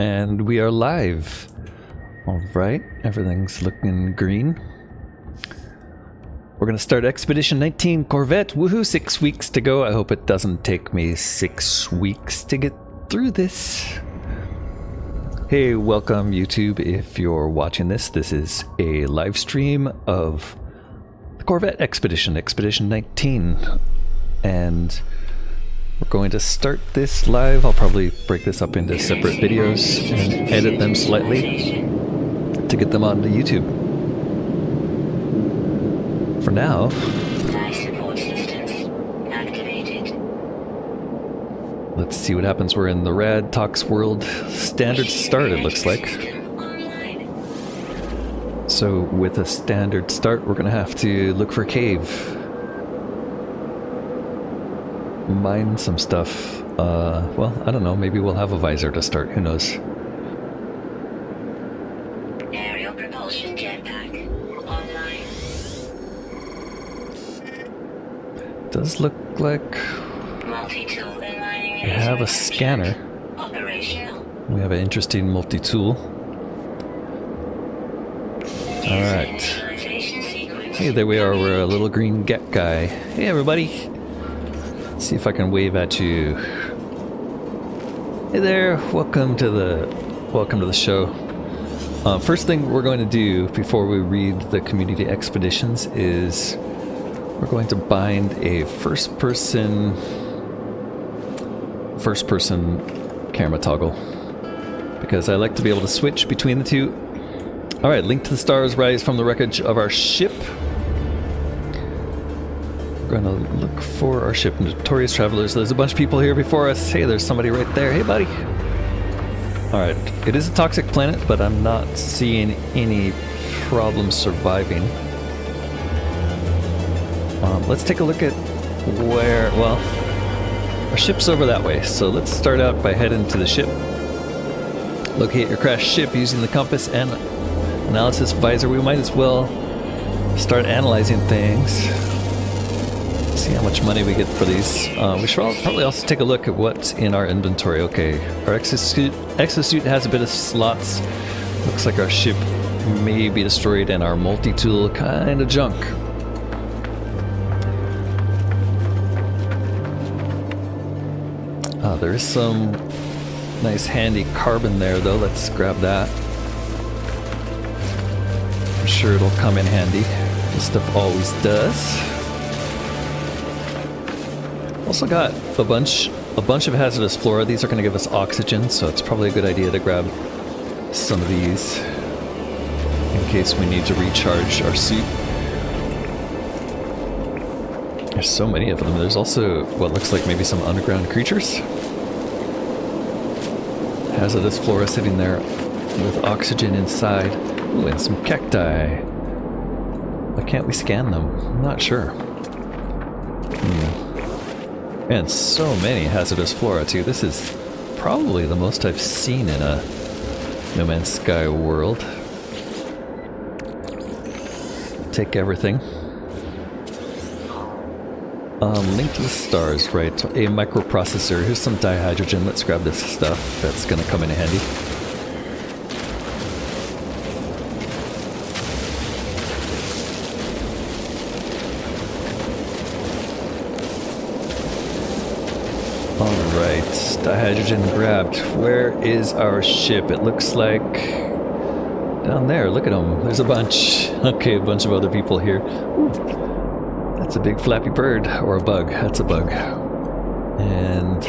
And we are live. Alright, everything's looking green. We're gonna start Expedition 19 Corvette. Woohoo, 6 weeks to go. I hope it doesn't take me 6 weeks to get through this. Hey, welcome YouTube. If you're watching this, this is a live stream of the Corvette Expedition, Expedition 19. And we're going to start this live. I'll probably break this up into separate videos and edit them slightly to get them onto YouTube. For now, Life support systems activated. Let's see what happens. We're in the Rad Talks World standard start, it looks like. So with a standard start, we're gonna have to look for a cave. Mine some stuff. Well, I don't know, maybe we'll have a visor to start, who knows. Aerial propulsion jetpack online. Does look like Multi-tool and mining we have a scanner. operational. We have an interesting multi-tool. Alright. Initialization sequence. Hey, there we are. We're a little green get guy. Hey, everybody. Let's see if I can wave at you. Hey there. Welcome to the show. First thing we're going to do before we read the community expeditions is we're going to bind a first-person camera toggle because I like to be able to switch between the two. All right, link to the stars rise from the wreckage of our ship. We're going to look for our ship, Notorious Travelers. There's a bunch of people here before us. Hey, there's somebody right there. Hey, buddy. All right, it is a toxic planet, but I'm not seeing any problems surviving. Let's take a look at where, well, our ship's over that way. So let's start out by heading to the ship. Locate your crashed ship using the compass and analysis visor. We might as well start analyzing things. See how much money we get for these. We should probably also take a look at what's in our inventory. Okay, our exosuit has a bit of slots. Looks like our ship may be destroyed and our multi-tool kind of junk. There is some nice handy carbon there though. Let's grab that. I'm sure it'll come in handy. This stuff always does. Also got a bunch of hazardous flora. These are going to give us oxygen, so it's probably a good idea to grab some of these in case we need to recharge our suit. There's so many of them. There's also what looks like maybe some underground creatures. Hazardous flora sitting there with oxygen inside. Ooh, and some cacti. Why can't we scan them? I'm not sure. And so many hazardous flora too. This is probably the most I've seen in a No Man's Sky world. Take everything. Link to the stars, right? A microprocessor. Here's some dihydrogen. Let's grab this stuff. That's gonna come in handy. Alright, dihydrogen grabbed. Where is our ship? It looks like down there. Look at them. There's a bunch. Okay, a bunch of other people here. Ooh. That's a big flappy bird, or a bug. That's a bug. And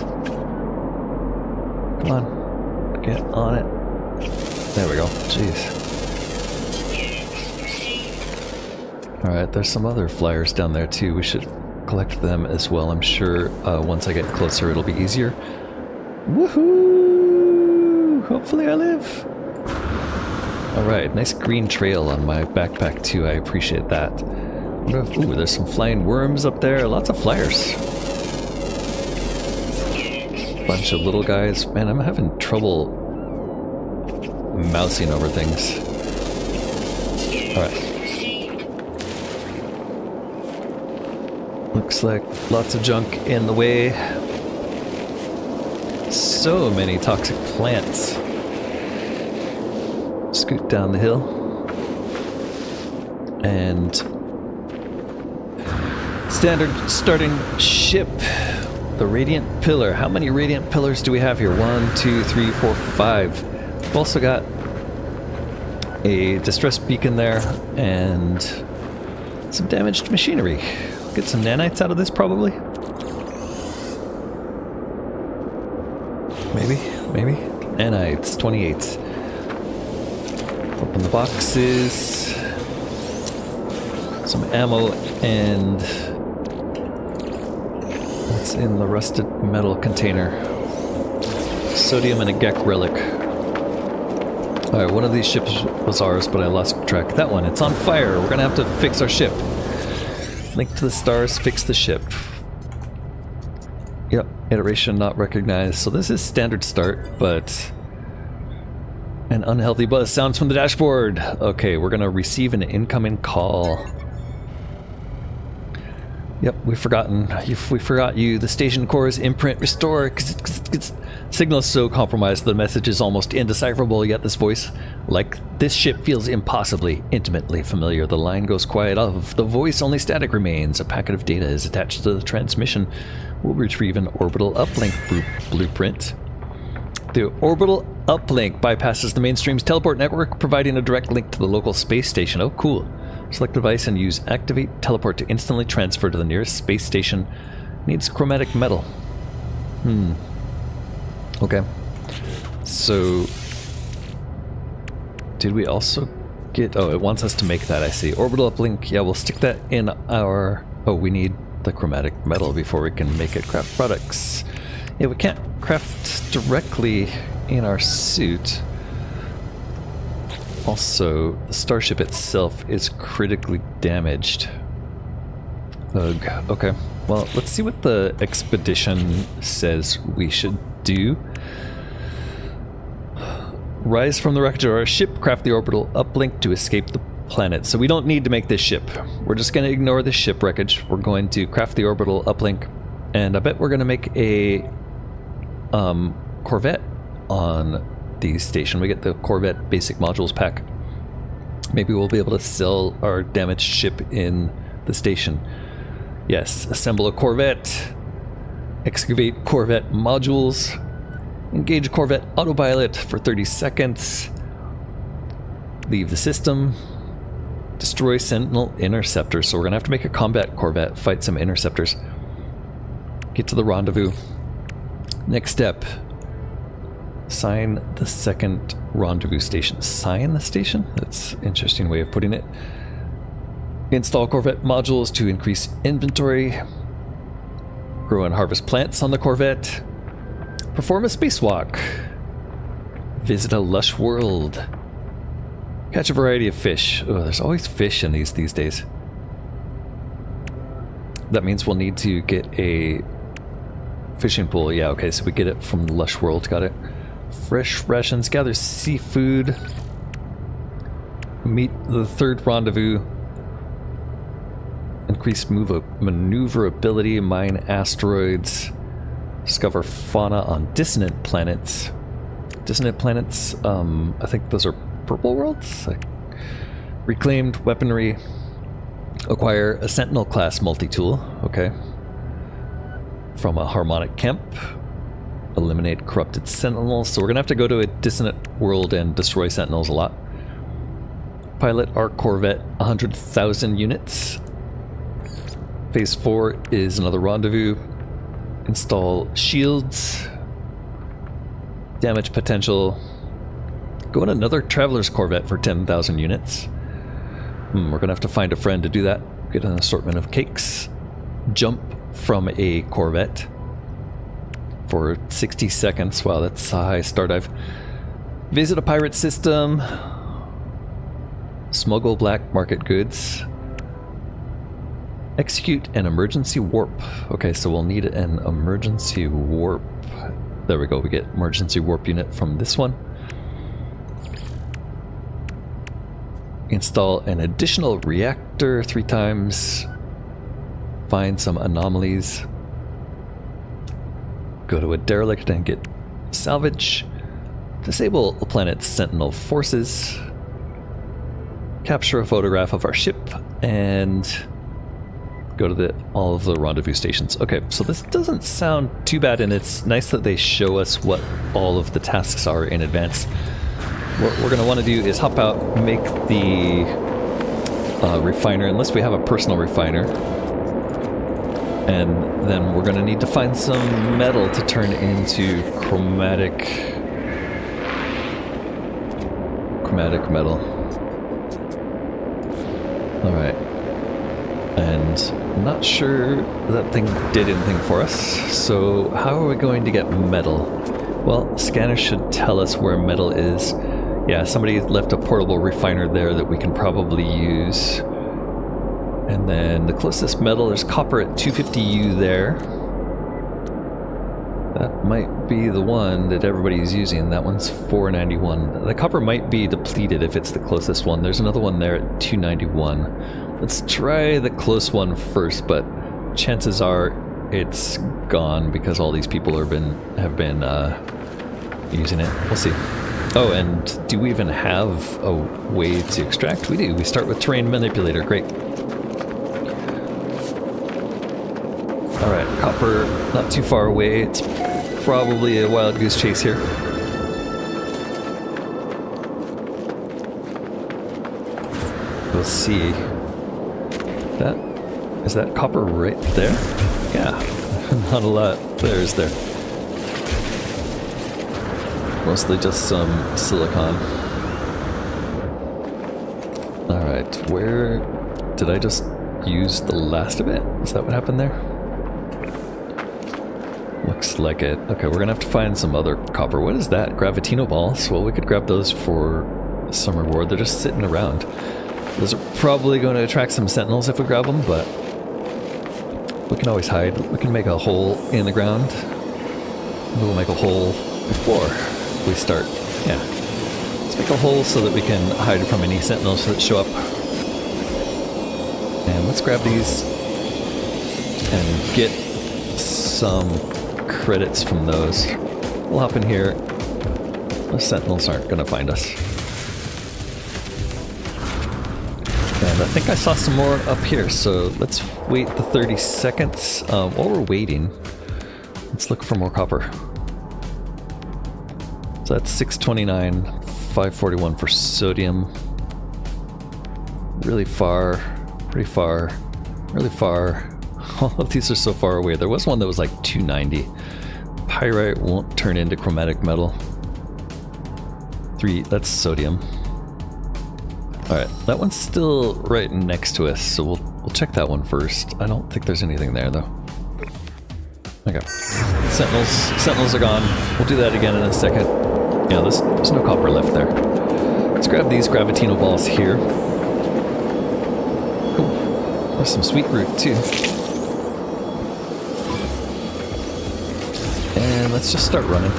come on, get on it. There we go. Jeez. All right, there's some other flyers down there too. We should collect them as well. I'm sure once I get closer, it'll be easier. Woohoo! Hopefully I live. All right, nice green trail on my backpack too. I appreciate that. Ooh, there's some flying worms up there. Lots of flyers. Bunch of little guys. Man, I'm having trouble mousing over things. Alright. Looks like lots of junk in the way. So many toxic plants. Scoot down the hill. And standard starting ship. The Radiant Pillar. How many Radiant Pillars do we have here? 1, 2, 3, 4, 5. We've also got a distress beacon there and some damaged machinery. Get some nanites out of this probably. Maybe. Nanites, 28. Open the boxes. Some ammo and what's in the rusted metal container? Sodium and a Gek relic. Alright, one of these ships was ours, but I lost track. That one, it's on fire. We're gonna have to fix our ship. Link to the stars, fix the ship. Yep, iteration not recognized. So this is standard start, but an unhealthy buzz sounds from the dashboard. Okay, we're gonna receive an incoming call. Yep, we forgot you. The station core's imprint restore. Signal is so compromised the message is almost indecipherable, yet this voice, like this ship, feels impossibly, intimately familiar. The line goes quiet off. The voice only static remains. A packet of data is attached to the transmission. We'll retrieve an orbital uplink blueprint. The orbital uplink bypasses the mainstream's teleport network, providing a direct link to the local space station. Oh, cool. Select device and use activate teleport to instantly transfer to the nearest space station. Needs chromatic metal. Okay. So, did we also get... Oh, it wants us to make that, I see. Orbital uplink. Yeah, we'll stick that in our... Oh, we need the chromatic metal before we can make it craft products. Yeah, we can't craft directly in our suit. Also, the starship itself is critically damaged. Ugh. Okay. Well, let's see what the expedition says we should do. Rise from the wreckage of our ship, craft the orbital uplink to escape the planet. So we don't need to make this ship. We're just going to ignore the ship wreckage. We're going to craft the orbital uplink, and I bet we're going to make a Corvette on the station. We get the Corvette basic modules pack. Maybe we'll be able to sell our damaged ship in the station. Yes, assemble a Corvette, excavate Corvette modules, engage Corvette autopilot for 30 seconds, leave the system, destroy Sentinel interceptors. So we're gonna have to make a combat Corvette, fight some interceptors, get to the rendezvous. Next step, sign the second rendezvous station. Sign the station? That's an interesting way of putting it. Install Corvette modules to increase inventory. Grow and harvest plants on the Corvette. Perform a spacewalk. Visit a lush world. Catch a variety of fish. Oh, there's always fish in these days. That means we'll need to get a fishing pool. Yeah, okay, so we get it from the lush world. Got it. Fresh rations. Gather seafood. Meet the third rendezvous. Increase maneuverability. Mine asteroids. Discover fauna on dissonant planets. Dissonant planets, I think those are purple worlds? Reclaimed weaponry. Acquire a Sentinel class multi-tool. Okay. From a harmonic camp. Eliminate corrupted Sentinels. So we're gonna have to go to a dissonant world and destroy Sentinels a lot. Pilot our Corvette 100,000 units. Phase 4 is another rendezvous. Install shields. Damage potential. Go in another Traveler's Corvette for 10,000 units. We're gonna have to find a friend to do that. Get an assortment of cakes. Jump from a Corvette for 60 seconds. Wow, that's a high start dive. Visit a pirate system. Smuggle black market goods. Execute an emergency warp. Okay, so we'll need an emergency warp. There we go, we get emergency warp unit from this one. Install an additional reactor 3 times. Find some anomalies. Go to a derelict and get salvage. disable the planet's sentinel forces, capture a photograph of our ship, and go to all of the rendezvous stations. Okay, so this doesn't sound too bad, and it's nice that they show us what all of the tasks are in advance. What we're going to want to do is hop out, make the refiner, unless we have a personal refiner, and then we're going to need to find some metal to turn into chromatic metal. Alright. And I'm not sure that thing did anything for us, so how are we going to get metal? Well, scanner should tell us where metal is. Yeah, somebody left a portable refiner there that we can probably use. And then the closest metal, there's copper at 250U there. That might be the one that everybody's using. That one's 491. The copper might be depleted if it's the closest one. There's another one there at 291. Let's try the close one first, but chances are it's gone because all these people have been using it. We'll see. Oh, and do we even have a way to extract? We do. We start with terrain manipulator. Great. Alright, copper not too far away. It's probably a wild goose chase here. We'll see. Is that copper right there? Yeah, not a lot there, is there? Mostly just some silicon. Alright, where did I just use the last of it? Is that what happened there? Looks like it. Okay, we're gonna have to find some other copper. What is that? Gravitino balls? Well, we could grab those for some reward. They're just sitting around. Those are probably going to attract some sentinels if we grab them, but we can always hide. We can make a hole in the ground. We'll make a hole before we start. Yeah. Let's make a hole so that we can hide from any sentinels that show up. And let's grab these and get some credits from those. We'll hop in here. The sentinels aren't going to find us. And I think I saw some more up here, so let's wait the 30 seconds. While we're waiting, let's look for more copper. So that's 629, 541 for sodium. Really far, pretty far, really far. All of these are so far away. There was one that was like 290. Pyrite won't turn into chromatic metal. 3, that's sodium. Alright, that one's still right next to us, so we'll check that one first. I don't think there's anything there though. Okay. Sentinels are gone. We'll do that again in a second. Yeah, there's no copper left there. Let's grab these gravitino balls here. Oh, there's some sweet root too. And let's just start running.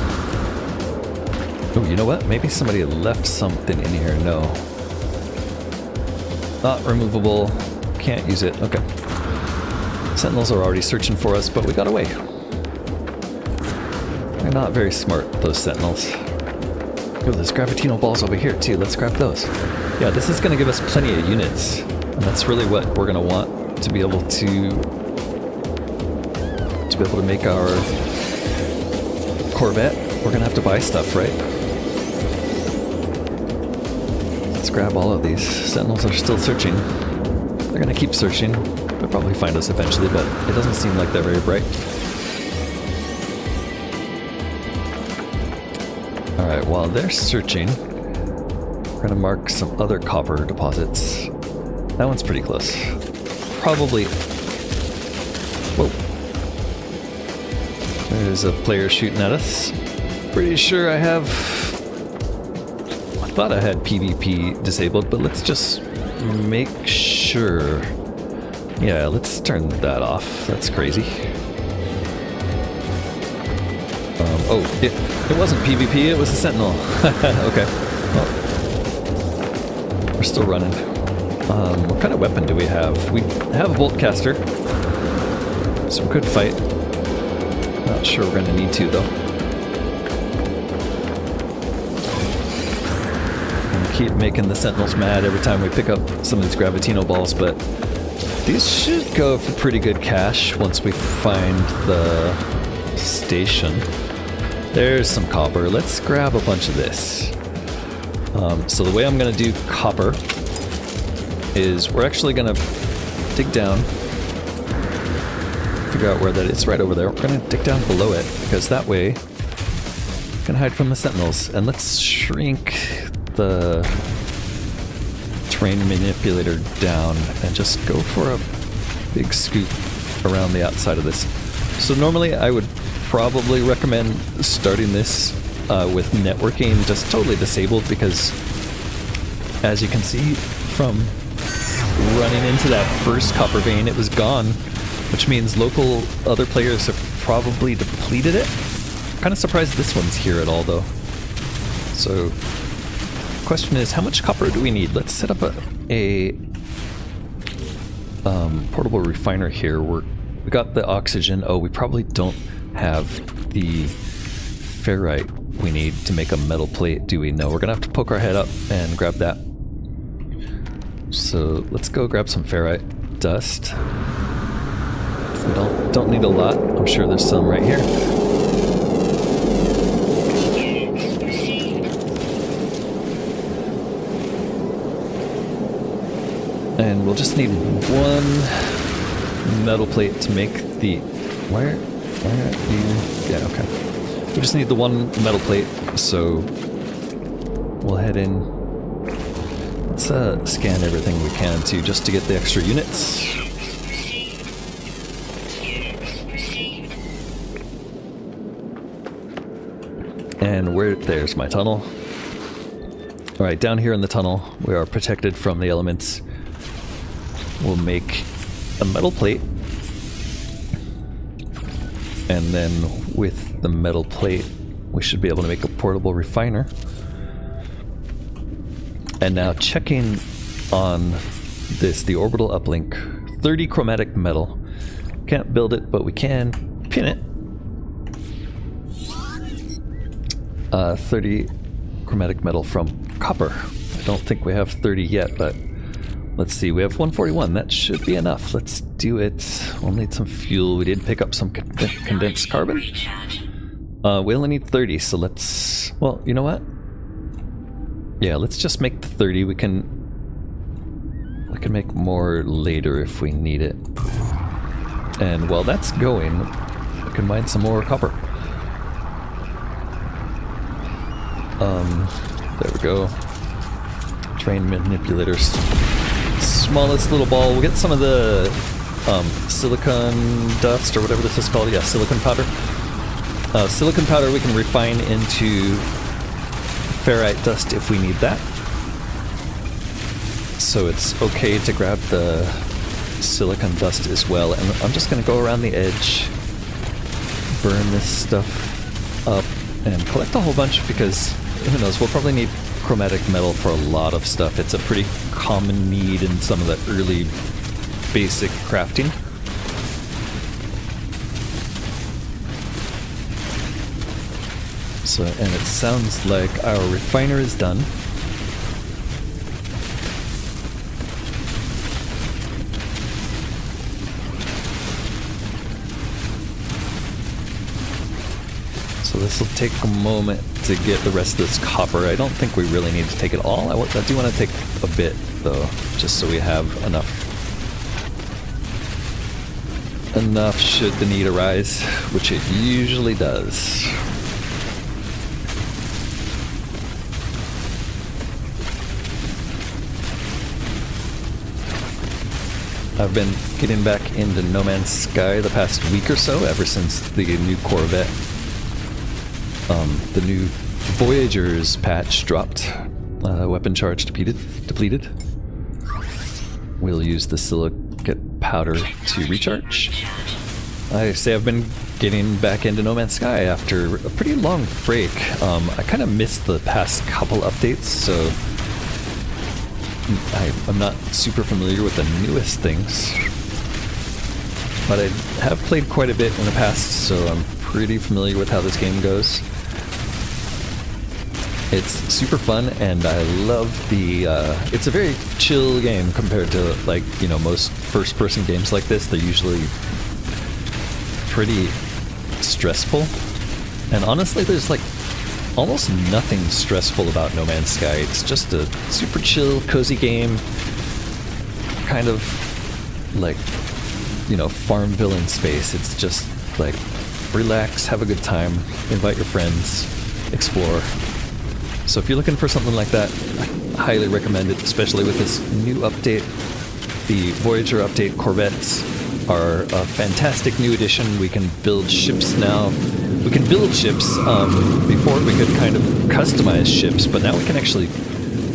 Oh, you know what? Maybe somebody left something in here. No. Not removable. Can't use it. Okay. Sentinels are already searching for us, but we got away. They're not very smart, those sentinels. Oh, there's gravitino balls over here too. Let's grab those. Yeah, this is going to give us plenty of units. And that's really what we're going to want to be able to make our Corvette. We're going to have to buy stuff, right? Let's grab all of these. Sentinels are still searching. They're going to keep searching. They'll probably find us eventually, but it doesn't seem like they're very bright. Alright, while they're searching, we're going to mark some other copper deposits. That one's pretty close. Probably... Whoa. There's a player shooting at us. Pretty sure I thought I had PvP disabled, but let's just make sure. Yeah, let's turn that off. That's crazy. It wasn't PvP, it was a sentinel. Okay. Well, we're still running. What kind of weapon do we have? We have a bolt caster. So we could fight. Not sure we're going to need to, though. keep making the Sentinels mad every time we pick up some of these Gravitino balls, but these should go for pretty good cash once we find the station. There's some copper. Let's grab a bunch of this. So the way I'm going to do copper is we're actually going to dig down, figure out where that is, right over there. We're going to dig down below it because that way we can hide from the Sentinels. And let's shrink the terrain manipulator down and just go for a big scoop around the outside of this. So normally I would probably recommend starting this with networking just totally disabled, because as you can see from running into that first copper vein, it was gone, which means local other players have probably depleted it. Kind of surprised this one's here at all though. So question is, how much copper do we need? Let's set up a portable refiner here. We got the oxygen. Oh, we probably don't have the ferrite we need to make a metal plate, do we? No, we're gonna have to poke our head up and grab that. So let's go grab some ferrite dust. We don't need a lot. I'm sure there's some right here. And we'll just need one metal plate to make the... Where are you? Yeah, okay. We just need the one metal plate, so we'll head in. Let's scan everything we can too, just to get the extra units. And there's my tunnel. Alright, down here in the tunnel, we are protected from the elements. We'll make a metal plate, and then with the metal plate we should be able to make a portable refiner. And now checking on this, the orbital uplink, 30 chromatic metal. Can't build it, but we can pin it. 30 chromatic metal from copper. I don't think we have 30 yet, but let's see, we have 141. That should be enough. Let's do it. We'll need some fuel. We did pick up some condensed carbon. We only need 30, so let's... Well, you know what? Yeah, let's just make the 30. We can make more later if we need it. And while that's going, we can mine some more copper. There we go. Train manipulators. Smallest little ball. We'll get some of the silicon dust or whatever this is called. Yeah, silicon powder. Silicon powder we can refine into ferrite dust if we need that. So it's okay to grab the silicon dust as well. And I'm just going to go around the edge, burn this stuff up, and collect a whole bunch, because who knows, we'll probably need chromatic metal for a lot of stuff. It's a pretty common need in some of the early basic crafting. So, and it sounds like our refiner is done. So this will take a moment to get the rest of this copper. I don't think we really need to take it all. I do want to take a bit though, just so we have enough should the need arise, which it usually does. I've been getting back into No Man's Sky the past week or so, ever since the new Corvette, the new Voyagers patch dropped. Weapon charge depleted. We'll use the silicate powder to recharge. I say I've been getting back into No Man's Sky after a pretty long break. I kind of missed the past couple updates, so I'm not super familiar with the newest things. But I have played quite a bit in the past, so I'm pretty familiar with how this game goes. It's super fun, and I love the. It's a very chill game compared to, like, you know, most first-person games like this. They're usually pretty stressful, and honestly, there's like almost nothing stressful about No Man's Sky. It's just a super chill, cozy game, kind of like, you know, Farmville in space. It's just like relax, have a good time, invite your friends, explore. So if you're looking for something like that, I highly recommend it, especially with this new update. The Voyager update Corvettes are a fantastic new addition. We can build ships now. We can build ships. Before we could kind of customize ships, but now we can actually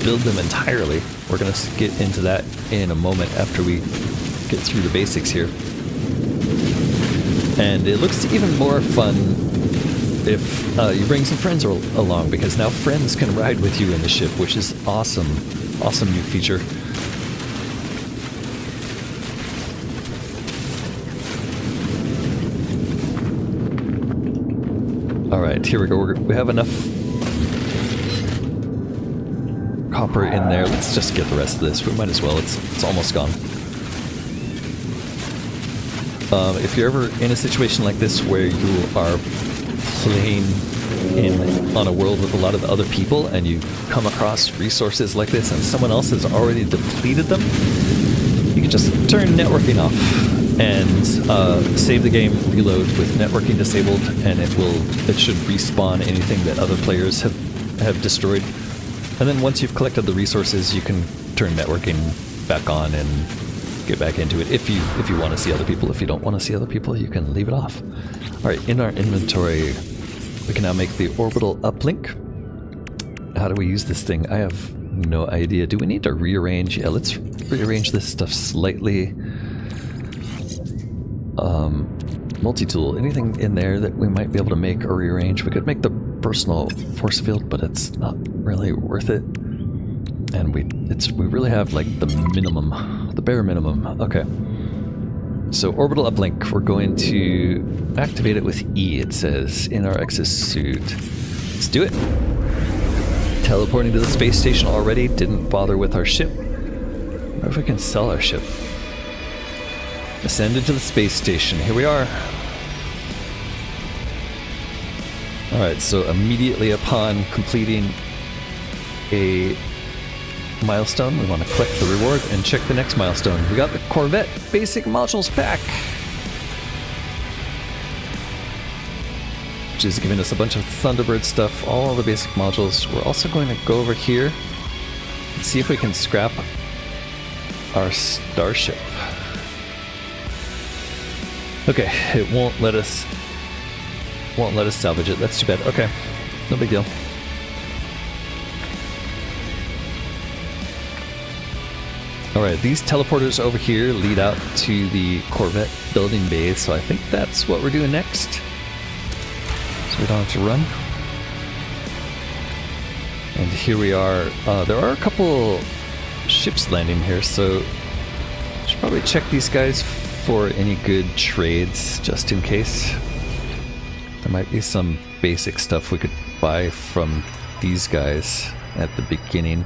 build them entirely. We're going to get into that in a moment after we get through the basics here. And it looks even more fun if you bring some friends along, because now friends can ride with you in the ship, which is awesome. Awesome new feature. Alright, here we go. We have enough copper in there. Let's just get the rest of this. We might as well. It's almost gone. If you're ever in a situation like this where you are playing on a world with a lot of other people and you come across resources like this and someone else has already depleted them, you can just turn networking off and save the game, reload with networking disabled, and it should respawn anything that other players have destroyed. And then once you've collected the resources, you can turn networking back on and get back into it if you want to see other people. If you don't want to see other people, you can leave it off. Alright, in our inventory, we can now make the orbital uplink. How do we use this thing? I have no idea. Do we need to rearrange? Yeah, let's rearrange this stuff slightly. Multi-tool, anything in there that we might be able to make or rearrange? We could make the personal force field, but it's not really worth it. And we really have like the minimum, the bare minimum. Okay. So orbital uplink, we're going to activate it with E, it says, in our exosuit. Let's do it. Teleporting to the space station already, didn't bother with our ship. What if we can sell our ship? Ascended to the space station, here we are. Alright, so immediately upon completing a milestone, we want to collect the reward and check the next milestone. We got the Corvette Basic Modules Pack, which is giving us a bunch of Thunderbird stuff, all the basic modules. We're also going to go over here and see if we can scrap our starship. Okay, it won't let us salvage it. That's too bad. Okay, no big deal. Alright, these teleporters over here lead out to the Corvette building bay, so I think that's what we're doing next. So we don't have to run. And here we are. There are a couple ships landing here, so I should probably check these guys for any good trades, just in case. There might be some basic stuff we could buy from these guys at the beginning.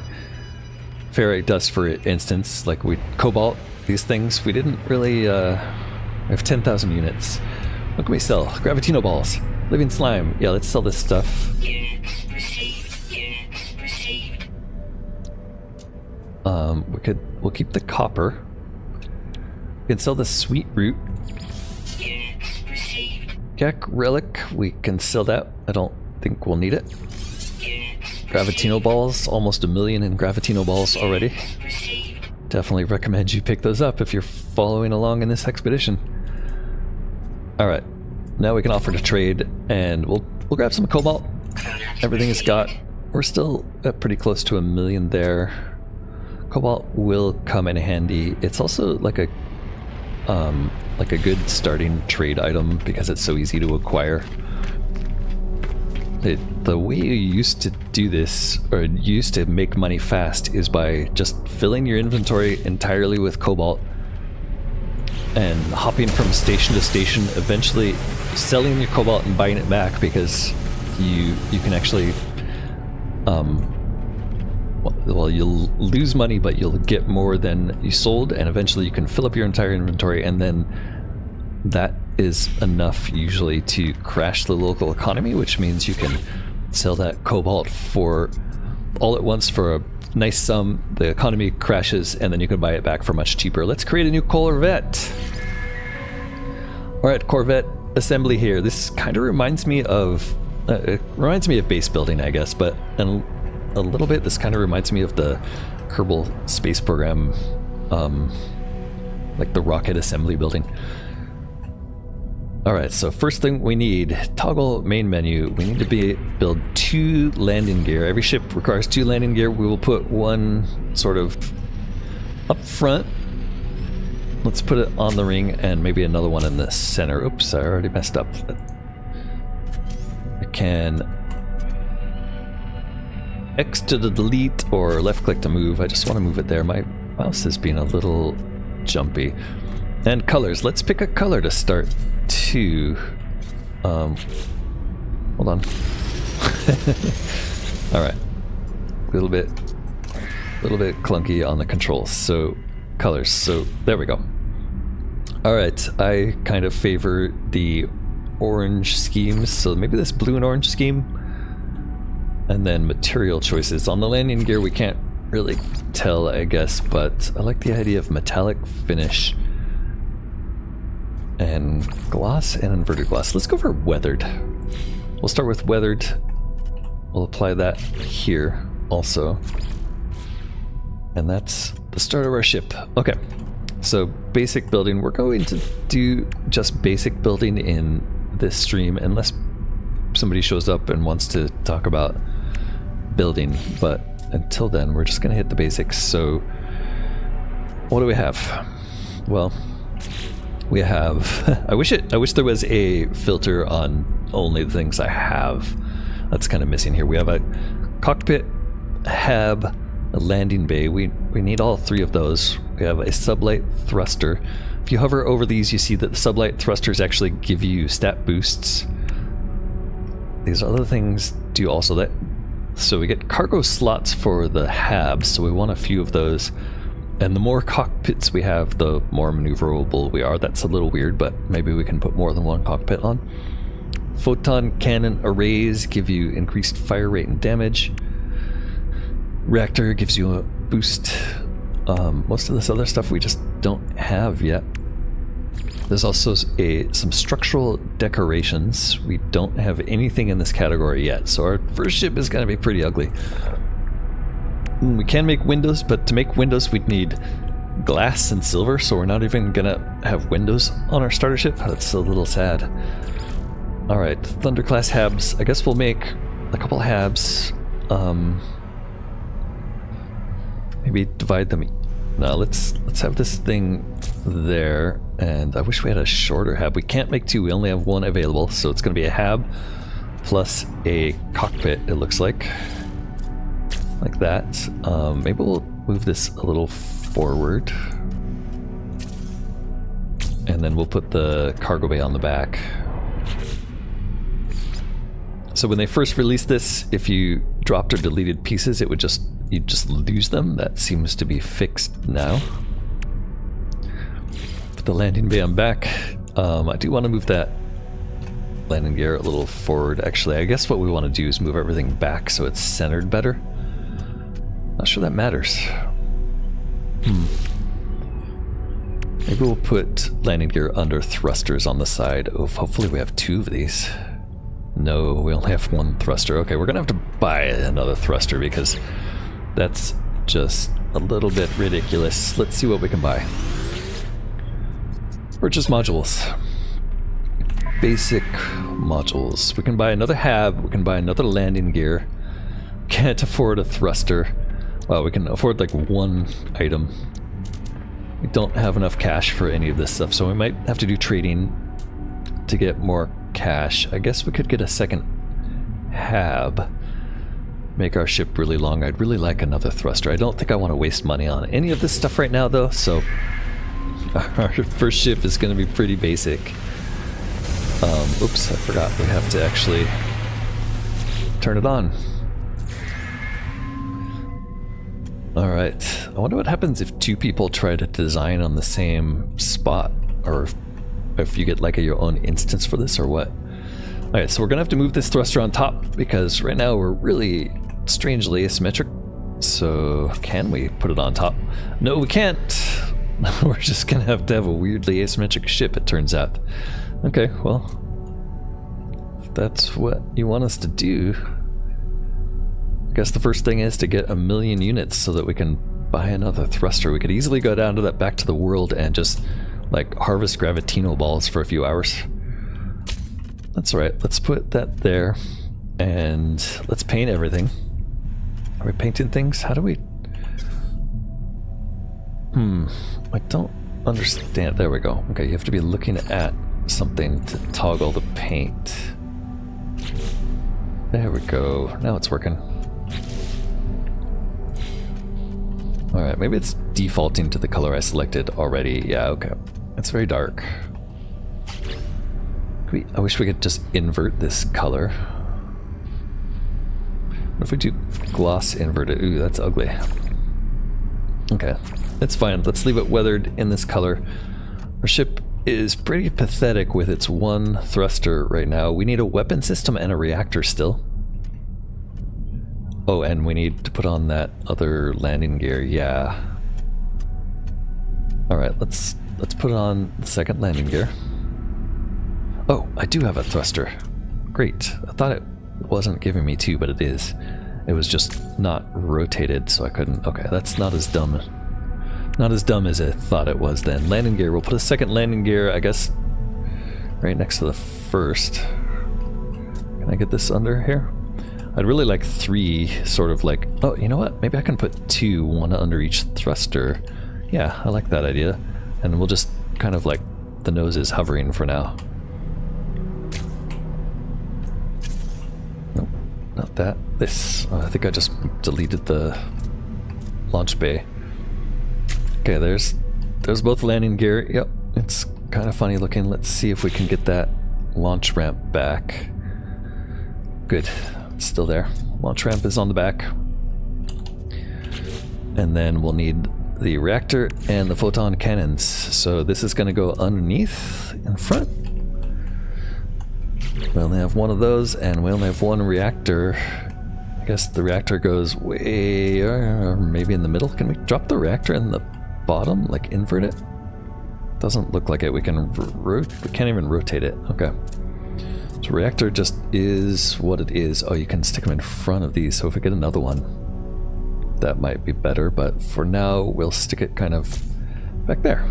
Ferrite dust, for instance, like cobalt, these things, we didn't really, we have 10,000 units. What can we sell? Gravitino balls, living slime. Yeah, let's sell this stuff. Units received. Units received. We'll keep the copper. We can sell the sweet root. Units received. Gek relic, we can sell that. I don't think we'll need it. Gravitino balls, almost 1 million in Gravitino balls already. Definitely recommend you pick those up if you're following along in this expedition. Alright, now we can offer to trade, and we'll grab some cobalt. Everything is got. We're still at pretty close to 1 million there. Cobalt will come in handy. It's also like a good starting trade item because it's so easy to acquire. The way you used to do this, or used to make money fast, is by just filling your inventory entirely with cobalt and hopping from station to station, eventually selling your cobalt and buying it back, because you can actually well, you'll lose money, but you'll get more than you sold, and eventually you can fill up your entire inventory, and then that is enough usually to crash the local economy, which means you can sell that cobalt for all at once for a nice sum. The economy crashes, and then you can buy it back for much cheaper. Let's create a new Corvette. Alright, Corvette assembly here. This kind of reminds me of base building, I guess, but a little bit this kind of reminds me of the Kerbal Space Program, like the rocket assembly building. Alright, so first thing we need, toggle main menu. We need to build 2 landing gear. Every ship requires 2 landing gear. We will put one sort of up front. Let's put it on the ring, and maybe another one in the center. Oops, I already messed up. I can X to delete or left click to move. I just want to move it there. My mouse is being a little jumpy. And colors. Let's pick a color to start too. Hold on. Alright. A little bit clunky on the controls. So colors. So there we go. Alright, I kind of favor the orange schemes, so maybe this blue and orange scheme. And then material choices. On the landing gear we can't really tell, I guess, but I like the idea of metallic finish and gloss and inverted gloss. Let's go for weathered. We'll start with weathered. We'll apply that here also. And that's the start of our ship. Okay, so basic building. We're going to do just basic building in this stream unless somebody shows up and wants to talk about building, but until then we're just gonna hit the basics. So what do we have? Well, we have I wish there was a filter on only the things I have. That's kind of missing here. We have a cockpit, a hab, a landing bay. We need all 3 of those. We have a sublight thruster. If you hover over these, you see that the sublight thrusters actually give you stat boosts. These other things do also that. So we get cargo slots for the habs, so we want a few of those. And the more cockpits we have, the more maneuverable we are. That's a little weird, but maybe we can put more than one cockpit on. Photon cannon arrays give you increased fire rate and damage. Reactor gives you a boost. Most of this other stuff we just don't have yet. There's also some structural decorations. We don't have anything in this category yet, so our first ship is going to be pretty ugly. We can make windows, but to make windows we'd need glass and silver, so we're not even going to have windows on our starter ship. That's a little sad. Alright, Thunderclass habs. I guess we'll make a couple habs. Maybe divide them. No, let's have this thing there, and I wish we had a shorter hab. We can't make 2, we only have 1 available, so it's going to be a hab plus a cockpit, it looks like that. Maybe we'll move this a little forward, and then we'll put the cargo bay on the back. So when they first released this, if you dropped or deleted pieces, it would you'd just lose them. That seems to be fixed now. Put the landing bay on back. I do want to move that landing gear a little forward. Actually, I guess what we want to do is move everything back so it's centered better. Not sure that matters. Maybe we'll put landing gear under thrusters on the side. Oh, hopefully we have 2 of these. No, we only have 1 thruster. Okay, we're gonna have to buy another thruster because that's just a little bit ridiculous. Let's see what we can buy. Purchase modules. Basic modules. We can buy another hab, we can buy another landing gear. Can't afford a thruster. Well, we can afford like 1 item. We don't have enough cash for any of this stuff, so we might have to do trading to get more cash. I guess we could get a second hab. Make our ship really long. I'd really like another thruster. I don't think I want to waste money on any of this stuff right now though, so our first ship is going to be pretty basic. Oops, I forgot we have to actually turn it on. Alright, I wonder what happens if two people try to design on the same spot, or if you get like your own instance for this or what. Alright, so we're gonna have to move this thruster on top because right now we're really strangely asymmetric. So can we put it on top? No, we can't. We're just gonna have to have a weirdly asymmetric ship, it turns out. Okay, well, if that's what you want us to do, I guess the first thing is to get 1,000,000 units so that we can buy another thruster. We could easily go down to that Back to the World and just like harvest gravitino balls for a few hours. That's right, let's put that there and let's paint everything. Are we painting things? How do we... I don't understand. There we go. Okay, you have to be looking at something to toggle the paint. There we go. Now it's working. Alright, maybe it's defaulting to the color I selected already. Yeah, okay. It's very dark. I wish we could just invert this color. What if we do gloss inverted? Ooh, that's ugly. Okay, it's fine. Let's leave it weathered in this color. Our ship is pretty pathetic with its one thruster right now. We need a weapon system and a reactor still. Oh, and we need to put on that other landing gear. Yeah. All right, let's put on the second landing gear. Oh, I do have a thruster. Great. I thought it wasn't giving me two, but it is. It was just not rotated, so I couldn't. Okay, that's not as dumb. Not as dumb as I thought it was then. Landing gear. We'll put a second landing gear, I guess, right next to the first. Can I get this under here? I'd really like 3, sort of like... Oh, you know what? Maybe I can put 2, one under each thruster. Yeah, I like that idea. And we'll just kind of like the nose is hovering for now. Nope, not that. This. I think I just deleted the launch bay. Okay, there's both landing gear. Yep, it's kind of funny looking. Let's see if we can get that launch ramp back. Good. Still there. Launch ramp is on the back. And then we'll need the reactor and the photon cannons. So this is going to go underneath in front. We only have one of those and we only have one reactor. I guess the reactor goes way, or maybe in the middle. Can we drop the reactor in the bottom, like invert it? Doesn't look like it. We can we can't even rotate it. Okay. So reactor just is what it is. Oh, you can stick them in front of these, so if we get another one, that might be better, but for now, we'll stick it kind of back there.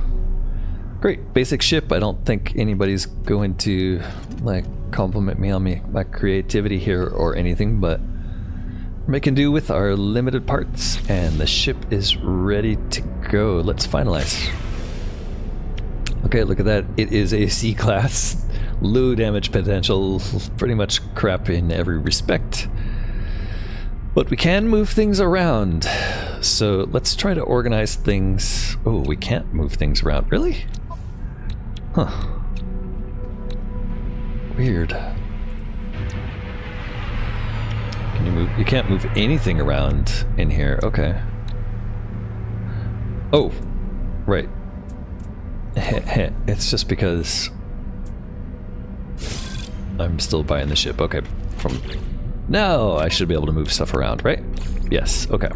Great, basic ship. I don't think anybody's going to, like, compliment me on my creativity here or anything, but we're making do with our limited parts, and the ship is ready to go. Let's finalize. Okay, look at that. It is a C-class. Low damage potential, pretty much crap in every respect. But we can move things around. So let's try to organize things. Oh, we can't move things around. Really? Huh. Weird. Can you move? You can't move anything around in here. Okay. Oh, right. It's just because I'm still buying the ship. Okay, now I should be able to move stuff around, right? Yes, okay.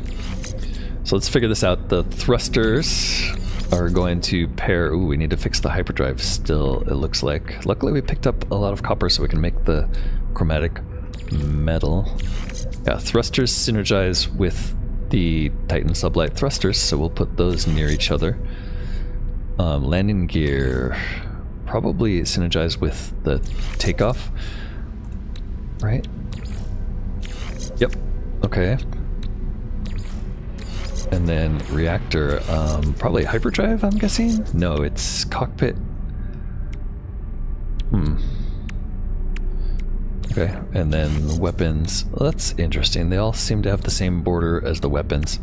So let's figure this out. The thrusters are going to pair... Ooh, we need to fix the hyperdrive still, it looks like. Luckily we picked up a lot of copper so we can make the chromatic metal. Yeah, thrusters synergize with the Titan sublight thrusters, so we'll put those near each other. Landing gear... probably synergize with the takeoff, right? Yep. Okay. And then reactor, probably hyperdrive, I'm guessing? No, it's cockpit. Okay, and then weapons. Well, that's interesting. They all seem to have the same border as the weapons.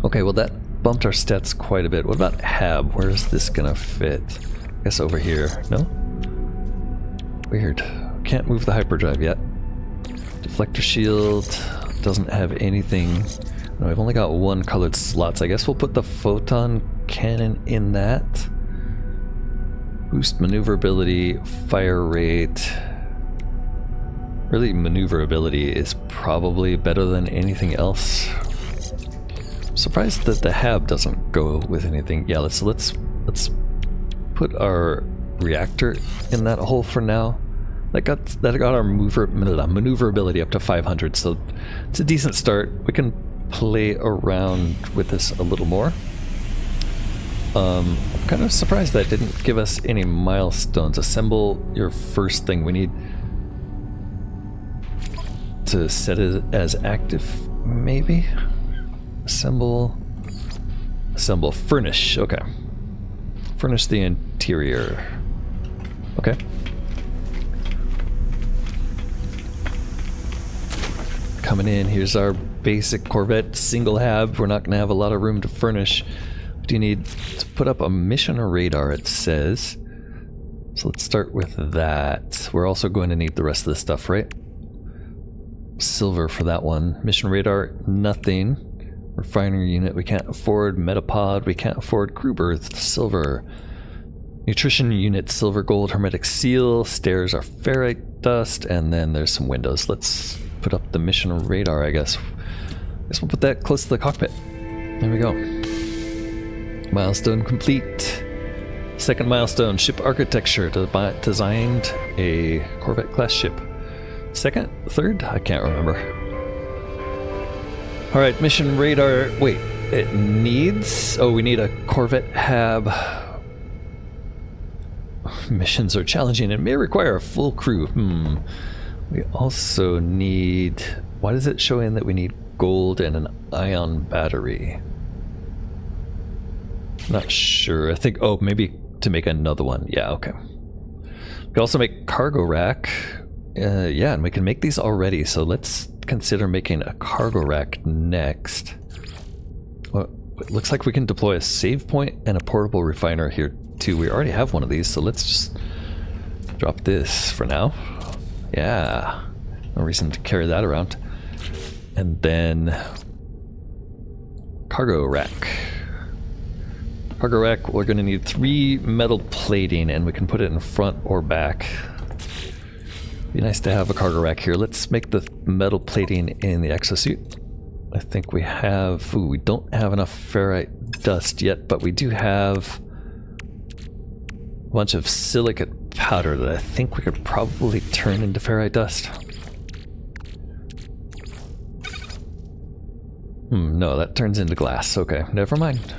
Okay, well that bumped our stats quite a bit. What about HAB? Where is this gonna fit? I guess over here. No? Weird. Can't move the hyperdrive yet. Deflector shield doesn't have anything No, we've only got one colored slot, so I guess we'll put the photon cannon in that. Boost maneuverability, fire rate. Really, maneuverability is probably better than anything else. I'm surprised that the hab doesn't go with anything. Yeah, let's put our reactor in that hole for now. That got our maneuverability up to 500, so it's a decent start. We can play around with this a little more. I'm kind of surprised that didn't give us any milestones. Assemble your first thing. We need to set it as active, maybe? Assemble, furnish, okay. Furnish the interior. Okay. Coming in, here's our basic Corvette single hab. We're not going to have a lot of room to furnish. We do need to put up a mission radar, it says. So let's start with that. We're also going to need the rest of the stuff, right? Silver for that one. Mission radar, nothing. Refinery unit, we can't afford. Metapod, we can't afford. Crew berth, silver. Nutrition unit, silver, gold, hermetic seal. Stairs are ferrite dust, and then there's some windows. Let's put up the mission radar, I guess. I guess we'll put that close to the cockpit. There we go. Milestone complete. Second milestone, ship architecture. Designed a Corvette class ship. Second? Third? I can't remember. Alright, mission radar. Wait, it needs... Oh, we need a Corvette hab. Missions are challenging and may require a full crew. We also need... Why is it showing that we need gold and an ion battery? Not sure. I think... Oh, maybe to make another one. Yeah, okay. We can also make cargo rack. Yeah, and we can make these already, so let's consider making a cargo rack next. Well, it looks like we can deploy a save point and a portable refiner here too. We already have one of these, so let's just drop this for now. Yeah, no reason to carry that around. And then cargo rack. Cargo rack, we're going to need 3 metal plating, and we can put it in front or back. Be nice to have a cargo rack here. Let's make the metal plating in the exosuit. I think we have... Ooh, we don't have enough ferrite dust yet, but we do have a bunch of silicate powder that I think we could probably turn into ferrite dust. No, that turns into glass. Okay, never mind.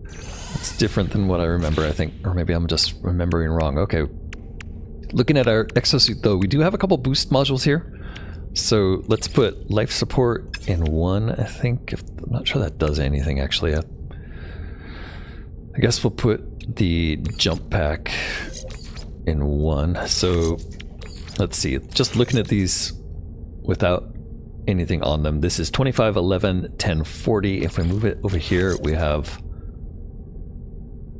It's different than what I remember, I think. Or maybe I'm just remembering wrong. Okay. Looking at our exosuit though, we do have a couple boost modules here. So let's put life support in one, I think. I'm not sure that does anything actually. I guess we'll put the jump pack in one. So let's see, just looking at these without anything on them. This is 25, 11, 10, 40. If we move it over here, we have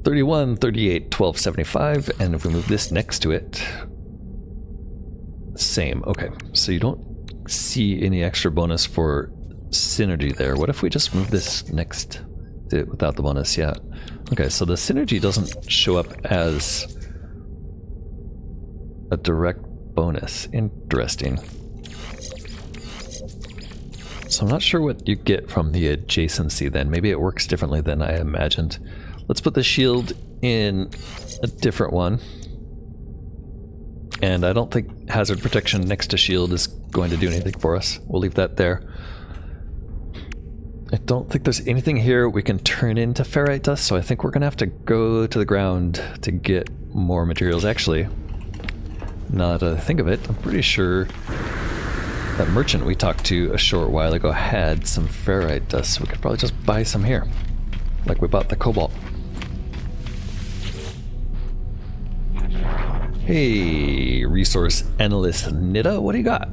31, 38, 12, 75, and if we move this next to it, same. Okay, so you don't see any extra bonus for synergy there. What if we just move this next to it without the bonus? Yeah. Okay, so the synergy doesn't show up as a direct bonus. Interesting. So I'm not sure what you get from the adjacency then. Maybe it works differently than I imagined. Let's put the shield in a different one. And I don't think hazard protection next to shield is going to do anything for us. We'll leave that there. I don't think there's anything here we can turn into ferrite dust, so I think we're going to have to go to the ground to get more materials. Actually, now that I think of it, I'm pretty sure that merchant we talked to a short while ago had some ferrite dust, so we could probably just buy some here, like we bought the cobalt. Hey, resource analyst Nita, what do you got?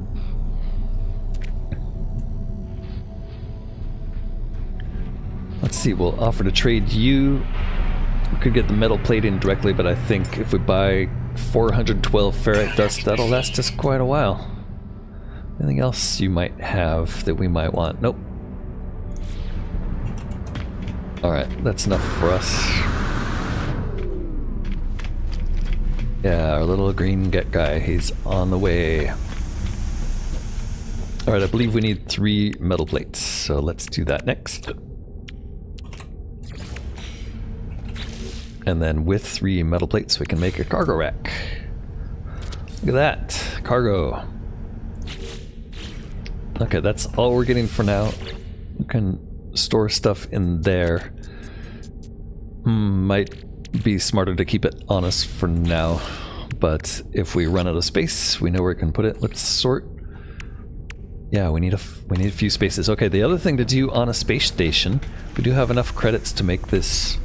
Let's see, we'll offer to trade you. We could get the metal plate in directly, but I think if we buy 412 ferrite dust, that'll last us quite a while. Anything else you might have that we might want? Nope. Alright, that's enough for us. Yeah, our little green get guy, he's on the way. Alright, I believe we need 3 metal plates, so let's do that next. And then with 3 metal plates we can make a cargo rack. Look at that, cargo. Okay, that's all we're getting for now. We can store stuff in there. Might be smarter to keep it on us for now, but if we run out of space, we know where we can put it. Let's sort. Yeah, we need a few spaces. Okay, the other thing to do on a space station, we do have enough credits to make this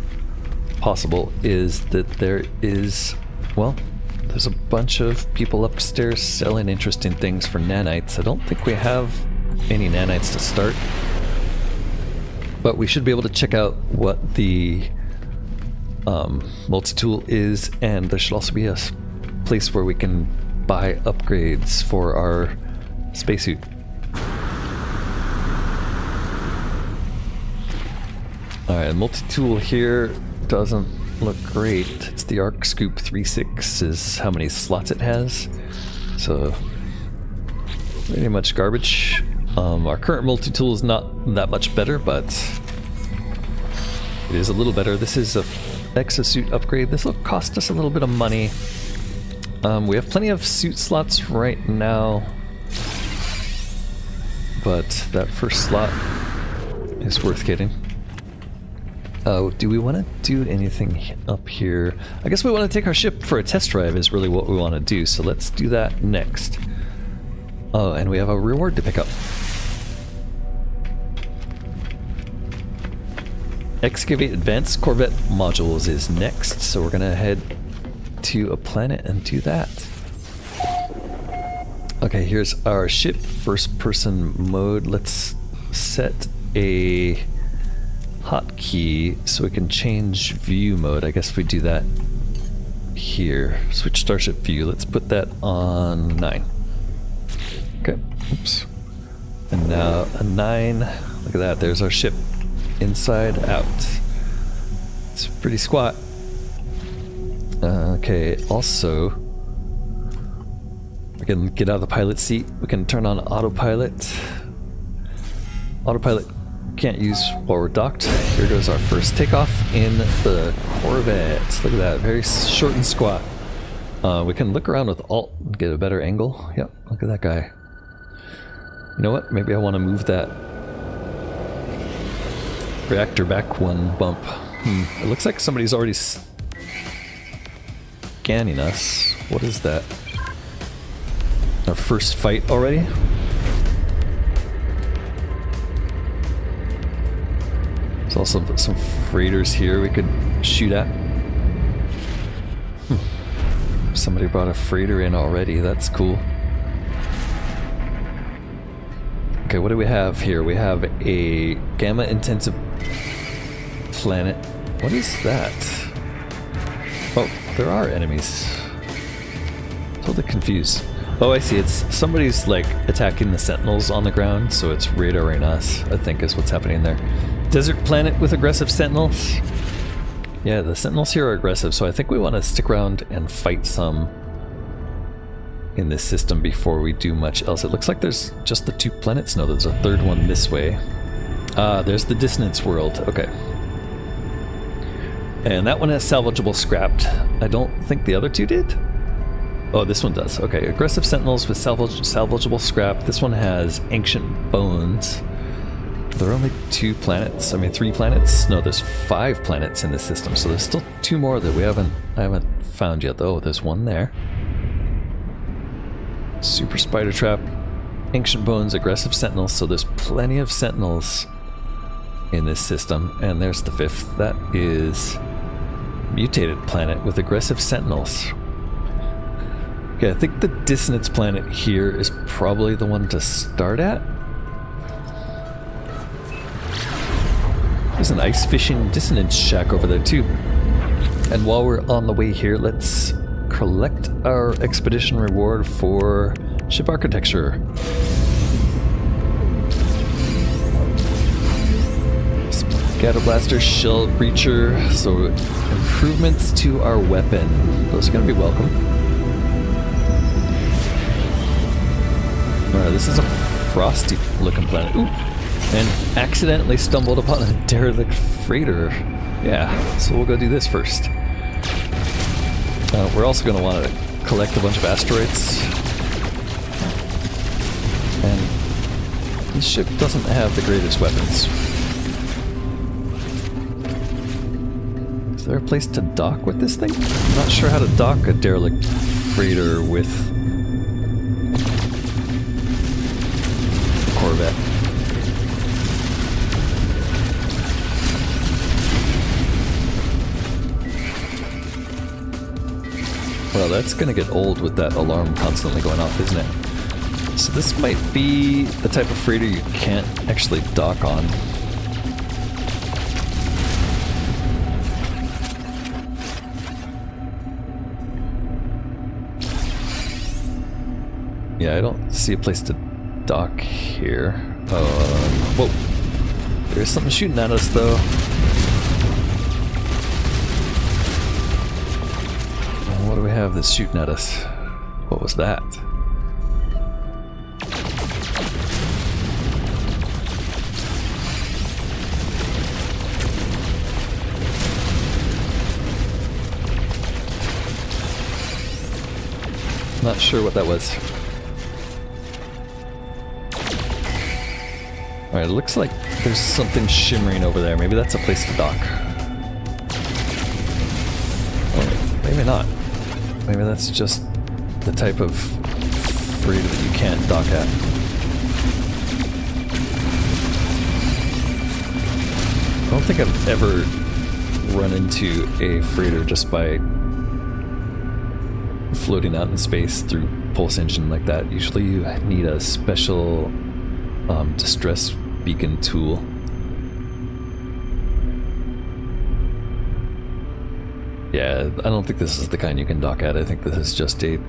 possible, is that there is, well, there's a bunch of people upstairs selling interesting things for nanites. I don't think we have any nanites to start, but we should be able to check out what the multi-tool is, and there should also be a place where we can buy upgrades for our spacesuit. Alright, multi-tool here doesn't look great. It's the Arc Scoop 3.6 is how many slots it has. So, pretty much garbage. Our current multi-tool is not that much better, but it is a little better. This is a exosuit upgrade. This will cost us a little bit of money. We have plenty of suit slots right now, but that first slot is worth getting. Oh, do we want to do anything up here? I guess we want to take our ship for a test drive is really what we want to do, so let's do that next. Oh, and we have a reward to pick up. Excavate Advanced Corvette Modules is next, so we're gonna head to a planet and do that. Okay, here's our ship, first person mode. Let's set a hotkey so we can change view mode. I guess we do that here. Switch starship view. Let's put that on 9. Okay, oops. And now a 9. Look at that, there's our ship. Inside out. It's pretty squat. Okay, also we can get out of the pilot seat. We can turn on autopilot. Autopilot can't use while we're docked. Here goes our first takeoff in the Corvette. Look at that, very short and squat. We can look around with Alt and get a better angle. Yep, look at that guy. You know what? Maybe I want to move that reactor back one bump. It looks like somebody's already scanning us. What is that? Our first fight already? There's also some freighters here we could shoot at. Somebody brought a freighter in already. That's cool. Okay, what do we have here? We have a gamma intensive planet. What is that? Oh, there are enemies. Totally confused. Oh, I see. It's somebody's like attacking the sentinels on the ground, so it's radaring us, I think is what's happening there. Desert planet with aggressive sentinels. Yeah, the sentinels here are aggressive, so I think we want to stick around and fight some in this system before we do much else. It looks like there's just the 2 planets. No, there's a third one this way. There's the dissonance world. Okay. And that one has salvageable scrapped. I don't think the other 2 did? Oh, this one does. Okay, aggressive sentinels with salvageable scrap. This one has ancient bones. There are only 2 planets. I mean, 3 planets? No, there's 5 planets in this system, so there's still 2 more that I haven't found yet. Oh, there's one there. Super spider trap, ancient bones, aggressive sentinels. So there's plenty of sentinels in this system. And there's the 5th. That is mutated planet with aggressive sentinels. Okay, I think the dissonance planet here is probably the one to start at. There's an ice fishing dissonance shack over there too. And while we're on the way here, let's collect our expedition reward for ship architecture. Scatter Blaster, Shell Breacher, so improvements to our weapon. Those are going to be welcome. Alright, this is a frosty looking planet. Ooh! And accidentally stumbled upon a derelict freighter. Yeah, so we'll go do this first. We're also going to want to collect a bunch of asteroids. And this ship doesn't have the greatest weapons. Is there a place to dock with this thing? I'm not sure how to dock a derelict freighter with a Corvette. Well, that's gonna get old with that alarm constantly going off, isn't it? So this might be the type of freighter you can't actually dock on. Yeah, I don't see a place to dock here. Whoa. There's something shooting at us, though. What do we have that's shooting at us? What was that? Not sure what that was. Alright, it looks like there's something shimmering over there. Maybe that's a place to dock. Or maybe not. Maybe that's just the type of freighter that you can't dock at. I don't think I've ever run into a freighter just by floating out in space through pulse engine like that. Usually you need a special distress beacon tool. Yeah, I don't think this is the kind you can dock at. I think this is just a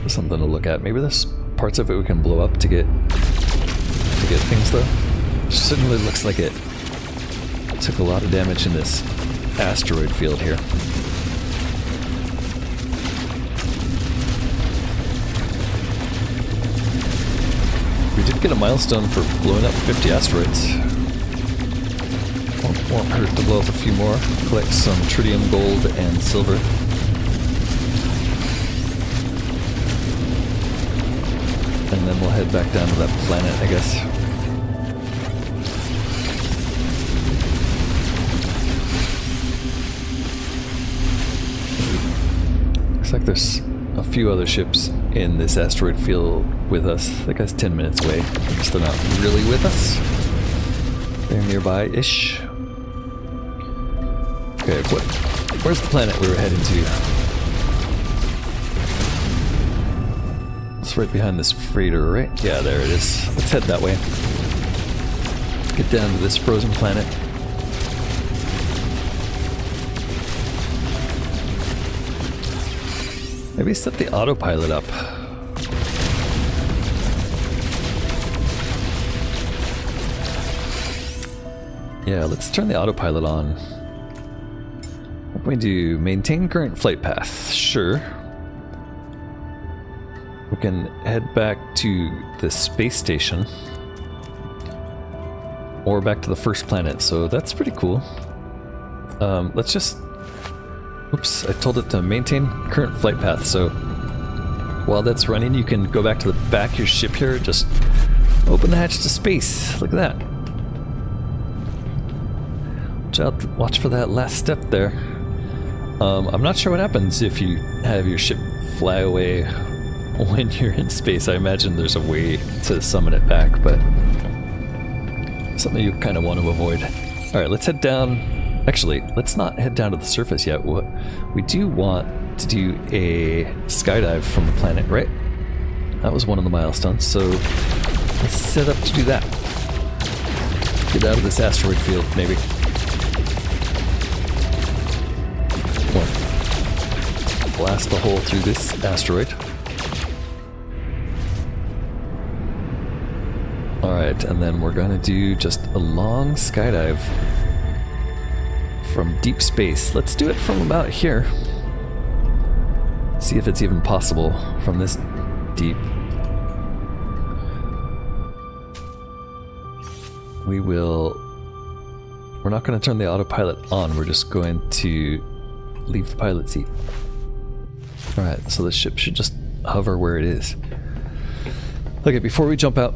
something to look at. Maybe there's parts of it we can blow up to get things though. Certainly looks like it took a lot of damage in this asteroid field here. We did get a milestone for blowing up 50 asteroids. Won't hurt to blow up a few more. Collect some tritium, gold, and silver. And then we'll head back down to that planet, I guess. Looks like there's a few other ships in this asteroid field with us. That guy's 10 minutes away. I guess they're not really with us. They're nearby-ish. Okay, where's the planet we were heading to? It's right behind this freighter, right? Yeah, there it is. Let's head that way. Get down to this frozen planet. Maybe set the autopilot up. Yeah, let's turn the autopilot on. What can we do? Maintain current flight path. Sure. We can head back to the space station. Or back to the first planet, so that's pretty cool. Let's just... Oops, I told it to maintain current flight path, so while that's running, you can go back to the back of your ship here, just open the hatch to space. Look at that. Watch for that last step there. I'm not sure what happens if you have your ship fly away when you're in space. I imagine there's a way to summon it back, but something you kind of want to avoid. Alright, let's head down. Actually, let's not head down to the surface yet. We do want to do a skydive from the planet, right? That was one of the milestones, so let's set up to do that. Get out of this asteroid field, maybe. Blast a hole through this asteroid. Alright, and then we're gonna do just a long skydive from deep space. Let's do it from about here. See if it's even possible from this deep. We're not going to turn the autopilot on, we're just going to leave the pilot seat. Alright, so the ship should just hover where it is. Okay, before we jump out,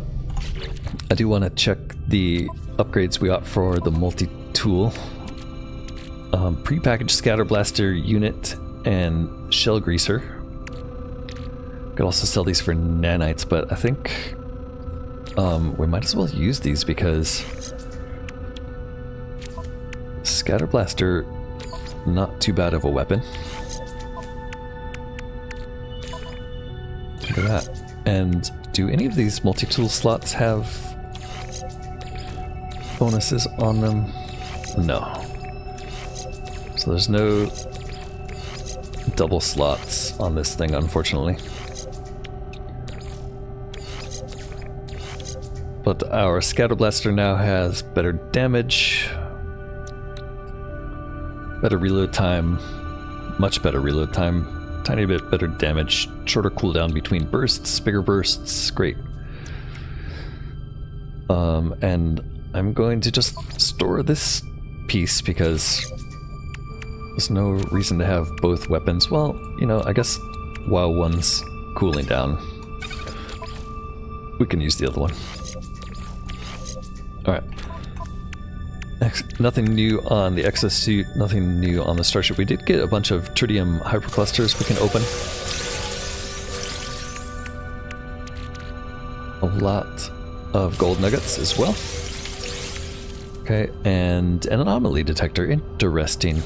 I do want to check the upgrades we got for the multi-tool. Pre-packaged scatter blaster unit and shell greaser. Could also sell these for nanites, but I think we might as well use these because scatter blaster, not too bad of a weapon. Look at that. And do any of these multi-tool slots have bonuses on them? No. So there's no double slots on this thing, unfortunately. But our scatter blaster now has better damage, better reload time, much better reload time, tiny bit better damage, shorter cooldown between bursts, bigger bursts, great. And I'm going to just store this piece because there's no reason to have both weapons. Well, you know, I guess while one's cooling down, we can use the other one. Alright. Nothing new on the exosuit, nothing new on the starship. We did get a bunch of tritium hyperclusters we can open. A lot of gold nuggets as well. Okay, and an anomaly detector. Interesting.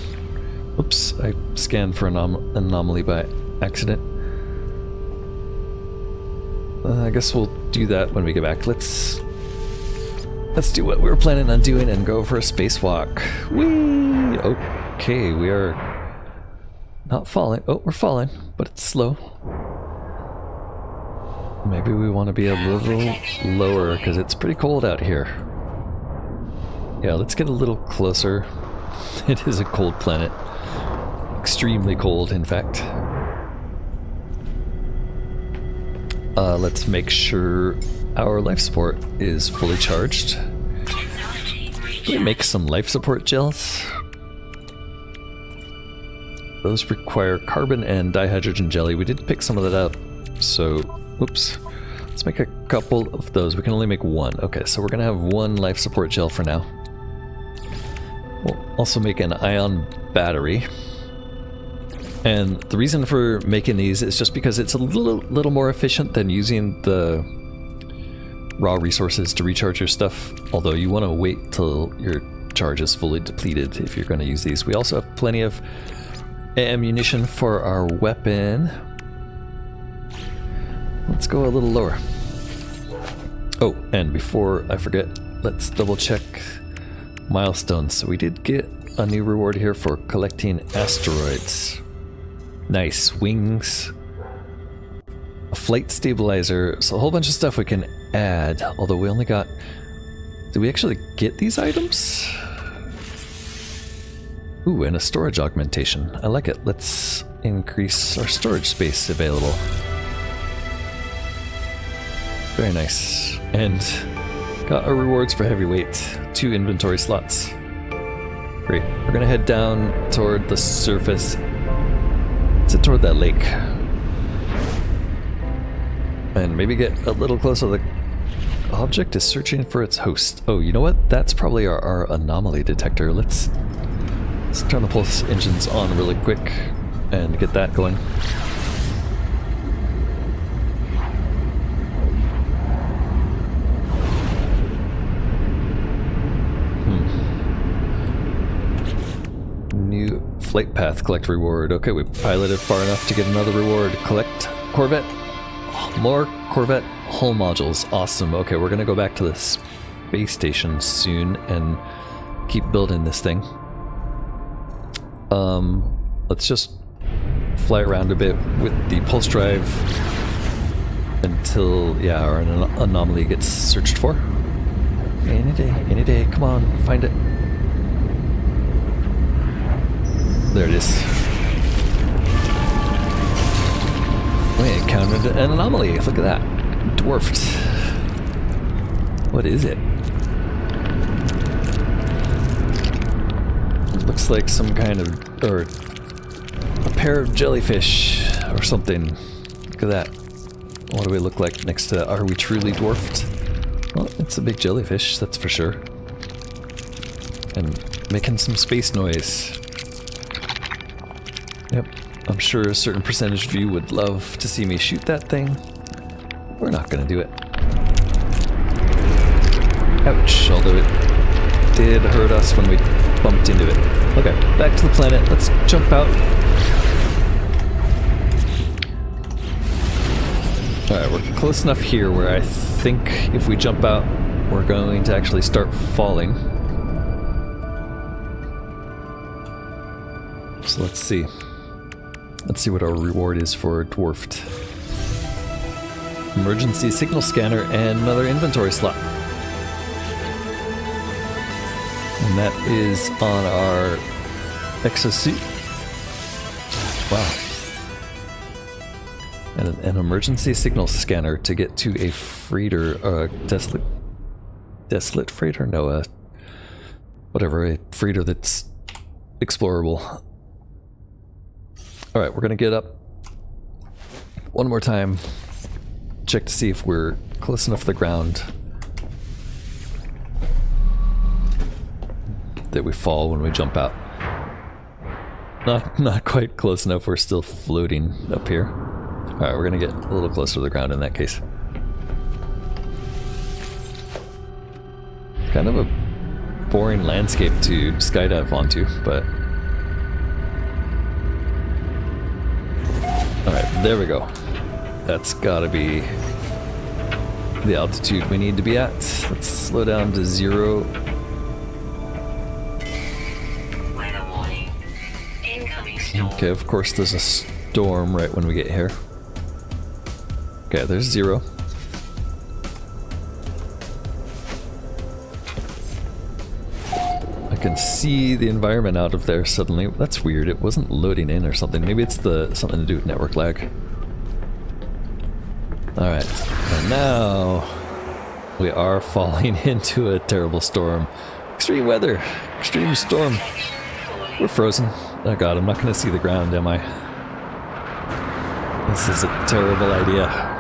Oops, I scanned for an anomaly by accident. I guess we'll do that when we get back. Let's do what we were planning on doing and go for a spacewalk. Whee! Okay, we are not falling. Oh, we're falling, but it's slow. Maybe we want to be a little lower because it's pretty cold out here. Yeah, let's get a little closer. It is a cold planet. Extremely cold, in fact. Let's make sure our life support is fully charged. Can we make some life support gels? Those require carbon and dihydrogen jelly. We did pick some of that up, so oops. Let's make a couple of those. We can only make one. Okay, so we're gonna have one life support gel for now. We'll also make an ion battery. And the reason for making these is just because it's a little more efficient than using the raw resources to recharge your stuff, although you want to wait till your charge is fully depleted if you're going to use these. We also have plenty of ammunition for our weapon. Let's go a little lower. Oh, and before I forget, let's double check milestones. So we did get a new reward here for collecting asteroids. Nice. Wings. A flight stabilizer. So a whole bunch of stuff we can add, although we only got... Did we actually get these items? Ooh, and a storage augmentation. I like it. Let's increase our storage space available. Very nice. And got our rewards for heavyweight. 2 inventory slots. Great. We're gonna head down toward the surface. Toward that lake. And maybe get a little closer. The object is searching for its host. Oh, you know what? That's probably our anomaly detector. Let's turn the pulse engines on really quick and get that going. New flight path, collect reward. Okay, we piloted far enough to get another reward. Collect Corvette. More Corvette hull modules. Awesome. Okay, we're gonna go back to the space station soon and keep building this thing. Let's just fly around a bit with the pulse drive until, yeah, our anomaly gets searched for. Any day, come on, find it. There it is. We encountered an anomaly, look at that. Dwarfed. What is it? It looks like some kind of, or a pair of jellyfish or something. Look at that. What do we look like next to that? Are we truly dwarfed? Well, it's a big jellyfish, that's for sure. And making some space noise. Yep, I'm sure a certain percentage of you would love to see me shoot that thing. We're not gonna do it. Ouch, although it did hurt us when we bumped into it. Okay, back to the planet, let's jump out. Alright, we're close enough here where I think if we jump out, we're going to actually start falling. So let's see. Let's see what our reward is for dwarfed. Emergency signal scanner and another inventory slot. And that is on our exosuit. Wow. And an emergency signal scanner to get to a freighter, desolate freighter? No, whatever, a freighter that's explorable. Alright, we're gonna get up one more time, check to see if we're close enough to the ground that we fall when we jump out. Not quite close enough, we're still floating up here. Alright, we're gonna get a little closer to the ground in that case. Kind of a boring landscape to skydive onto, but... Alright, there we go. That's gotta be the altitude we need to be at. Let's slow down to 0. Weather warning. Incoming storm. Okay, of course there's a storm right when we get here. Okay, there's 0. I can see the environment out of there suddenly. That's weird, it wasn't loading in or something. Maybe it's something to do with network lag. Alright, and now we are falling into a terrible storm. Extreme weather, extreme storm. We're frozen. Oh god, I'm not gonna see the ground, am I? This is a terrible idea.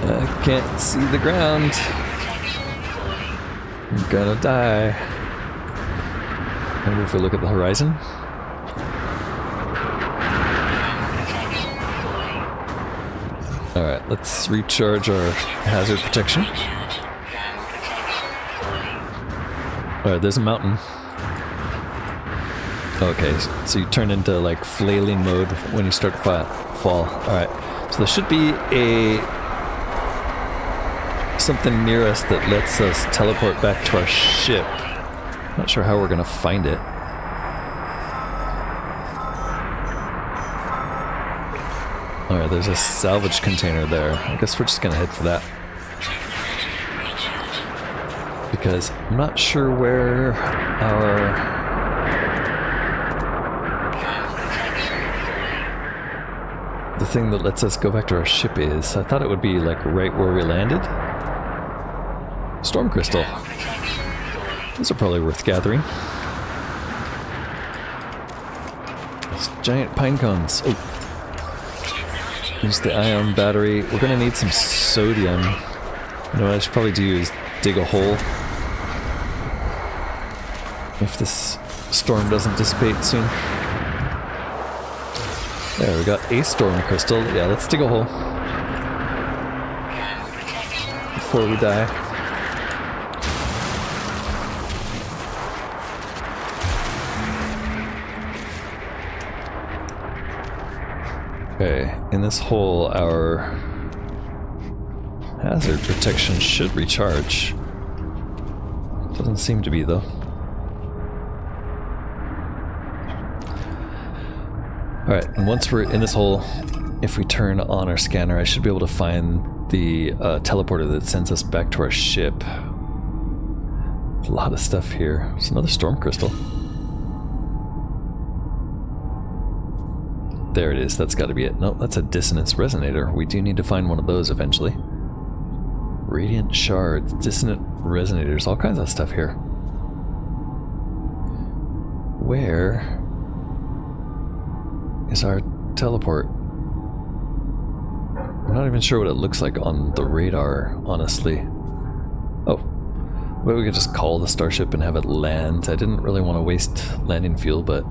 I can't see the ground. I'm gonna die. Maybe if we look at the horizon. Alright, let's recharge our hazard protection. Alright, there's a mountain. Okay, so you turn into like flailing mode when you start to fall. Alright, so there should be something near us that lets us teleport back to our ship. Not sure how we're gonna find it. Alright, there's a salvage container there. I guess we're just gonna head for that. Because I'm not sure where our... the thing that lets us go back to our ship is. I thought it would be like right where we landed. Storm crystal. Those are probably worth gathering. Those giant pine cones. Oh. Use the ion battery. We're gonna need some sodium. You know what I should probably do is dig a hole. If this storm doesn't dissipate soon. There, we got a storm crystal. Yeah, let's dig a hole. Before we die. Okay, in this hole, our hazard protection should recharge. Doesn't seem to be, though. Alright, and once we're in this hole, if we turn on our scanner, I should be able to find the teleporter that sends us back to our ship. There's a lot of stuff here. There's another storm crystal. There it is, that's got to be it. No, that's a dissonance resonator. We do need to find one of those eventually. Radiant shards, dissonant resonators, all kinds of stuff here. Where is our teleport? I'm not even sure what it looks like on the radar, honestly. Oh, maybe we could just call the starship and have it land. I didn't really want to waste landing fuel, but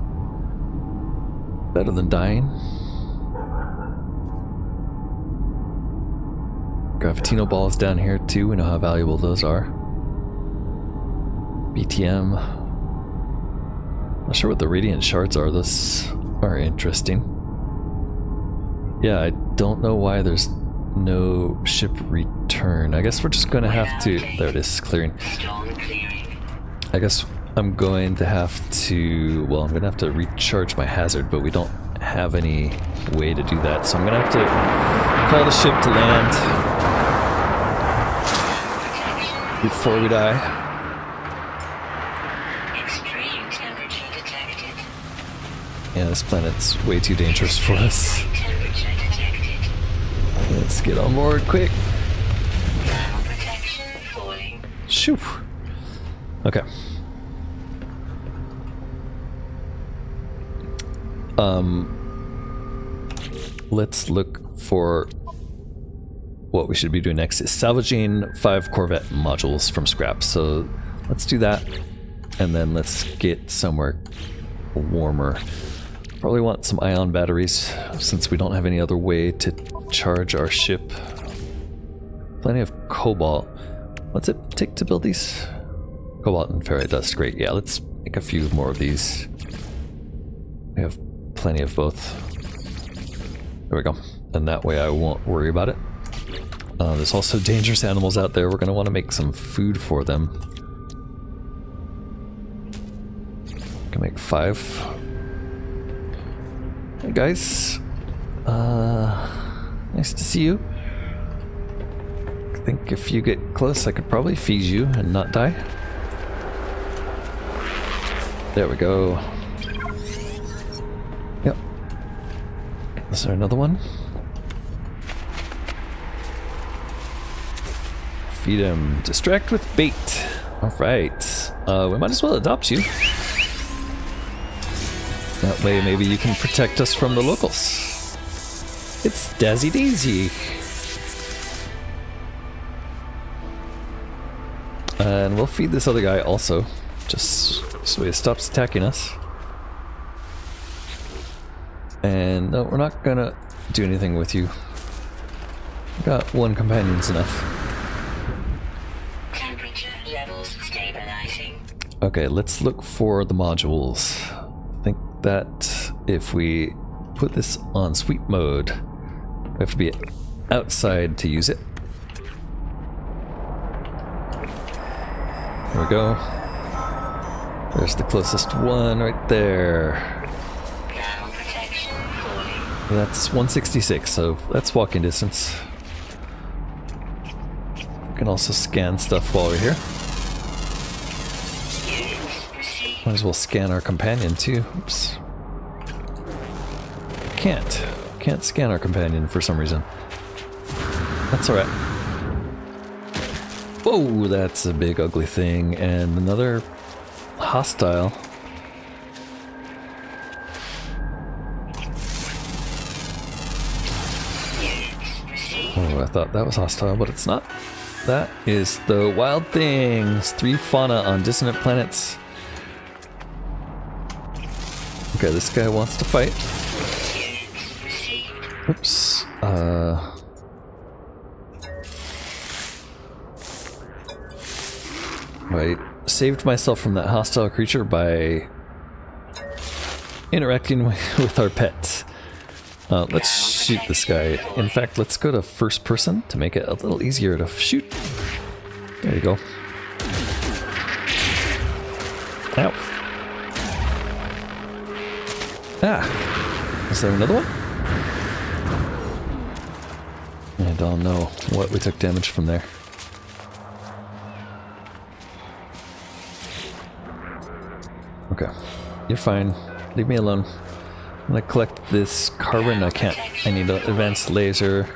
better than dying. Gravitino balls down here too, we know how valuable those are. BTM. Not sure what the radiant shards are, those are interesting. Yeah, I don't know why there's no ship return. I guess we're just gonna have to... There it is, clearing. I guess I'm going to have to... Well, I'm gonna have to recharge my hazard, but we don't have any way to do that. So I'm gonna have to call the ship to land before we die. Extreme temperature detected. Yeah, this planet's way too dangerous for us. Temperature detected. Let's get on board quick. Thermal protection falling. Shoo. Okay. Let's look for what we should be doing next is salvaging 5 Corvette modules from scrap. So let's do that, and then let's get somewhere warmer. Probably want some ion batteries since we don't have any other way to charge our ship. Plenty of cobalt. What's it take to build these? Cobalt and ferrite dust, great. Yeah, let's make a few more of these. We have plenty of both. There we go. And that way I won't worry about it. There's also dangerous animals out there. We're going to want to make some food for them. Can make 5. Hey guys. Nice to see you. I think if you get close, I could probably feed you and not die. There we go. Yep. Is there another one? Feed him. Distract with bait. Alright. We might as well adopt you. That way maybe you can protect us from the locals. It's Dazzy Daisy. And we'll feed this other guy also, just so he stops attacking us. And no, we're not gonna do anything with you. Got 1 companion's enough. Temperature levels stabilizing. Okay, let's look for the modules. I think that if we put this on sweep mode, we have to be outside to use it. There we go. There's the closest one right there. Thermal protection falling. That's 166, so that's walking distance. We can also scan stuff while we're here. Units received. Might as well scan our companion too. Oops. Can't scan our companion for some reason. That's alright. Whoa, that's a big ugly thing. And another hostile. Oh, I thought that was hostile, but it's not. That is the wild things. 3 fauna on dissonant planets. Okay, this guy wants to fight. Oops. I saved myself from that hostile creature by interacting with our pet. Let's shoot this guy. In fact, let's go to first person to make it a little easier to shoot. There you go. Ow. Ah. Is there another one? I don't know what we took damage from there. Okay, you're fine. Leave me alone. I'm gonna collect this carbon. I can't. I need an advanced laser.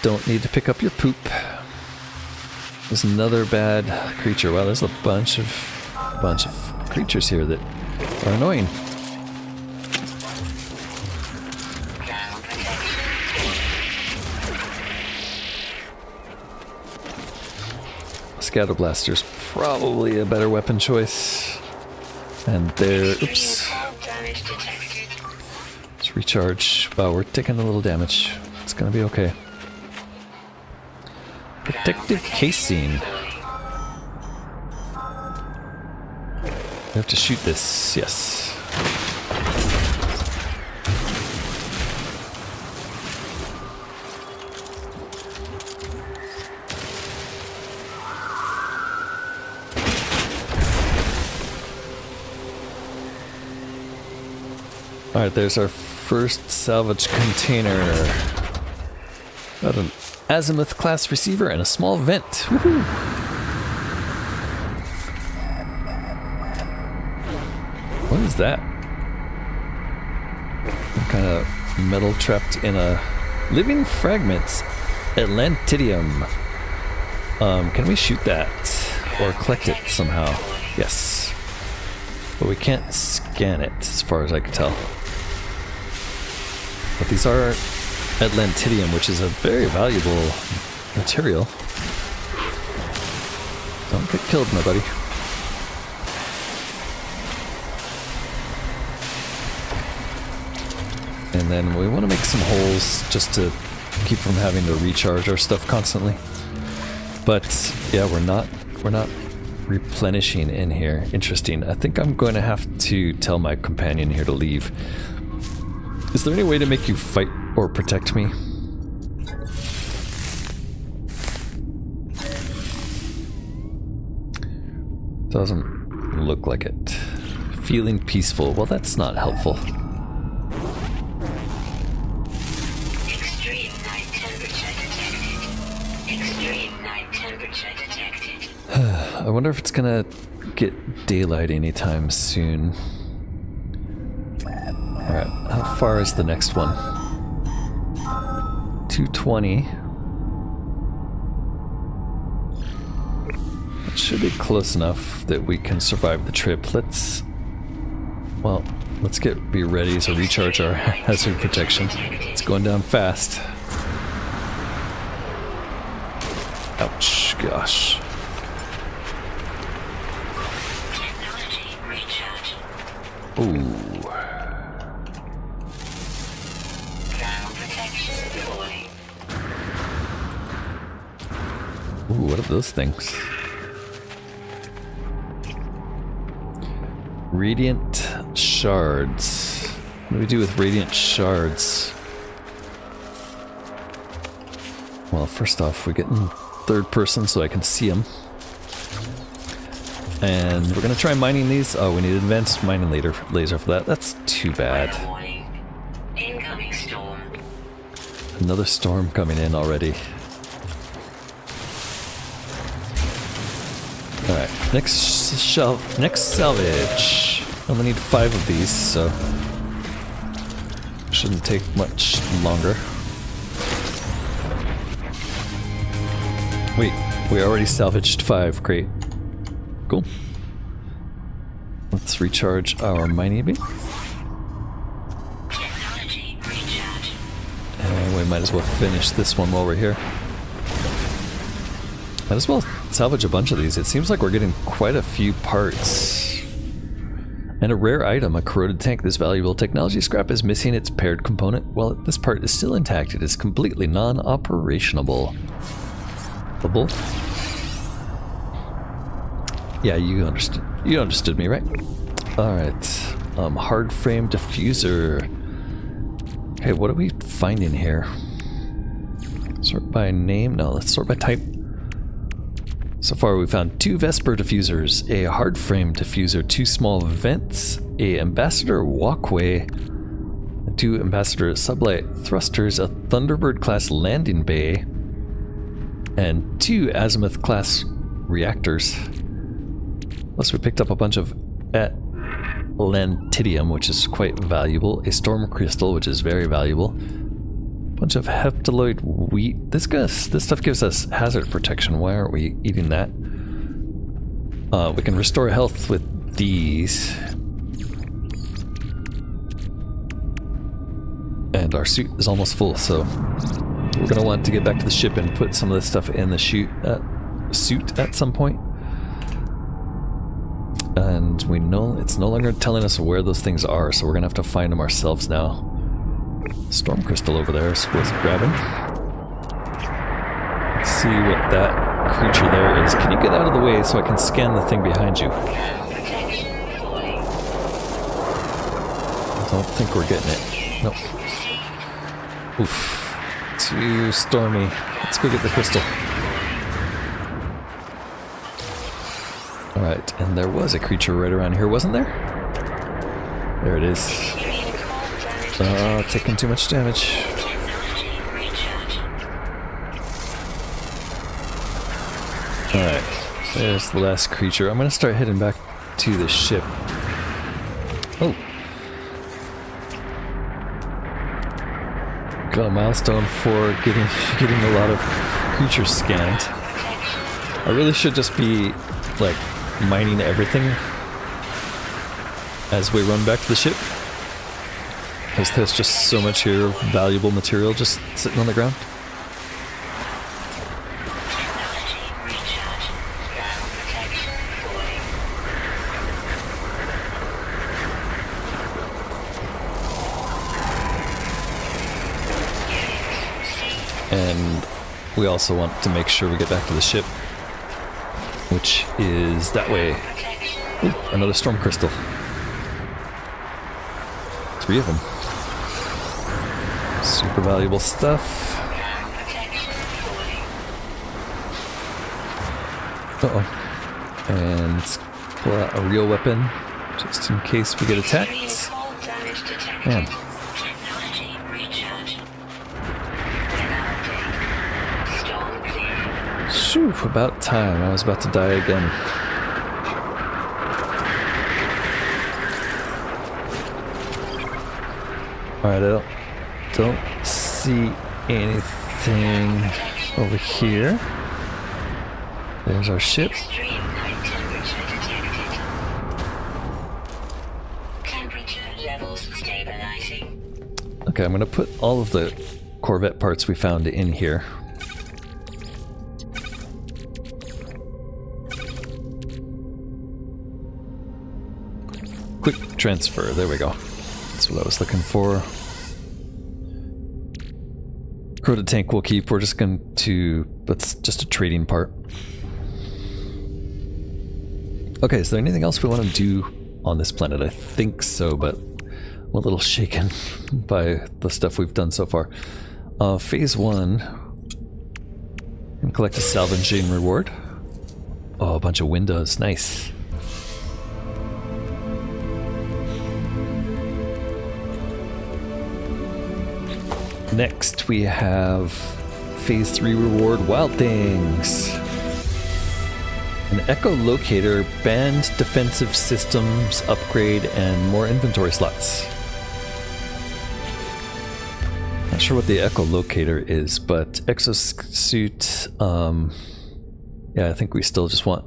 Don't need to pick up your poop. There's another bad creature. Wow, there's a bunch of creatures here that are annoying. Scatter Blaster's probably a better weapon choice. And there, oops. Let's recharge. Wow, we're taking a little damage. It's gonna be okay. Protective casing. We have to shoot this, yes. Alright, there's our first salvage container. Got an azimuth class receiver and a small vent. Woohoo! What is that? Some kind of metal trapped in a living fragments. Atlantidium. Can we shoot that or collect it somehow? Yes. But we can't scan it as far as I can tell. But these are Atlantidium, which is a very valuable material. Don't get killed, my buddy. And then we want to make some holes just to keep from having to recharge our stuff constantly. But yeah, we're not replenishing in here. Interesting. I think I'm going to have to tell my companion here to leave. Is there any way to make you fight or protect me? Doesn't look like it. Feeling peaceful. Well, that's not helpful. Extreme night temperature detected. Extreme night temperature detected. I wonder if it's gonna get daylight anytime soon. Alright, how far is the next one? 220. It should be close enough that we can survive the trip. Let's be ready to recharge our hazard protection. It's going down fast. Ouch, gosh. Technology recharge. Ooh. Ground protection falling. Ooh, what are those things? Radiant shards. What do we do with radiant shards? Well, first off, we get in third person so I can see them. And we're gonna try mining these. Oh, we need advanced mining laser for that. That's too bad. Weather warning. Incoming storm. Another storm coming in already. Alright, next salvage. I only need 5 of these, so shouldn't take much longer. Wait, we already salvaged 5, great. Cool. Let's recharge our mining beam. Technology recharge. And we might as well finish this one while we're here. Might as well salvage a bunch of these. It seems like we're getting quite a few parts. And a rare item, a corroded tank. This valuable technology scrap is missing its paired component. While this part is still intact, it is completely non-operationable. Bubble? Yeah, you understood. You understood me, right? Alright. Hard frame diffuser. Okay, what are we finding here? Sort by name? No, let's sort by type. So far we found 2 Vesper diffusers, a hard frame diffuser, 2 small vents, a ambassador walkway, 2 Ambassador Sublight Thrusters, a Thunderbird class landing bay, and 2 Azimuth class reactors. Plus we picked up a bunch of Atlantidium, which is quite valuable, a Storm Crystal, which is very valuable, bunch of Heptaloid wheat. This stuff gives us hazard protection. Why aren't we eating that? We can restore health with these. And our suit is almost full, so we're going to want to get back to the ship and put some of this stuff in the suit at some point. And we know it's no longer telling us where those things are, so we're going to have to find them ourselves now. Storm Crystal over there is worth grabbing. Let's see what that creature there is. Can you get out of the way so I can scan the thing behind you? I don't think we're getting it. Nope. Oof. Too stormy. Let's go get the crystal. Alright, and there was a creature right around here, wasn't there? There it is. Taking too much damage. Alright, there's the last creature. I'm gonna start heading back to the ship. Oh! Got a milestone for getting a lot of creatures scanned. I really should just be, like, mining everything as we run back to the ship. Because there's just so much here, valuable material just sitting on the ground. And we also want to make sure we get back to the ship, which is that way. Ooh, another storm crystal. 3 of them. Super valuable stuff. Uh-oh. And let's pull out a real weapon, just in case we get attacked. Man. Phew, about time. I was about to die again. Alright, I don't see anything over here. There's our ship. Okay, I'm gonna put all of the Corvette parts we found in here. Quick transfer, there we go. That's what I was looking for. Crota tank we'll keep, we're just going to... that's just a trading part. Okay, is there anything else we want to do on this planet? I think so, but I'm a little shaken by the stuff we've done so far. Phase 1. And collect a salvaging reward. Oh, a bunch of windows, nice. Next we have Phase 3 reward, Wild Things. An echolocator, banned defensive systems upgrade, and more inventory slots. Not sure what the echolocator is, but exosuit, yeah, I think we still just want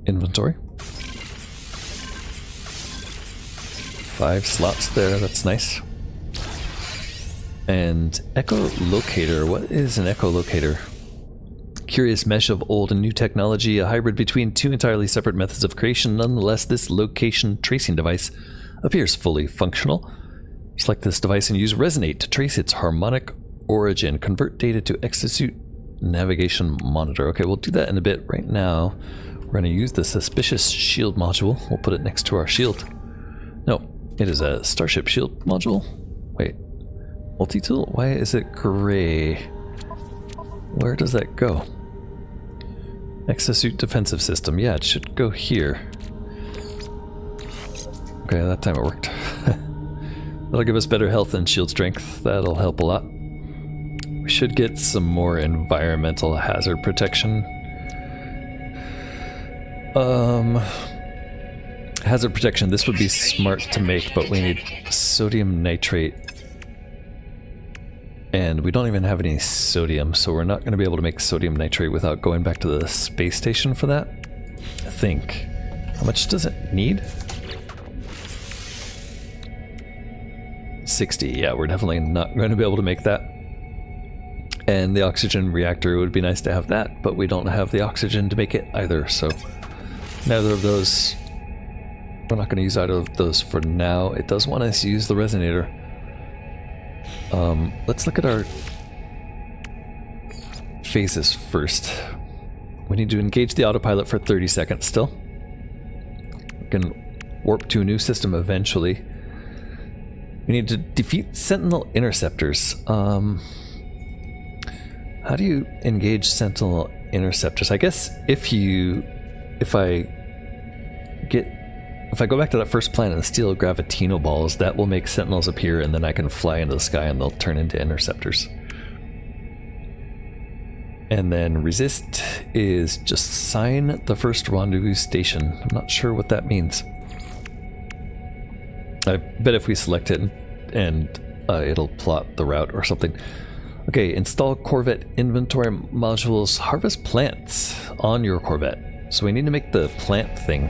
inventory. 5 slots there, that's nice. And echolocator, what is an echolocator? Curious mesh of old and new technology, a hybrid between 2 entirely separate methods of creation. Nonetheless, this location tracing device appears fully functional. Select this device and use Resonate to trace its harmonic origin. Convert data to exosuit navigation monitor. Okay, we'll do that in a bit. Right now, we're going to use the suspicious shield module. We'll put it next to our shield. No, it is a Starship shield module. Wait. Multi-tool? Why is it gray? Where does that go? Exosuit defensive system. Yeah, it should go here. Okay, that time it worked. That'll give us better health and shield strength. That'll help a lot. We should get some more environmental hazard protection. Hazard protection, this would be smart to make, but we need sodium nitrate. And we don't even have any sodium, so we're not going to be able to make sodium nitrate without going back to the space station for that. I think. How much does it need? 60, yeah, we're definitely not going to be able to make that. And the oxygen reactor would be nice to have that, but we don't have the oxygen to make it either, so neither of those. We're not going to use either of those for now. It does want us to use the resonator. Let's look at our phases first. We need to engage the autopilot for 30 seconds still. We can warp to a new system eventually. We need to defeat Sentinel interceptors. How do you engage Sentinel interceptors? I guess if I go back to that first planet and steal Gravitino balls, that will make Sentinels appear, and then I can fly into the sky and they'll turn into interceptors. And then resist is just sign the first rendezvous station. I'm not sure what that means. I bet if we select it and it'll plot the route or something. Okay, install Corvette inventory modules, harvest plants on your Corvette. So we need to make the plant thing.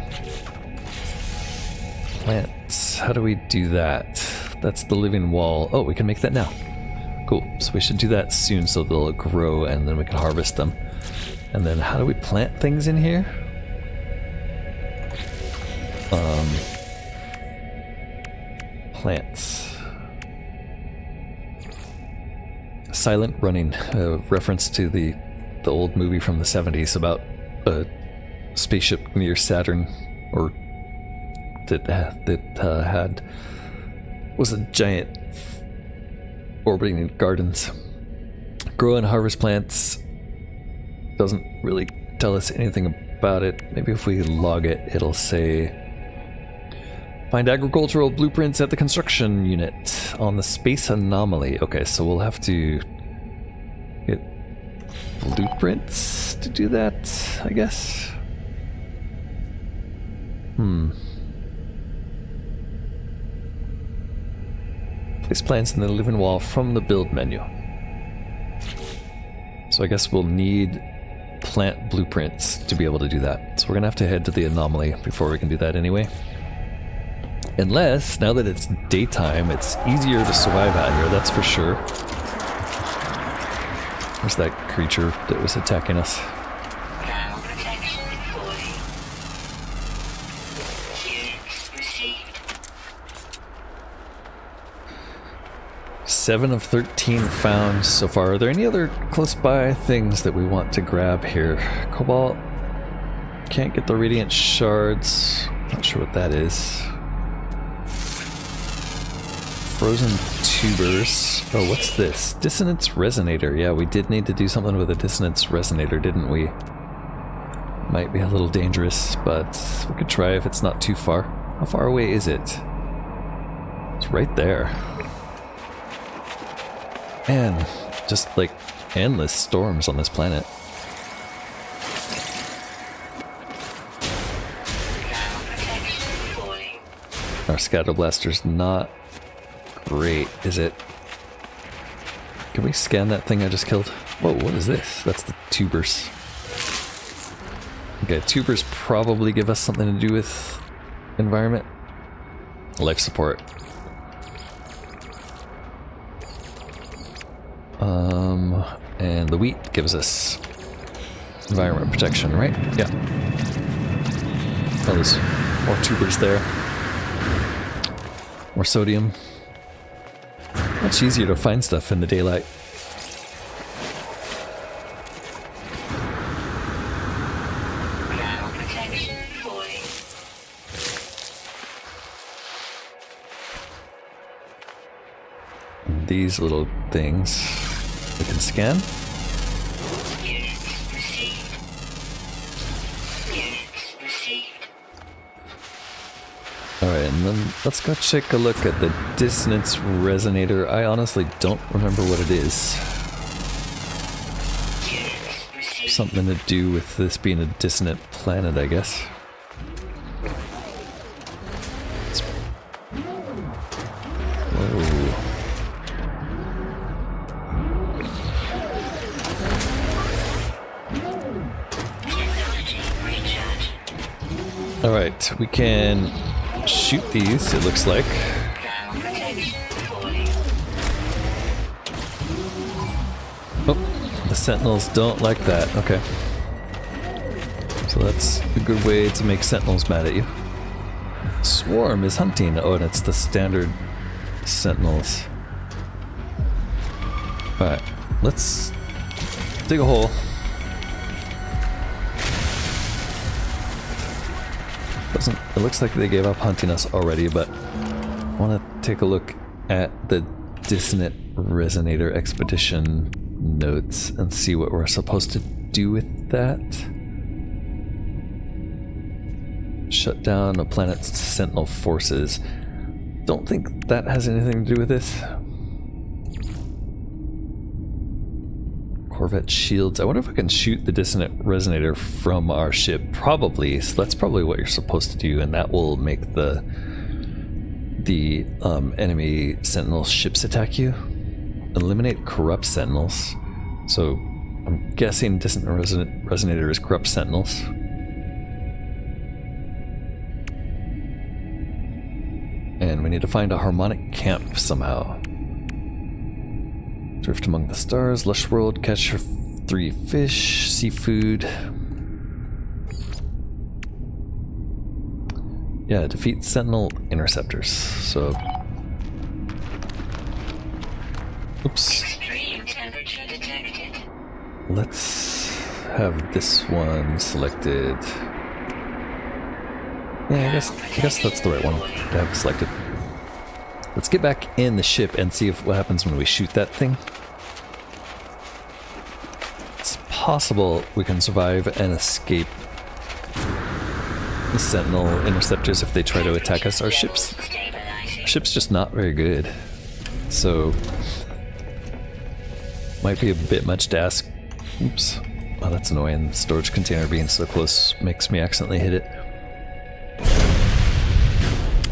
Plants, how do we do that? That's the living wall. Oh, we can make that now. Cool, so we should do that soon so they'll grow and then we can harvest them. And then how do we plant things in here? Plants. Silent running, a reference to the old movie from the 70s about a spaceship near Saturn, or that was a giant orbiting gardens. Grow and harvest plants doesn't really tell us anything about it. Maybe if we log it, it'll say find agricultural blueprints at the construction unit on the space anomaly. Okay, so we'll have to get blueprints to do that, I guess. Place plants in the living wall from the build menu. So I guess we'll need plant blueprints to be able to do that. So we're gonna have to head to the anomaly before we can do that anyway. Unless, now that it's daytime, it's easier to survive out here, that's for sure. Where's that creature that was attacking us? Thermal protection fully. Units received. 7 of 13 found so far. Are there any other close by things that we want to grab here? Cobalt. Can't get the radiant shards. Not sure what that is. Frozen tubers. Oh, what's this? Dissonance resonator. Yeah, we did need to do something with a dissonance resonator, didn't we? Might be a little dangerous, but we could try if it's not too far. How far away is it? It's right there. Man, just like endless storms on this planet. Our scatter blaster's not great, is it? Can we scan that thing I just killed? Whoa, what is this? That's the tubers. Okay, tubers probably give us something to do with environment. Life support. And the wheat gives us environment protection, right? Yeah. Oh, there's more tubers there. More sodium. Much easier to find stuff in the daylight. Thermal protection fully. And these little things we can scan. Units received. Units received. Alright, and then let's go take a look at the dissonance resonator. I honestly don't remember what it is. Something to do with this being a dissonant planet, I guess. Whoa. Alright, we can shoot these, it looks like. Oh, the sentinels don't like that. Okay. So that's a good way to make sentinels mad at you. Swarm is hunting. Oh, and it's the standard sentinels. Alright, let's dig a hole. It looks like they gave up hunting us already, but I want to take a look at the dissonant resonator expedition notes and see what we're supposed to do with that. Shut down a planet's sentinel forces. Don't think that has anything to do with this. Corvette shields. I wonder if I can shoot the dissonant resonator from our ship. Probably. So that's probably what you're supposed to do, and that will make the enemy sentinel ships attack you. Eliminate corrupt sentinels. So I'm guessing dissonant resonator is corrupt sentinels. And we need to find a harmonic camp somehow. Drift among the stars, lush world, catch your 3 fish, seafood. Yeah, defeat sentinel interceptors. So, oops. Extreme temperature detected. Let's have this one selected. Yeah, I guess that's the right one to have selected. Let's get back in the ship and see what happens when we shoot that thing. It's possible we can survive and escape the sentinel interceptors if they try to attack us. Our ship's just not very good, so might be a bit much to ask. Oops. Oh, that's annoying. The storage container being so close makes me accidentally hit it.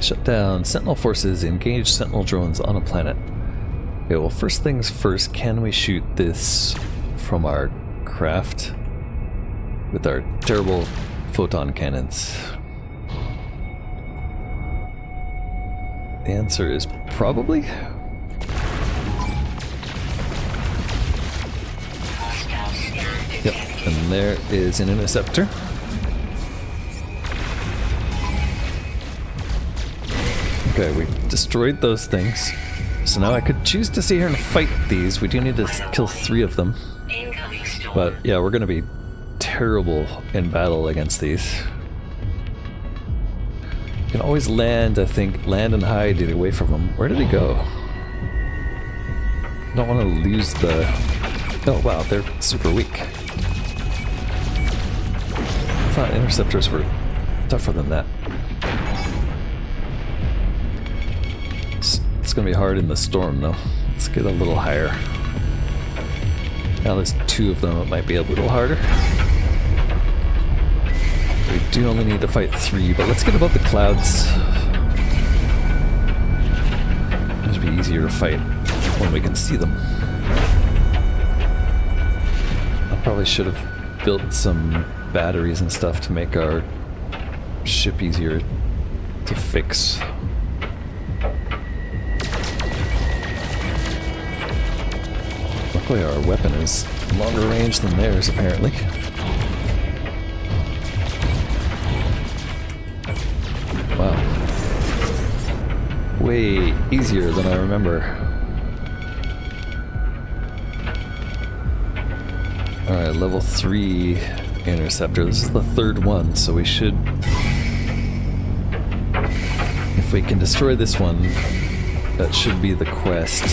Shut down sentinel forces, engage sentinel drones on a planet. Okay, well, first things first, can we shoot this from our craft with our terrible photon cannons? The answer is probably. Yep, and there is an interceptor. Okay, we destroyed those things. So now I could choose to sit here and fight these. We do need to kill 3 of them. But yeah, we're gonna be terrible in battle against these. You can always land, I think, land and hide, get away from them. Where did he go? I don't want to lose the... Oh wow, they're super weak. I thought interceptors were tougher than that. It's gonna be hard in the storm though. Let's get a little higher. Now there's 2 of them, it might be a little harder. We do only need to fight 3, but let's get above the clouds. It'll be easier to fight when we can see them. I probably should have built some batteries and stuff to make our ship easier to fix. Luckily our weapon is longer range than theirs, apparently. Wow. Way easier than I remember. Alright, level 3 interceptor. This is the 3rd one, so we should... If we can destroy this one, that should be the quest.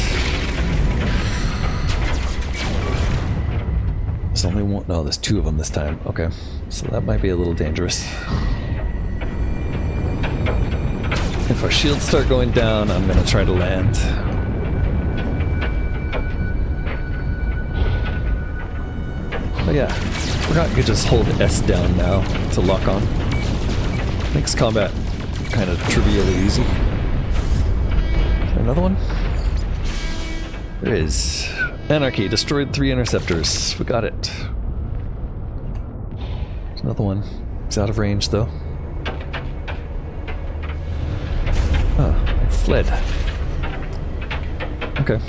There's only one... No, there's 2 of them this time. Okay, so that might be a little dangerous. If our shields start going down, I'm gonna try to land. Oh yeah, forgot you could just hold S down now to lock on. Makes combat kind of trivially easy. Another one? There is. Anarchy destroyed 3 interceptors. We got it. There's another one. It's out of range though. Oh, it fled. Okay.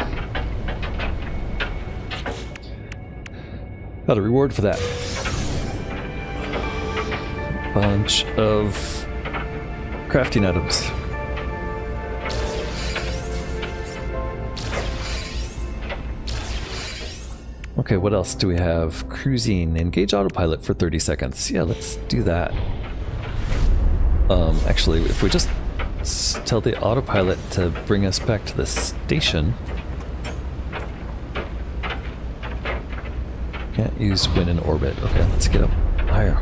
Got a reward for that. Bunch of crafting items. Okay, what else do we have? Cruising. Engage autopilot for 30 seconds. Yeah, let's do that. Actually, if we just tell the autopilot to bring us back to the station. Can't use when in orbit. Okay, let's get up higher.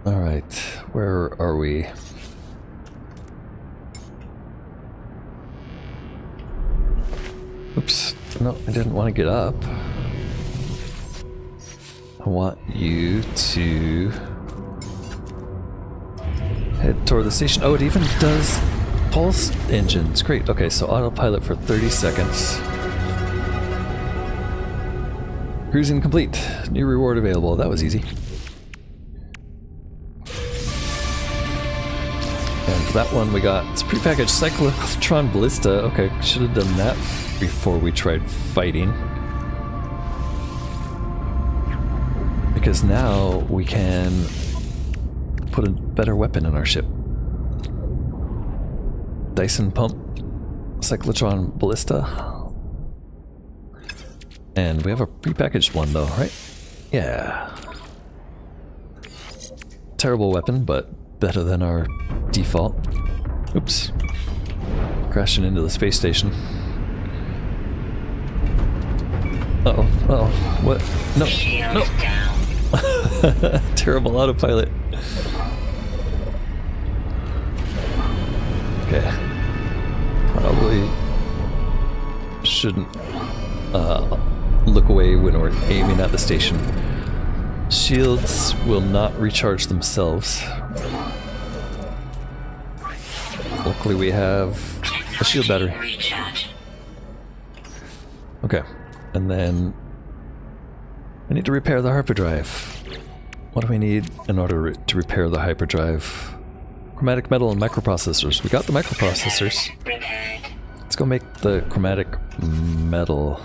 Alright, where are we? Oops, no, I didn't want to get up. I want you to head toward the station. Oh, it even does pulse engines. Great. Okay, so autopilot for 30 seconds. Cruising complete. New reward available. That was easy. And for that one we got it's prepackaged cyclotron ballista. Okay, should have done that before we tried fighting. Because now we can put a better weapon in our ship. Dyson pump, cyclotron ballista. And we have a prepackaged one though, right? Yeah. Terrible weapon, but better than our default. Oops. Crashing into the space station. Uh-oh, uh-oh. What? No, no! Terrible autopilot. Okay. Probably shouldn't look away when we're aiming at the station. Shields will not recharge themselves. Luckily we have a shield battery. Okay, and then we need to repair the hyperdrive. What do we need in order to repair the hyperdrive? Chromatic metal and microprocessors. We got the microprocessors. Let's go make the chromatic metal.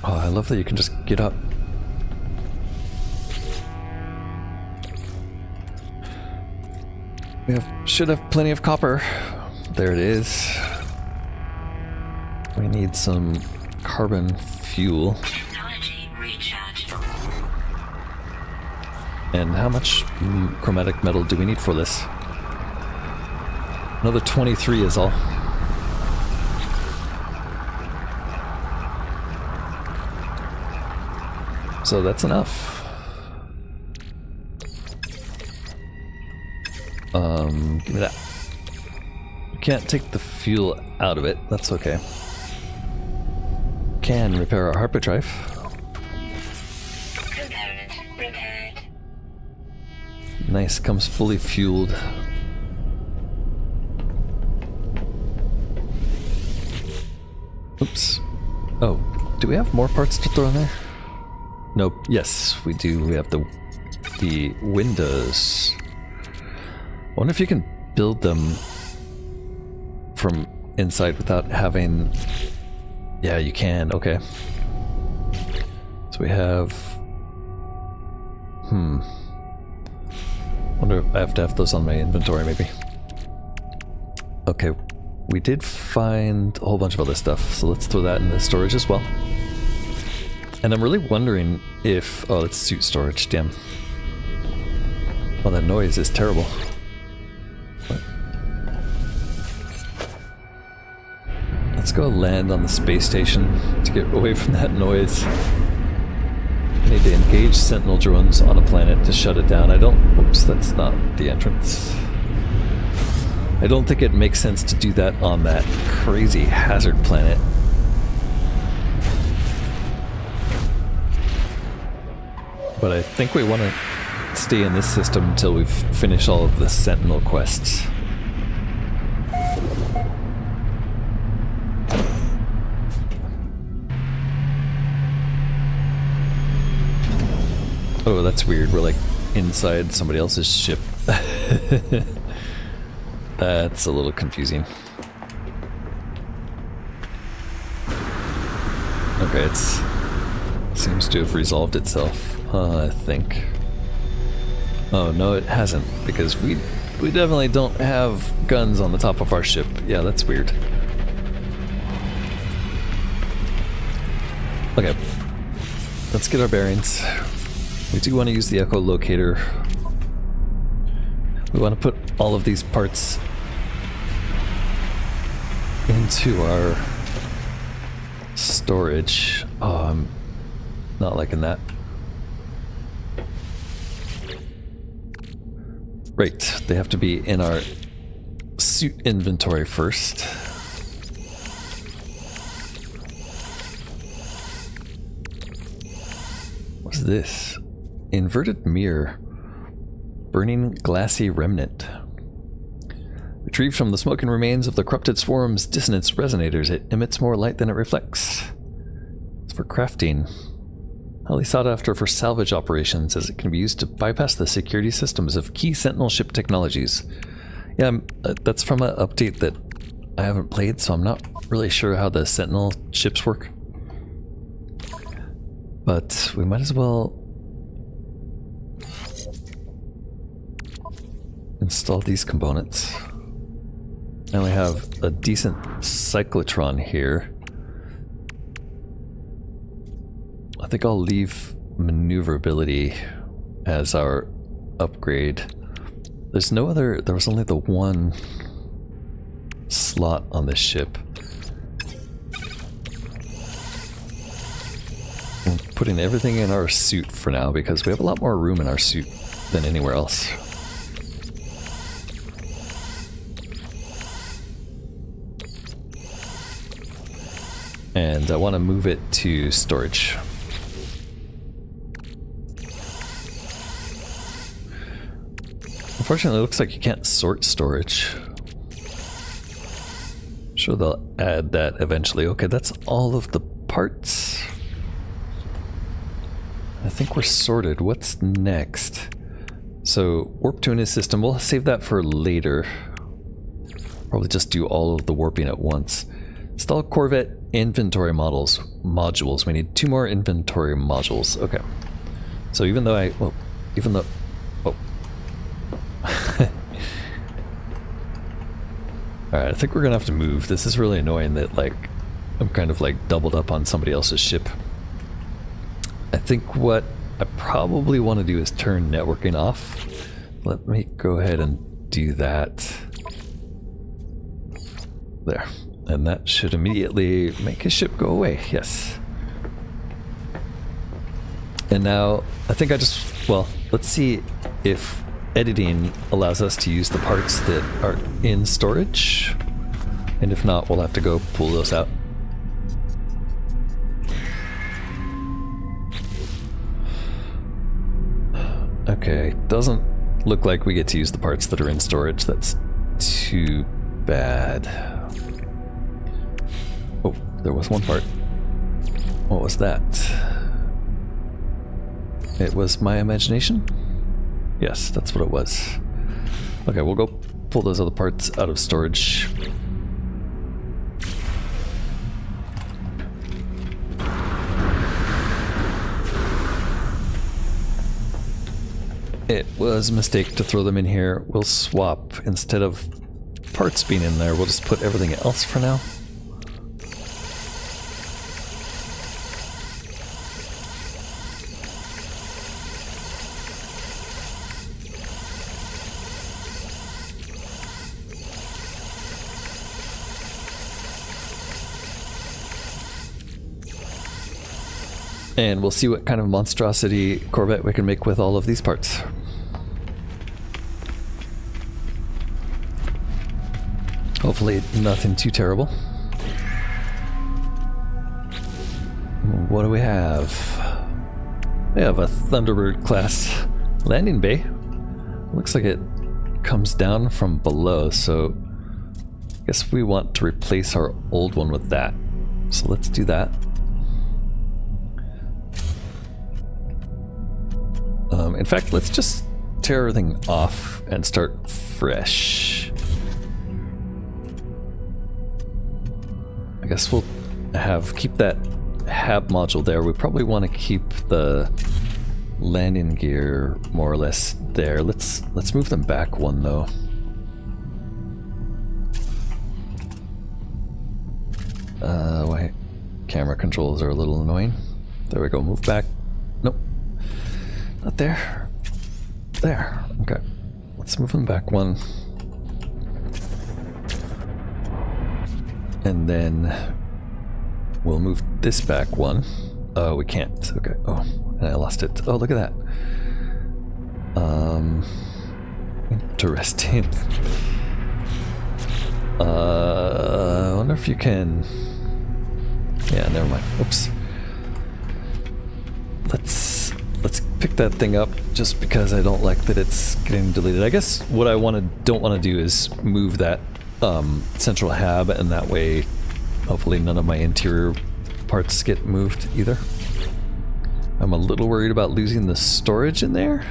Oh, I love that you can just get up. We should have plenty of copper. There it is. We need some carbon fuel. And how much chromatic metal do we need for this? Another 23 is all. So that's enough. Give me that. We can't take the fuel out of it. That's okay. Can repair our hyperdrive. Component repaired. Nice, comes fully fueled. Oops. Oh, do we have more parts to throw in there? Nope. Yes, we do. We have the windows. I wonder if you can build them from inside without having... Yeah, you can. Okay. So we have... Wonder if I have to have those on my inventory, maybe. Okay. We did find a whole bunch of other stuff, so let's throw that in the storage as well. And I'm really wondering if... Oh, it's suit storage. Damn. Oh, that noise is terrible. go land on the space station to get away from that noise. I need to engage Sentinel drones on a planet to shut it down. Oops, that's not the entrance. I don't think it makes sense to do that on that crazy hazard planet. But I think we want to stay in this system until we've finished all of the Sentinel quests. Oh, that's weird. We're like inside somebody else's ship. That's a little confusing. Okay, seems to have resolved itself, I think. Oh no, it hasn't, because we definitely don't have guns on the top of our ship. Yeah, that's weird. Okay, let's get our bearings. We do want to use the echolocator. We want to put all of these parts into our storage. Oh, I'm not liking that. Right, they have to be in our suit inventory first. What's this? Inverted mirror. Burning glassy remnant. Retrieved from the smoking remains of the corrupted swarm's dissonance resonators, it emits more light than it reflects. It's for crafting. Highly sought after for salvage operations, as it can be used to bypass the security systems of key Sentinel ship technologies. Yeah, that's from an update that I haven't played, so I'm not really sure how the Sentinel ships work. But we might as well install these components. I only have a decent cyclotron here. I think I'll leave maneuverability as our upgrade. There's no other, there was only the one slot on this ship. I'm putting everything in our suit for now because we have a lot more room in our suit than anywhere else. And I want to move it to storage. Unfortunately, it looks like you can't sort storage. I'm sure they'll add that eventually. Okay, that's all of the parts. I think we're sorted. What's next? So, warp to an system. We'll save that for later. Probably just do all of the warping at once. Install Corvette inventory modules. We need 2 more inventory modules. Okay. So even though Alright, I think we're gonna have to move. This is really annoying that, like, I'm kind of like doubled up on somebody else's ship. I think what I probably want to do is turn networking off. Let me go ahead and do that. There. And that should immediately make his ship go away. Yes. And now, I think well, let's see if editing allows us to use the parts that are in storage. And if not, we'll have to go pull those out. Okay, doesn't look like we get to use the parts that are in storage. That's too bad. Oh, there was one part. What was that? It was my imagination? Yes, that's what it was. Okay, we'll go pull those other parts out of storage. It was a mistake to throw them in here. We'll swap. Instead of parts being in there, we'll just put everything else for now. And we'll see what kind of monstrosity Corvette we can make with all of these parts. Hopefully nothing too terrible. What do we have? We have a Thunderbird class landing bay. Looks like it comes down from below, so I guess we want to replace our old one with that. So let's do that. In fact, let's just tear everything off and start fresh. I guess we'll keep that hab module there. We probably want to keep the landing gear more or less there. Let's move them back one though. Wait, camera controls are a little annoying. There we go. Move back. Nope. Not there. There. Okay. Let's move them back one. And then we'll move this back one. Oh, we can't. Okay. Oh, and I lost it. Oh, look at that. Interesting. I wonder if you can... Yeah, never mind. Oops. Let's pick that thing up just because I don't like that it's getting deleted. I guess what I don't want to do is move that central hab, and that way hopefully none of my interior parts get moved either. I'm a little worried about losing the storage in there.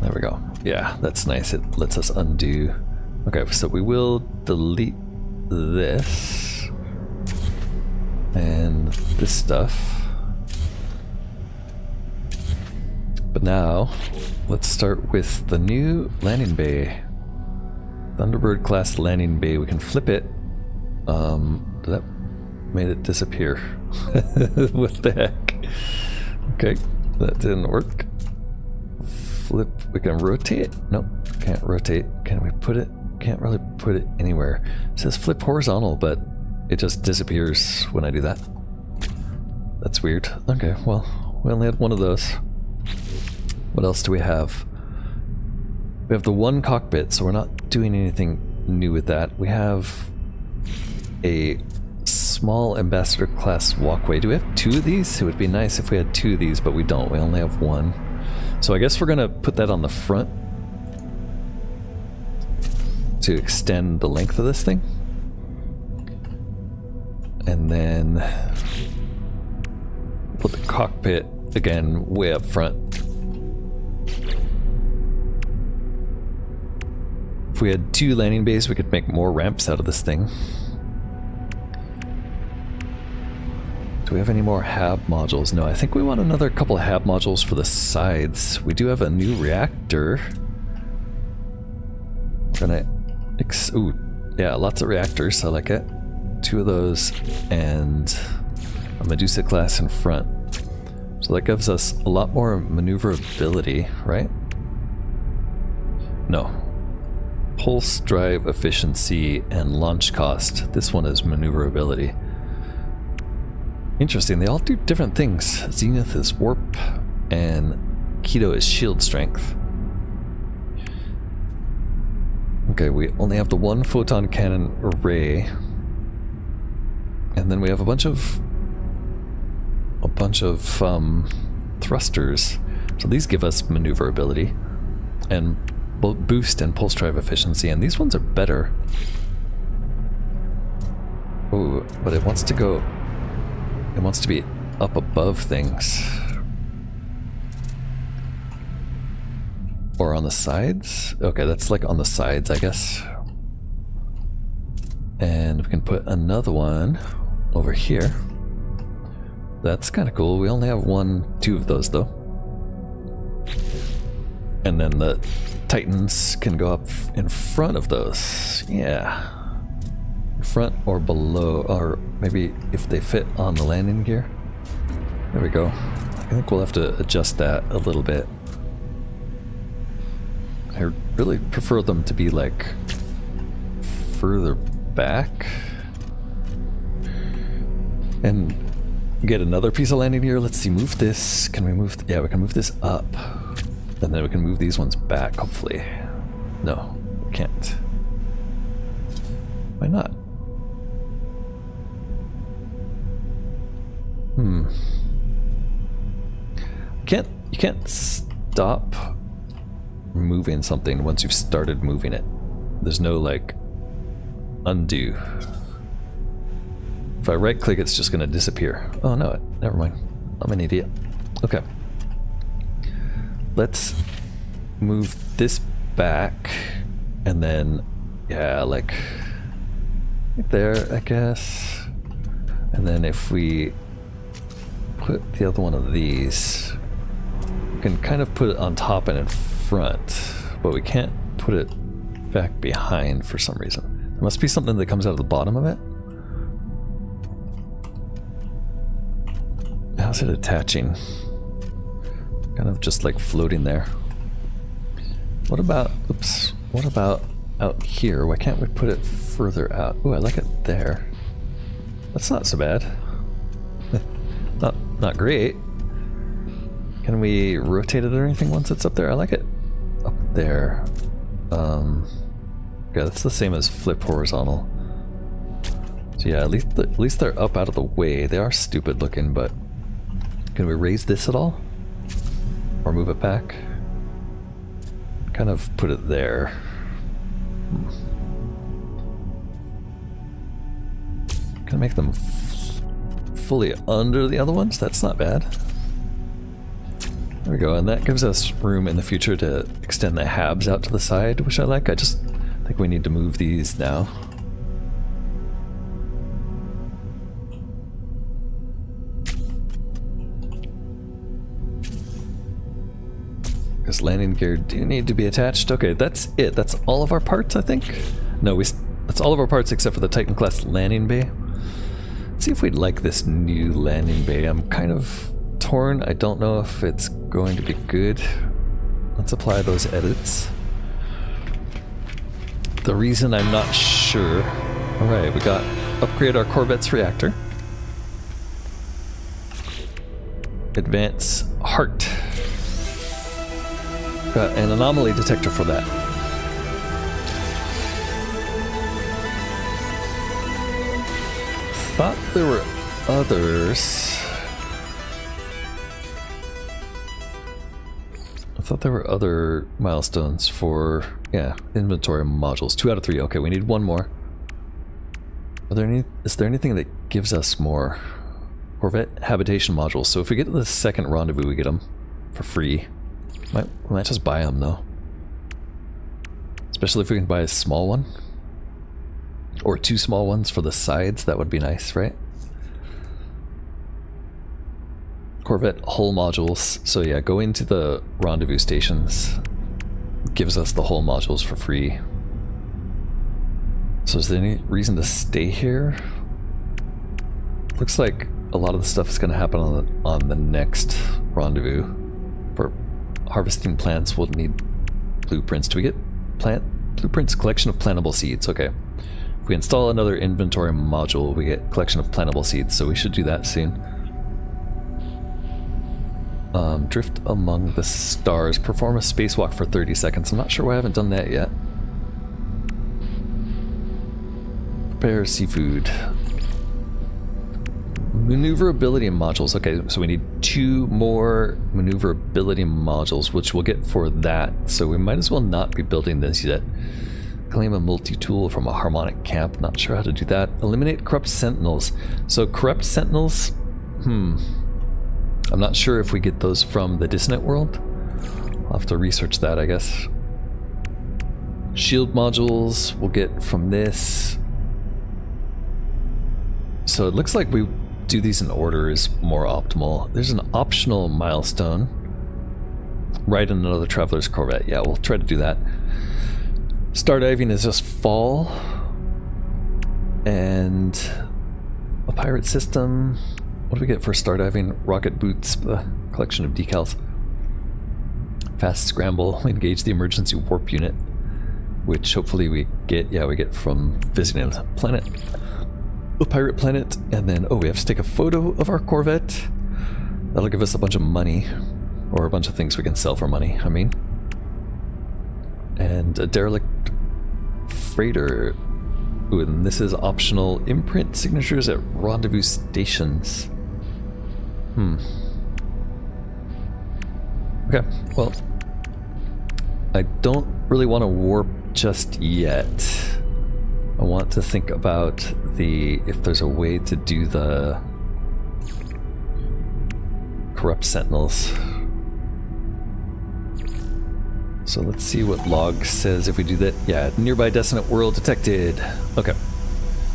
There we go. Yeah, that's nice. It lets us undo. Okay, so we will delete this and this stuff. But now, let's start with the new landing bay. Thunderbird class landing bay. We can flip it. That made it disappear. What the heck? Okay, that didn't work. Flip. We can rotate. Nope, can't rotate. Can we put it? Can't really put it anywhere. It says flip horizontal, but it just disappears when I do that. That's weird. Okay, well, we only had one of those. What else do we have? We have the one cockpit, so we're not doing anything new with that. We have a small ambassador class walkway. Do we have two of these? It would be nice if we had two of these, but we don't. We only have one. So I guess we're gonna put that on the front to extend the length of this thing. And then put the cockpit again way up front. If we had two landing bays, we could make more ramps out of this thing. Do we have any more hab modules? No, I think we want another couple of hab modules for the sides. We do have a new reactor. We're gonna... Ooh, yeah, lots of reactors. I like it. Two of those and a Medusa class in front. So that gives us a lot more maneuverability, right? No. Pulse drive efficiency and launch cost. This one is maneuverability. Interesting, they all do different things. Zenith is warp and Keto is shield strength. Okay, we only have the one photon cannon array. And then we have a bunch of thrusters. So these give us maneuverability and boost and pulse drive efficiency, and these ones are better. Ooh, but it wants to go... It wants to be up above things. Or on the sides? Okay, that's like on the sides, I guess. And we can put another one over here. That's kind of cool. We only have two of those though. And then the Titans can go up in front of those. Yeah. In front or below, or maybe if they fit on the landing gear. There we go. I think we'll have to adjust that a little bit. I really prefer them to be like further back. and get another piece of landing gear. Let's see, move this. Can we move? Yeah, we can move this up. And then we can move these ones back, hopefully. No, we can't. Why not? You can't stop moving something once you've started moving it. There's no like undo. If I right click, it's just gonna disappear. Oh no, never mind. I'm an idiot. Okay. Let's move this back and then, yeah, like there, I guess. And then if we put the other one of these, we can kind of put it on top and in front, but we can't put it back behind for some reason. There must be something that comes out of the bottom of it. How's it attaching? Kind of just like floating there. What about, oops, what about out here? Why can't we put it further out? Ooh, I like it there. That's not so bad. Not great. Can we rotate it or anything once it's up there? I like it up there. Yeah, that's the same as flip horizontal. So yeah, at least they're up out of the way. They are stupid looking, but can we raise this at all? Or move it back? Kind of put it there. Can I make them fully under the other ones? That's not bad. There we go, and that gives us room in the future to extend the habs out to the side, which I like. I just think we need to move these now. Because landing gear do need to be attached. Okay, that's it. That's all of our parts, I think. No, that's all of our parts except for the Titan class landing bay. Let's see if we'd like this new landing bay. I'm kind of torn. I don't know if it's going to be good. Let's apply those edits. The reason I'm not sure. Alright, we got upgrade our Corvette's reactor. Advance heart. Got an anomaly detector for that. Thought there were others. I thought there were other milestones for, yeah, inventory modules. 2 out of 3. Okay, we need one more. Is there anything that gives us more? Corvette habitation modules. So if we get to the second rendezvous, we get them for free. Might just buy them though. Especially if we can buy a small one. Or 2 small ones for the sides, that would be nice, right? Corvette hull modules. So yeah, go into the rendezvous stations. Gives us the hull modules for free. So is there any reason to stay here? Looks like a lot of the stuff is going to happen on the next rendezvous. For harvesting plants, we'll need blueprints. Do we get plant blueprints? Collection of plantable seeds. Okay. If we install another inventory module, we get collection of plantable seeds. So we should do that soon. Drift among the stars. Perform a spacewalk for 30 seconds. I'm not sure why I haven't done that yet. Prepare seafood. Maneuverability modules. Okay, so we need 2 more maneuverability modules, which we'll get for that. So we might as well not be building this yet. Claim a multi-tool from a harmonic camp. Not sure how to do that. Eliminate corrupt sentinels. So corrupt sentinels, I'm not sure if we get those from the dissonant world. I'll have to research that, I guess. Shield modules we'll get from this. So it looks like we do these in order is more optimal. There's an optional milestone. Ride in another Traveler's Corvette. Yeah, we'll try to do that. Stardiving is just fall. And a pirate system. What do we get for stardiving? Rocket boots, collection of decals. Fast scramble. We engage the emergency warp unit, which hopefully we get, yeah, we get from visiting a planet. a pirate planet, and then, oh, we have to take a photo of our Corvette. That'll give us a bunch of money, or a bunch of things we can sell for money, I mean. And a derelict freighter. Ooh, and this is optional. Imprint signatures at rendezvous stations. Okay, well, I don't really want to warp just yet. I want to think about if there's a way to do the corrupt sentinels. So let's see what log says if we do that. Yeah, nearby dissonant world detected. Okay,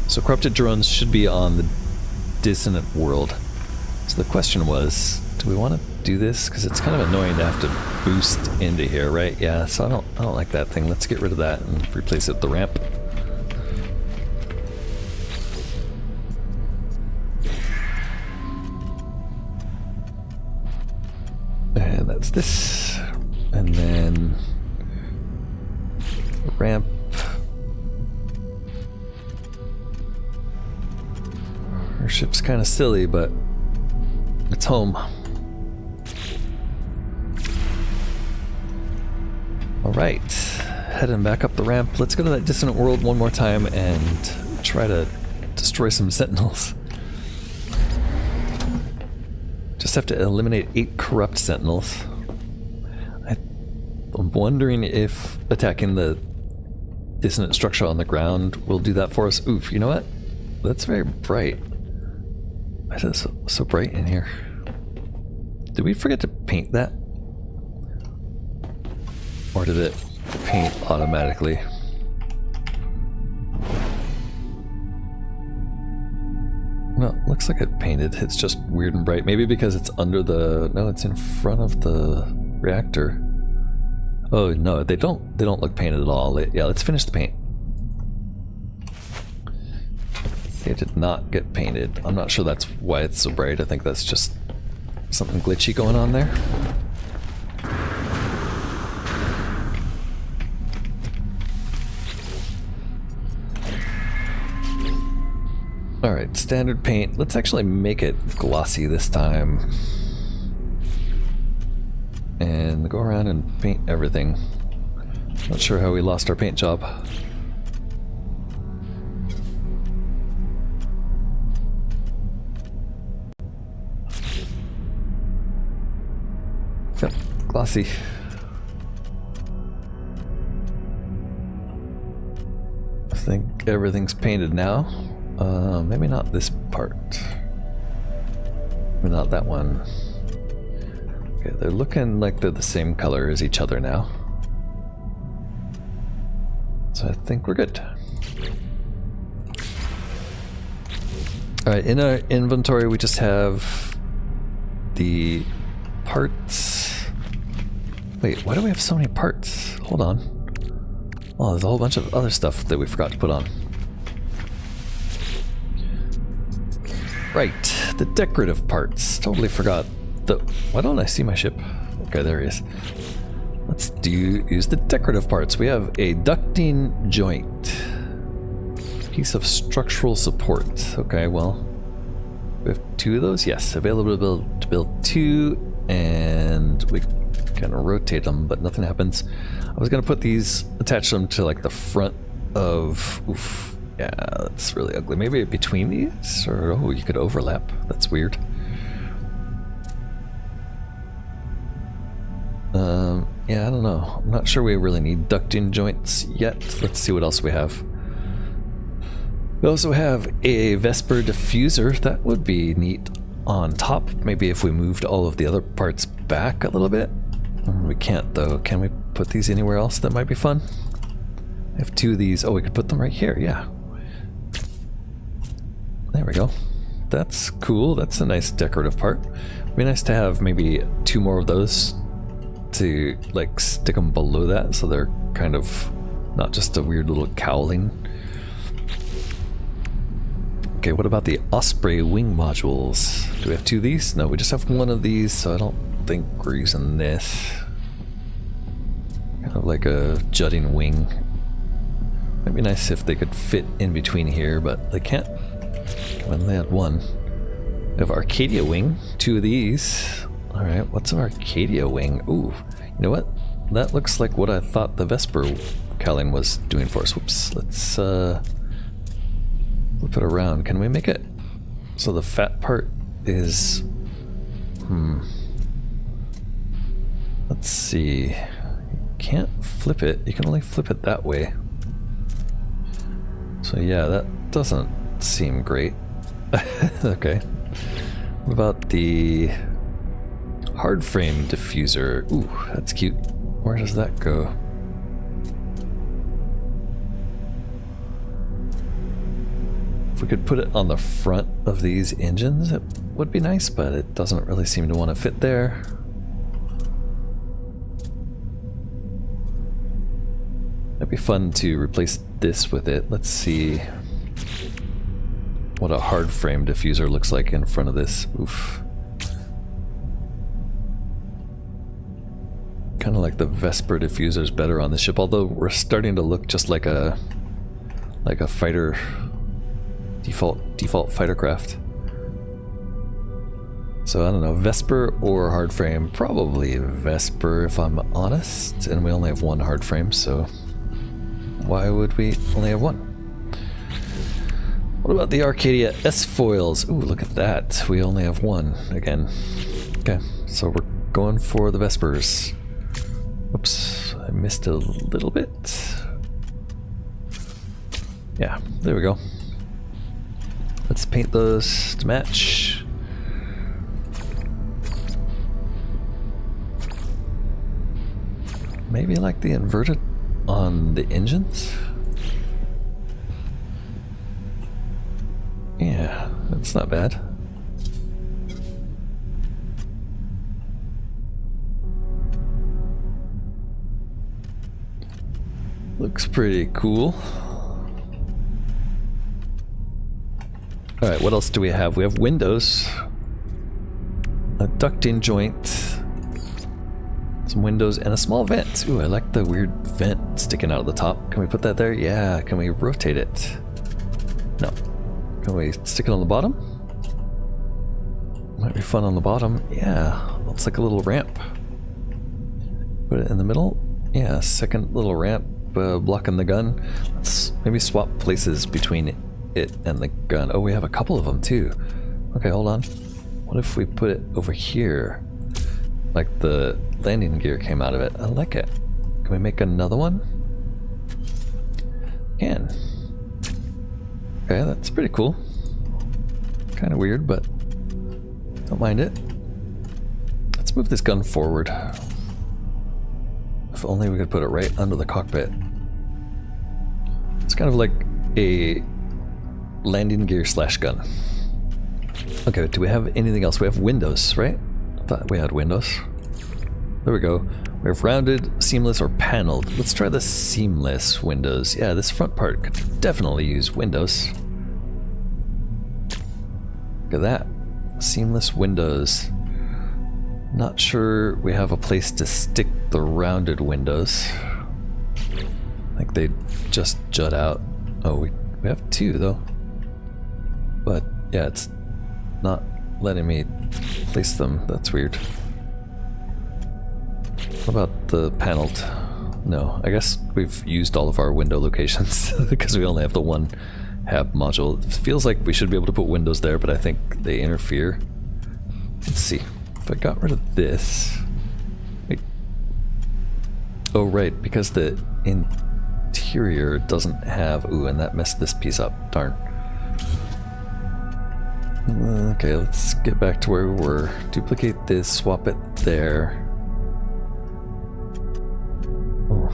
so corrupted drones should be on the dissonant world. So the question was, do we want to do this? Because it's kind of annoying to have to boost into here, right? Yeah, so I don't like that thing. Let's get rid of that and replace it with the ramp. And that's this. And then ramp. Our ship's kind of silly, but it's home. Alright, heading back up the ramp. Let's go to that dissonant world one more time and try to destroy some sentinels. Just have to eliminate 8 corrupt sentinels. I'm wondering if attacking the dissonant structure on the ground will do that for us. Oof, you know what? That's very bright. Why is it so bright in here? Did we forget to paint that? Or did it paint automatically? No, looks like it painted. It's just weird and bright. Maybe because it's under the... No, it's in front of the reactor. Oh no, they don't look painted at all. Yeah, let's finish the paint. They did not get painted. I'm not sure that's why it's so bright. I think that's just something glitchy going on there. Alright, standard paint. Let's actually make it glossy this time. And go around and paint everything. Not sure how we lost our paint job. Yep, glossy. I think everything's painted now. Maybe not this part. Maybe not that one. Okay, they're looking like they're the same color as each other now. So I think we're good. Alright, in our inventory we just have the parts. Wait, why do we have so many parts? Hold on. Oh, there's a whole bunch of other stuff that we forgot to put on. Right, the decorative parts. Totally forgot. Why don't I see my ship? Okay, there he is. Let's use the decorative parts. We have a ducting joint. Piece of structural support. Okay, well, we have 2 of those. Yes, available to build 2, and we kind of rotate them, but nothing happens. I was gonna put these, attach them to like the front of. Oof. Yeah, that's really ugly. Maybe between these? Or, oh, you could overlap. That's weird. Yeah, I don't know. I'm not sure we really need ducting joints yet. Let's see what else we have. We also have a Vesper diffuser. That would be neat on top. Maybe if we moved all of the other parts back a little bit. We can't, though. Can we put these anywhere else that might be fun? I have 2 of these. Oh, we could put them right here. Yeah. There we go. That's cool. That's a nice decorative part. It'd be nice to have maybe 2 more of those to like stick them below that, so they're kind of not just a weird little cowling. Okay, what about the Osprey wing modules? Do we have 2 of these? No, we just have 1 of these, so I don't think we're using this. Kind of like a jutting wing. Might be nice if they could fit in between here, but they can't. We only had one. We have Arcadia Wing, 2 of these. Alright, what's an Arcadia Wing? Ooh, you know what? That looks like what I thought the Vesper Cowling was doing for us. Whoops, let's flip it around. Can we make it so the fat part is... Let's see. You can't flip it. You can only flip it that way. So yeah, that doesn't seem great. Okay. What about the hard frame diffuser? Ooh, that's cute. Where does that go? If we could put it on the front of these engines, it would be nice, but it doesn't really seem to want to fit there. It'd be fun to replace this with it. Let's see what a hard frame diffuser looks like in front of this. Oof. Kind of like the Vesper diffuser's better on the ship, although we're starting to look just like a fighter default fighter craft. So I don't know, Vesper or hard frame? Probably Vesper if I'm honest, and we only have one hard frame, so why would we only have one? What about the Arcadia S-foils? Ooh, look at that. We only have one again. Okay, so we're going for the Vespers. Oops, I missed a little bit. Yeah, there we go. Let's paint those to match. Maybe like the inverted on the engines? Yeah, that's not bad. Looks pretty cool. Alright, what else do we have? We have windows, a ducting joint, some windows, and a small vent. Ooh, I like the weird vent sticking out of the top. Can we put that there? Yeah. Can we rotate it? No. Can we stick it on the bottom? Might be fun on the bottom. Yeah, looks like a little ramp. Put it in the middle. Yeah, second little ramp blocking the gun. Let's maybe swap places between it and the gun. Oh, we have a couple of them too. Okay, hold on. What if we put it over here? Like the landing gear came out of it. I like it. Can we make another one? Can. Okay, that's pretty cool. Kind of weird, but don't mind it. Let's move this gun forward. If only we could put it right under the cockpit. It's kind of like a landing gear slash gun. Okay, do we have anything else? We have windows, right? I thought we had windows. There we go. We have rounded, seamless, or paneled. Let's try the seamless windows. Yeah, this front part could definitely use windows. Look at that. Seamless windows. Not sure we have a place to stick the rounded windows. I think they just jut out. Oh, we have two though. But yeah, it's not letting me place them. That's weird. What about the paneled? No, I guess we've used all of our window locations because we only have the one hab module. It feels like we should be able to put windows there, but I think they interfere. Let's see. If I got rid of this... Wait. Oh, right, because the interior doesn't have... Ooh, and that messed this piece up. Darn. Okay, let's get back to where we were. Duplicate this, swap it there. Oh.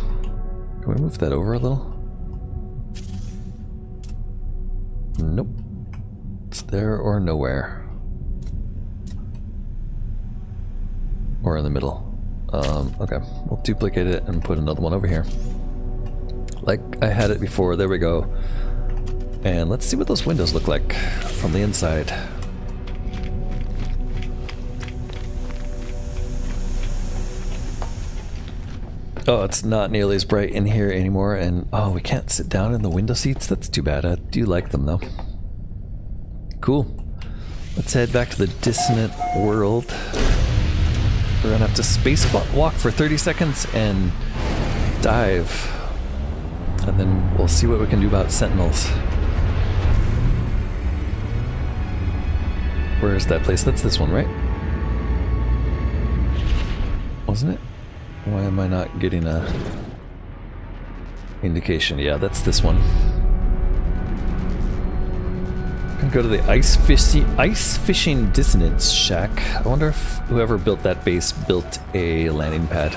Can we move that over a little? Nope. It's there or nowhere. Or in the middle. Okay, we'll duplicate it and put another one over here. Like I had it before, there we go. And let's see what those windows look like from the inside. Oh, it's not nearly as bright in here anymore, and oh, we can't sit down in the window seats? That's too bad. I do like them though. Cool. Let's head back to the dissonant world. We're gonna have to spacewalk for 30 seconds and dive. And then we'll see what we can do about sentinels. Where's that place? That's this one, right? Wasn't it? Why am I not getting a indication? Yeah, that's this one. Gonna go to the ice fishing dissonance shack. I wonder if whoever built that base built a landing pad.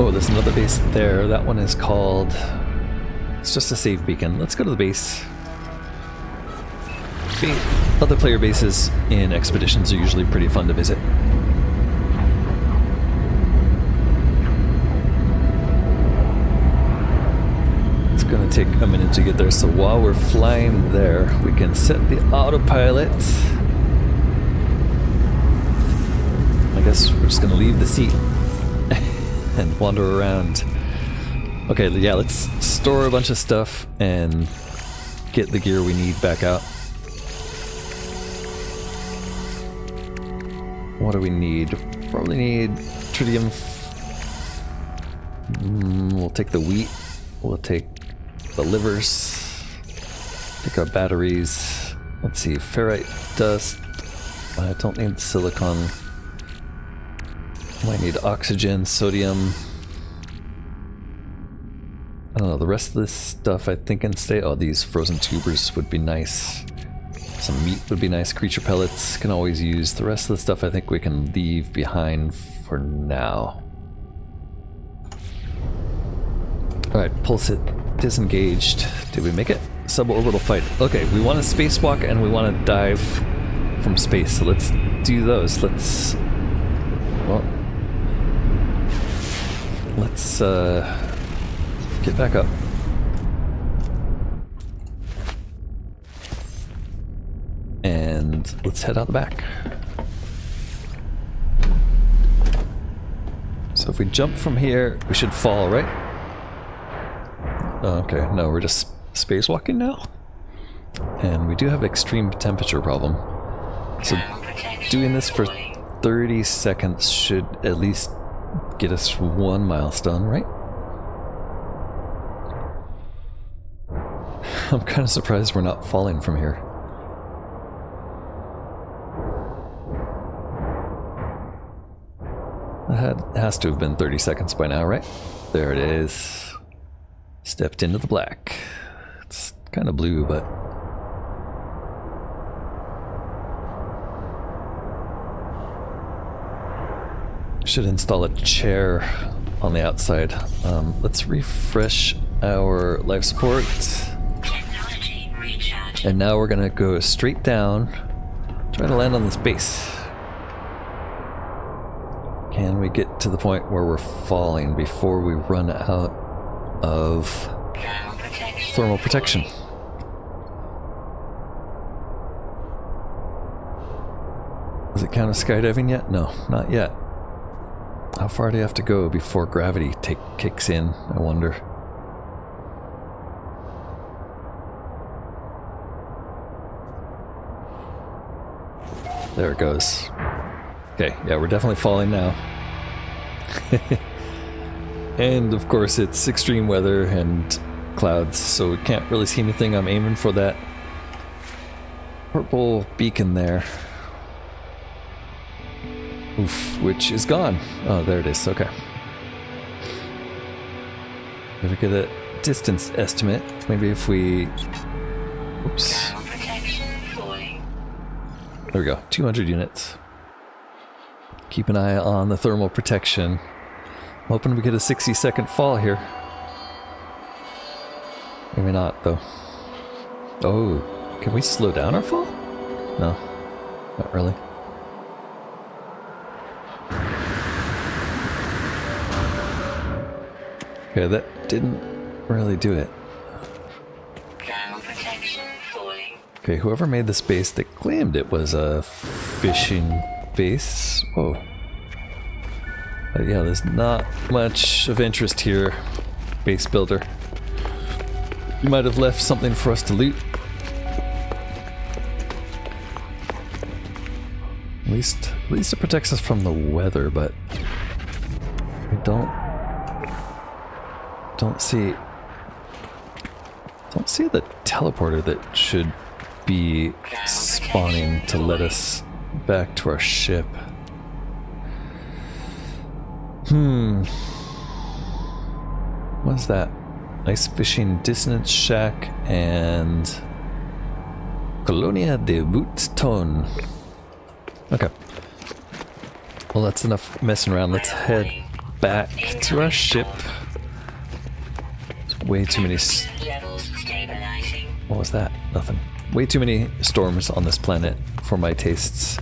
Oh, there's another base there. That one is called... It's just a save beacon. Let's go to the base. Other player bases in expeditions are usually pretty fun to visit. It's gonna take a minute to get there, so while we're flying there, we can set the autopilot. I guess we're just gonna leave the seat and wander around. Okay, yeah, let's store a bunch of stuff and get the gear we need back out. What do we need? Probably need tritium. We'll take the wheat. We'll take the livers. Take our batteries. Let's see, ferrite dust. I don't need silicon. Might need oxygen, sodium. I don't know, the rest of this stuff I think can stay. Oh, these frozen tubers would be nice. Some meat would be nice. Creature pellets can always use. The rest of the stuff I think we can leave behind for now. Alright, pulse it. Disengaged. Did we make it? Suborbital fight. Okay, we want to spacewalk and we want to dive from space. So let's do those. Let's get back up. And let's head out the back. So if we jump from here, we should fall, right? Oh, okay, no, we're just spacewalking now. And we do have extreme temperature problem. So doing this for 30 seconds should at least get us one milestone, right? I'm kind of surprised we're not falling from here. That has to have been 30 seconds by now, right? There it is. Stepped into the black. It's kind of blue, but... should install a chair on the outside. Let's refresh our life support. And now we're gonna go straight down, try to land on this base. Can we get to the point where we're falling before we run out of thermal protection? Does it count as skydiving yet? No, not yet. How far do you have to go before gravity kicks in, I wonder? There it goes. Okay, yeah, we're definitely falling now. And of course it's extreme weather and clouds, so we can't really see anything. I'm aiming for that purple beacon there. Oof, which is gone. Oh, there it is, okay. If we get a distance estimate, maybe if we... Oops. There we go, 200 units. Keep an eye on the thermal protection. Hoping we get a 60-second fall here. Maybe not, though. Oh, can we slow down our fall? No, not really. Okay, that didn't really do it. Okay, whoever made this base, they claimed it was a fishing base. Whoa. Yeah, there's not much of interest here, base builder. You might have left something for us to loot. At least it protects us from the weather, but we don't see the teleporter that should be spawning to let us back to our ship. What's that? Ice fishing dissonance shack and Colonia de Bouton. Okay. Well, that's enough messing around. Let's head back to our ship. There's way too many. What was that? Nothing. Way too many storms on this planet for my tastes.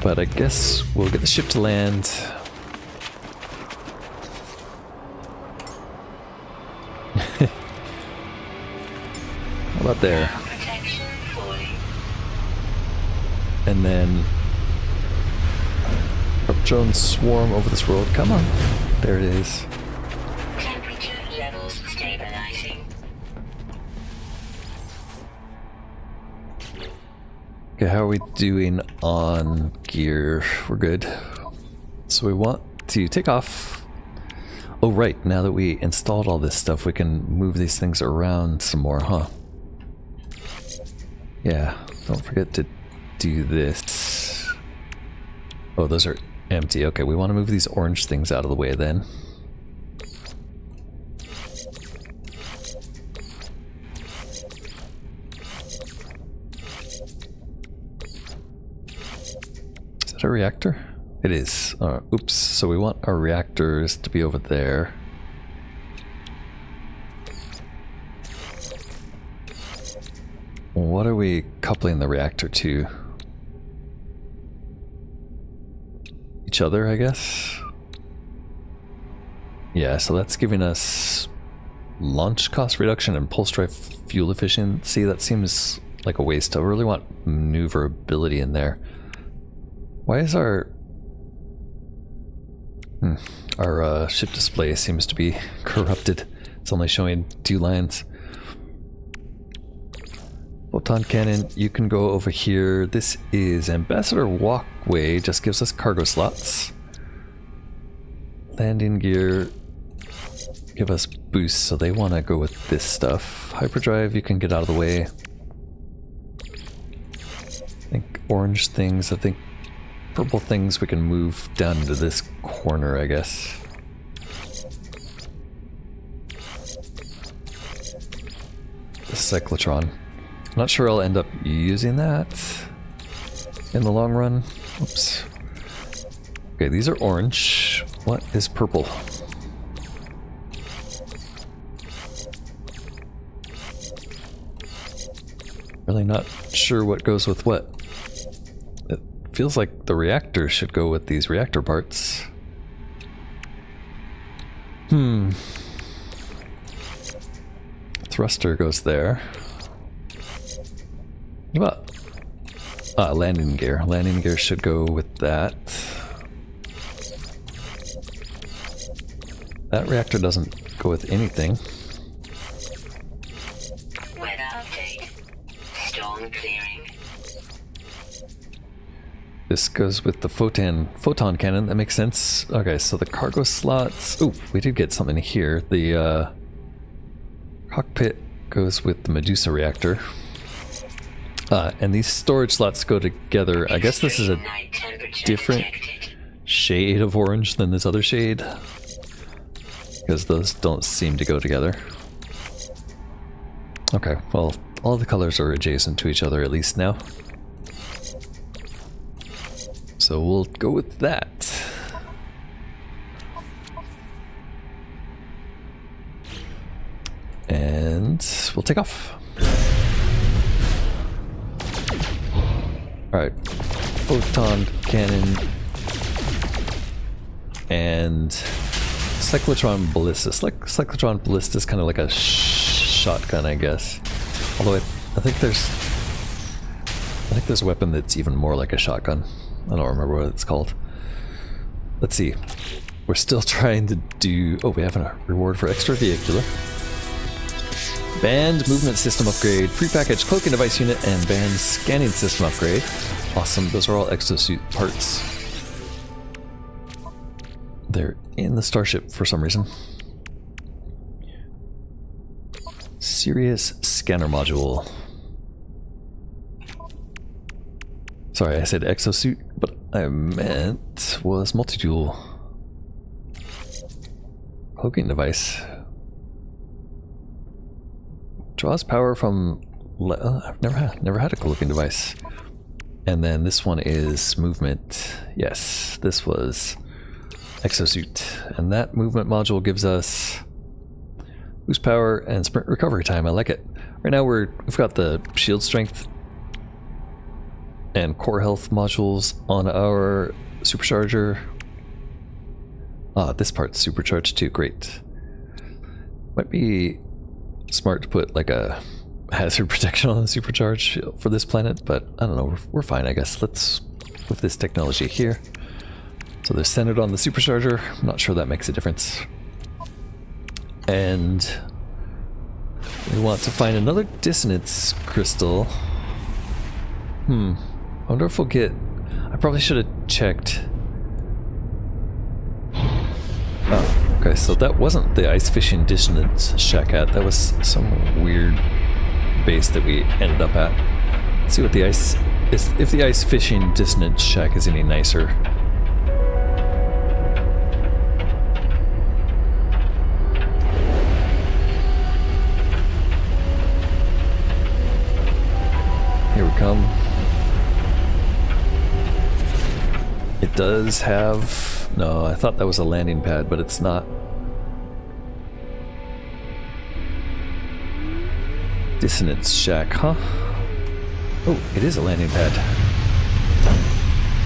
But I guess we'll get the ship to land. How about there? And then Warp drones swarm over this world. Come on. There it is. Temperature levels stabilizing. Okay, how are we doing on gear? We're good. So we want to take off. Oh right, now that we installed all this stuff, we can move these things around some more, huh? Yeah, don't forget to do this. Oh, those are empty. Okay, we want to move these orange things out of the way then. Is that a reactor? It is. Oops, so we want our reactors to be over there. What are we coupling the reactor to? Each other, I guess? Yeah, so that's giving us launch cost reduction and pulse drive fuel efficiency. That seems like a waste. I really want maneuverability in there. Why is our ship display seems to be corrupted? It's only showing 2 lines. Photon cannon, you can go over here. This is Ambassador Walkway, just gives us cargo slots. Landing gear give us boosts, so they want to go with this stuff. Hyperdrive, you can get out of the way. I think orange things, I think purple things we can move down to this corner, I guess. The cyclotron. Not sure I'll end up using that in the long run. Oops. Okay, these are orange. What is purple? Really not sure what goes with what. It feels like the reactor should go with these reactor parts. Thruster goes there. What about landing gear? Landing gear should go with that. That reactor doesn't go with anything. Weather update. Storm clearing. This goes with the photon cannon. That makes sense. Okay, so the cargo slots. Oh, we did get something here. The cockpit goes with the Medusa reactor. And these storage slots go together. I guess this is a different shade of orange than this other shade, because those don't seem to go together. Okay, well, all the colors are adjacent to each other at least now. So we'll go with that. And we'll take off. Alright, photon cannon and cyclotron ballista. Cyclotron ballista is kind of like a shotgun, I guess. Although I think there's a weapon that's even more like a shotgun. I don't remember what it's called. Let's see. We're still trying to do... Oh, we have a reward for extra vehicular. Band movement system upgrade, prepackaged cloaking device unit, and band scanning system upgrade. Awesome, those are all exosuit parts. They're in the starship for some reason. Sirius scanner module. Sorry, I said exosuit, but I meant was multi-tool. Cloaking device. Draws power from... I've never had a cloaking device. And then this one is movement. Yes, this was exosuit. And that movement module gives us boost power and sprint recovery time. I like it. Right now we've got the shield strength and core health modules on our supercharger. Ah, this part's supercharged too. Great. Might be smart to put like a hazard protection on the supercharge for this planet, but I don't know. We're fine, I guess. Let's with this technology here. So they're centered on the supercharger. I'm not sure that makes a difference. And we want to find another dissonance crystal. I wonder if we'll get... I probably should have checked. Oh, okay, so that wasn't the ice fishing dissonance shack at. That was some weird base that we ended up at. Let's see what the ice is, if the ice fishing dissonance shack is any nicer. Here we come. It does have... No, I thought that was a landing pad, but it's not. Dissonance shack, huh? Oh, it is a landing pad.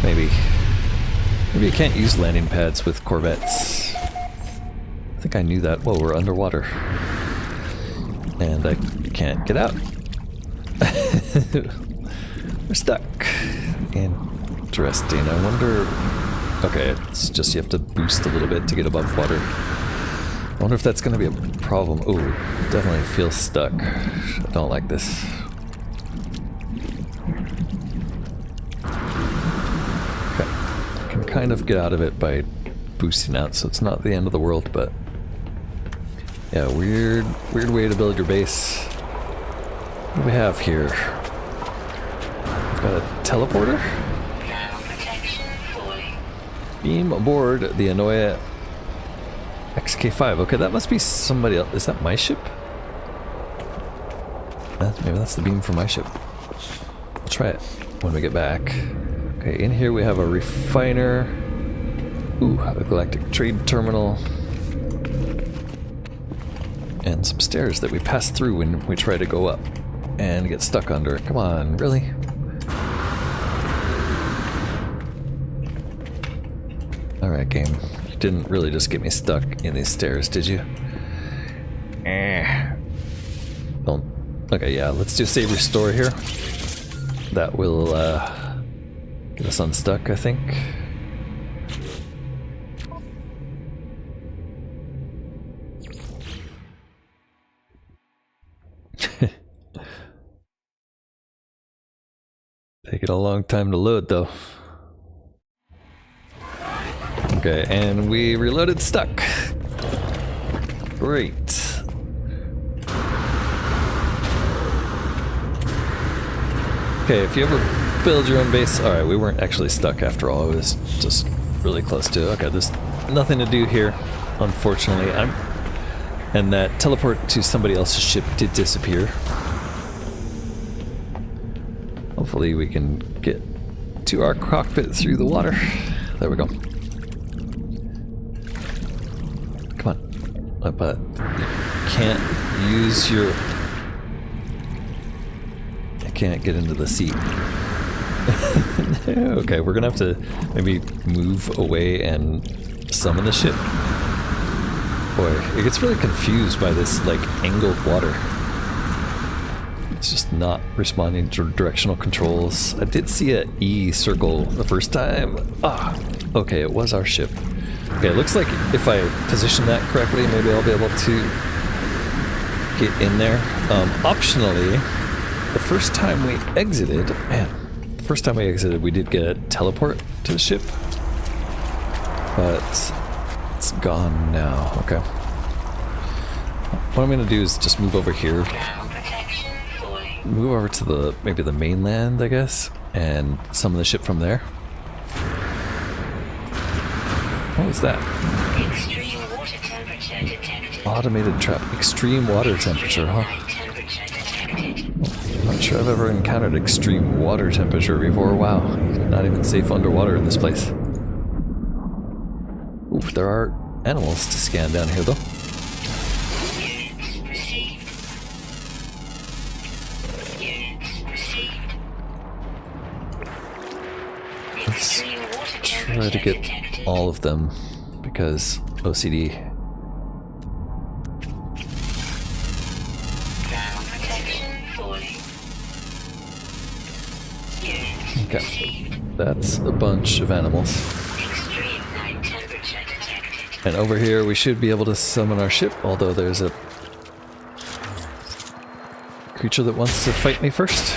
Maybe. Maybe you can't use landing pads with Corvettes. I think I knew that. Whoa, we're underwater. And I can't get out. We're stuck. Interesting. I wonder... Okay, it's just you have to boost a little bit to get above water. I wonder if that's going to be a problem. Oh, definitely feels stuck. I don't like this. Okay, I can kind of get out of it by boosting out, so it's not the end of the world, but... Yeah, weird way to build your base. What do we have here? We've got a teleporter? Beam aboard the Anoia XK5. Okay, that must be somebody else. Is that my ship? Maybe that's the beam from my ship. I'll try it when we get back. Okay, in here we have a refiner. Ooh, a galactic trade terminal. And some stairs that we pass through when we try to go up and get stuck under. Come on, really? Alright, game. You didn't really just get me stuck in these stairs, did you? Don't. Okay, yeah, let's do save restore here. That will get us unstuck, I think. Taking a long time to load, though. Okay, and we reloaded stuck. Great. Okay, if you ever build your own base... Alright, we weren't actually stuck after all. It was just really close to... Okay, there's nothing to do here, unfortunately. And that teleport to somebody else's ship did disappear. Hopefully we can get to our cockpit through the water. There we go. Come on. But you can't use your... I can't get into the seat. Okay, we're gonna have to maybe move away and summon the ship. Boy, it gets really confused by this, like, angled water. It's just not responding to directional controls. I did see a E circle the first time. Ah, okay, it was our ship. Okay, it looks like if I position that correctly, maybe I'll be able to get in there. Optionally, the first time we exited, man, first time we exited, we did get a teleport to the ship, but it's gone now. Okay. What I'm gonna do is just move over here, move over to the maybe the mainland, I guess, and summon the ship from there. What was that? Extreme water temperature detected. Automated trap. Extreme water temperature, huh? Temperature detected. I'm not sure I've ever encountered extreme water temperature before. Wow. Not even safe underwater in this place. Oof, there are animals to scan down here, though. Units received. Units received. Let's Extreme water try temperature to get detected. all of them, because OCD. Ground protection falling. Units Okay. received. That's a bunch of animals. Extreme night temperature detected. And over here we should be able to summon our ship, although there's a creature that wants to fight me first.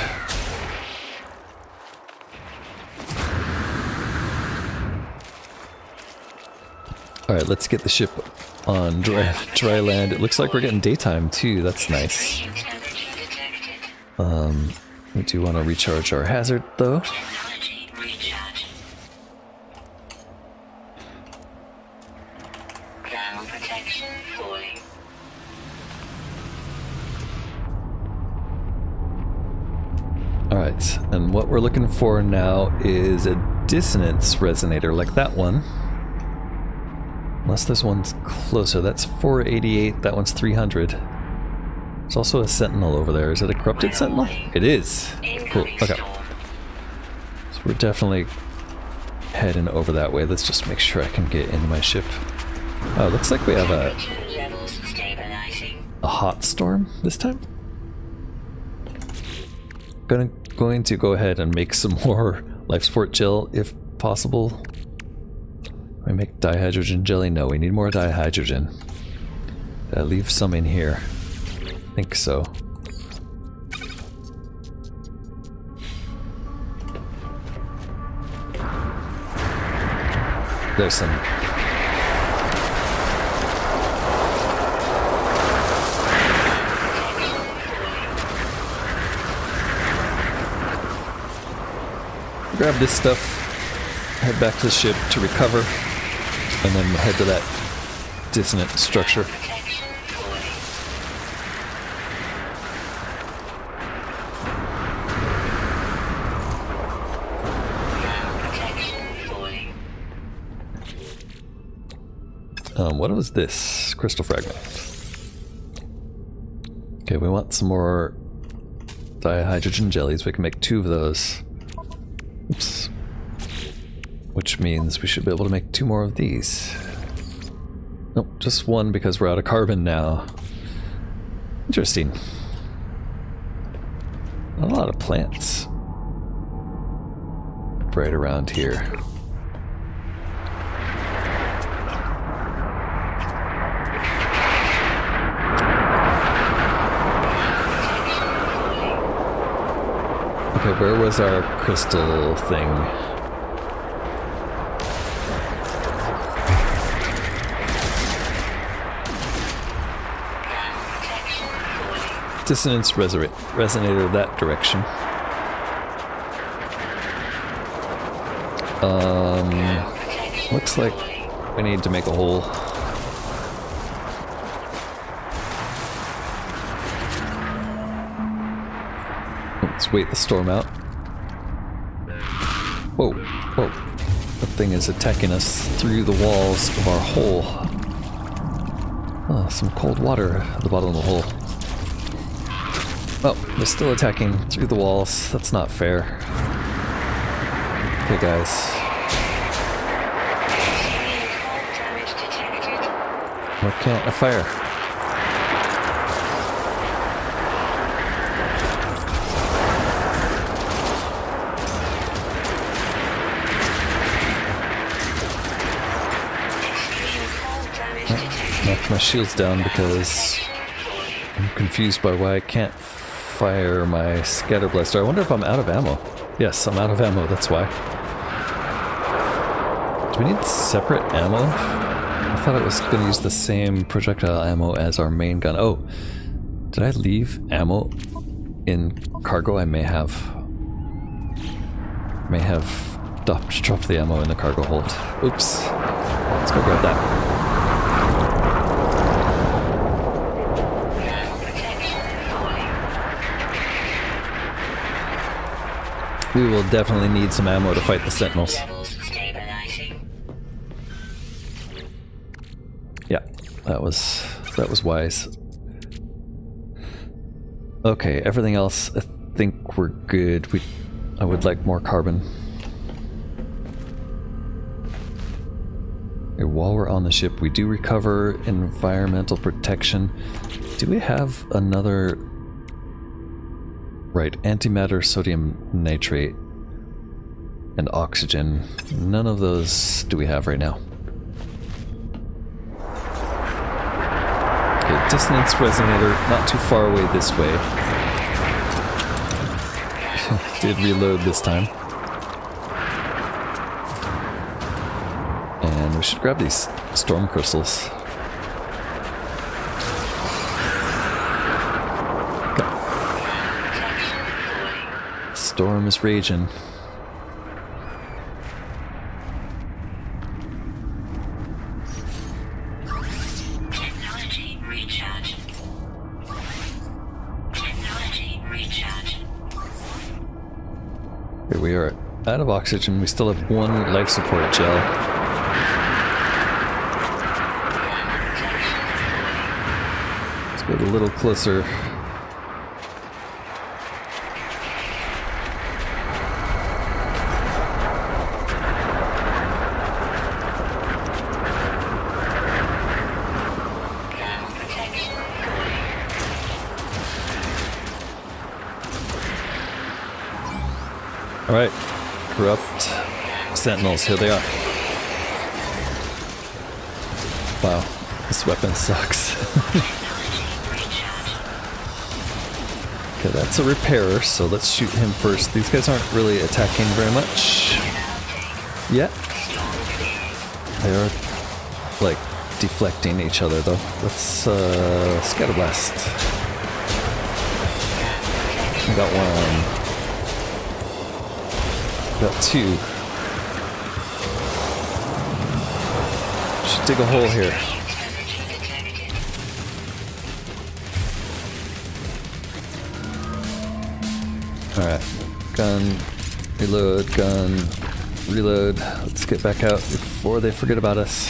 Alright, let's get the ship on dry land. It looks like we're getting daytime too, that's nice. Extreme temperature detected. We do want to recharge our hazard though. Technology recharge. Ground protection falling. Alright, and what we're looking for now is a dissonance resonator like that one. Unless this one's closer. That's 488, that one's 300. There's also a sentinel over there. Is it a corrupted sentinel? It is. Cool, Incoming okay. storm. So we're definitely heading over that way. Let's just make sure I can get into my ship. Oh, looks like we have Temperature levels stabilizing. a hot storm this time. Going to go ahead and make some more life support gel if possible. We make dihydrogen jelly? No, we need more dihydrogen. Did I leave some in here? I think so. There's some. Grab this stuff, head back to the ship to recover, and then head to that dissonant structure. Protection falling. Ground protection falling. What was this? Crystal fragment. Okay, we want some more dihydrogen jellies. We can make 2 of those. Oops. Which means we should be able to make 2 more of these. Nope, just 1 because we're out of carbon now. Interesting. Not a lot of plants right around here. Okay, where was our crystal thing? Dissonance resonator that direction. Looks like we need to make a hole. Let's wait the storm out. Whoa, whoa. That thing is attacking us through the walls of our hole. Oh, some cold water at the bottom of the hole. Oh, they're still attacking through the walls. That's not fair. Okay, guys. Damage detected. Why can't I fire? Knocked my shields down because I'm confused by why I can't fire my scatter blaster. I wonder if I'm out of ammo. Yes, I'm out of ammo, that's why. Do we need separate ammo? I thought it was going to use the same projectile ammo as our main gun. Oh, did I leave ammo in cargo? I may have. Dropped the ammo in the cargo hold. Oops. Let's go grab that. We will definitely need some ammo to fight the sentinels. Yeah, that was wise. Okay, everything else I think we're good. I would like more carbon. Okay, while we're on the ship, we do recover environmental protection. Do we have another? Right, antimatter, sodium nitrate, and oxygen. None of those do we have right now. Okay, dissonance resonator, not too far away this way. Did reload this time. And we should grab these storm crystals. Storm is raging. Technology recharge. Technology recharge. Here we are out of oxygen. We still have one life support gel. Let's get a little closer. Alright, corrupt sentinels, here they are. Wow, this weapon sucks. Okay, that's a repairer, so let's shoot him first. These guys aren't really attacking very much yet. They are, like, deflecting each other, though. Let's, scatterblast. We got one. Got two. Should dig a hole here. Alright. Gun. Reload. Gun. Reload. Let's get back out before they forget about us.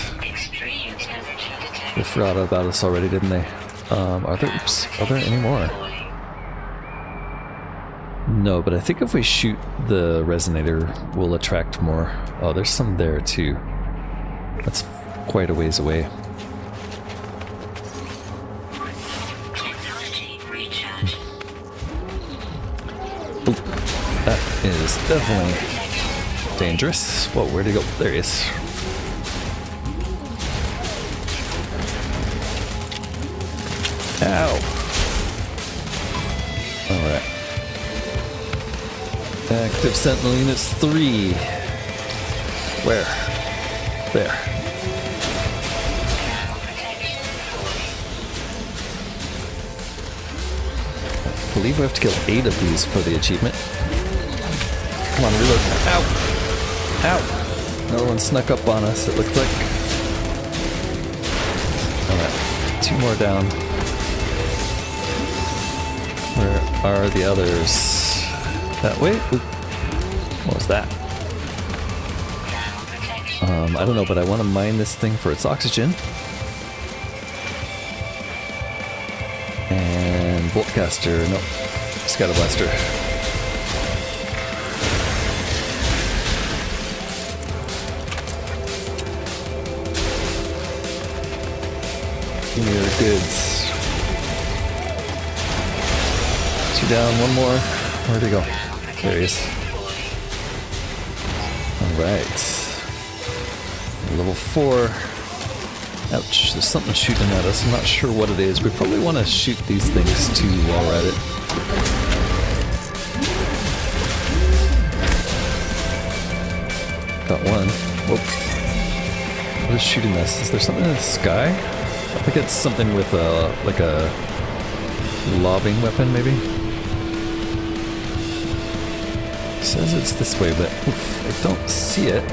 They forgot about us already, didn't they? Are there any more? No, but I think if we shoot the resonator, we'll attract more. Oh, there's some there too. That's quite a ways away. Oh, that is definitely dangerous. Whoa, where'd he go? There he is. Ow! Alright. Active Sentinel Units 3. Where? There. I believe we have to kill 8 of these for the achievement. Come on, reload. Ow! Ow! Another one snuck up on us, it looked like. Alright, 2 more down. Where are the others? That way? Oop. What was that? I don't know, but I want to mine this thing for its oxygen. And boltcaster, no, scatterblaster. Give me your goods. 2 down, 1 more. Where'd he go? There he is. Alright. Level 4. Ouch, there's something shooting at us. I'm not sure what it is. We probably want to shoot these things too while we're at it. Got one. Whoop. What is shooting us? Is there something in the sky? I think it's something with like a lobbing weapon, maybe? It says it's this way, but oof, I don't see it.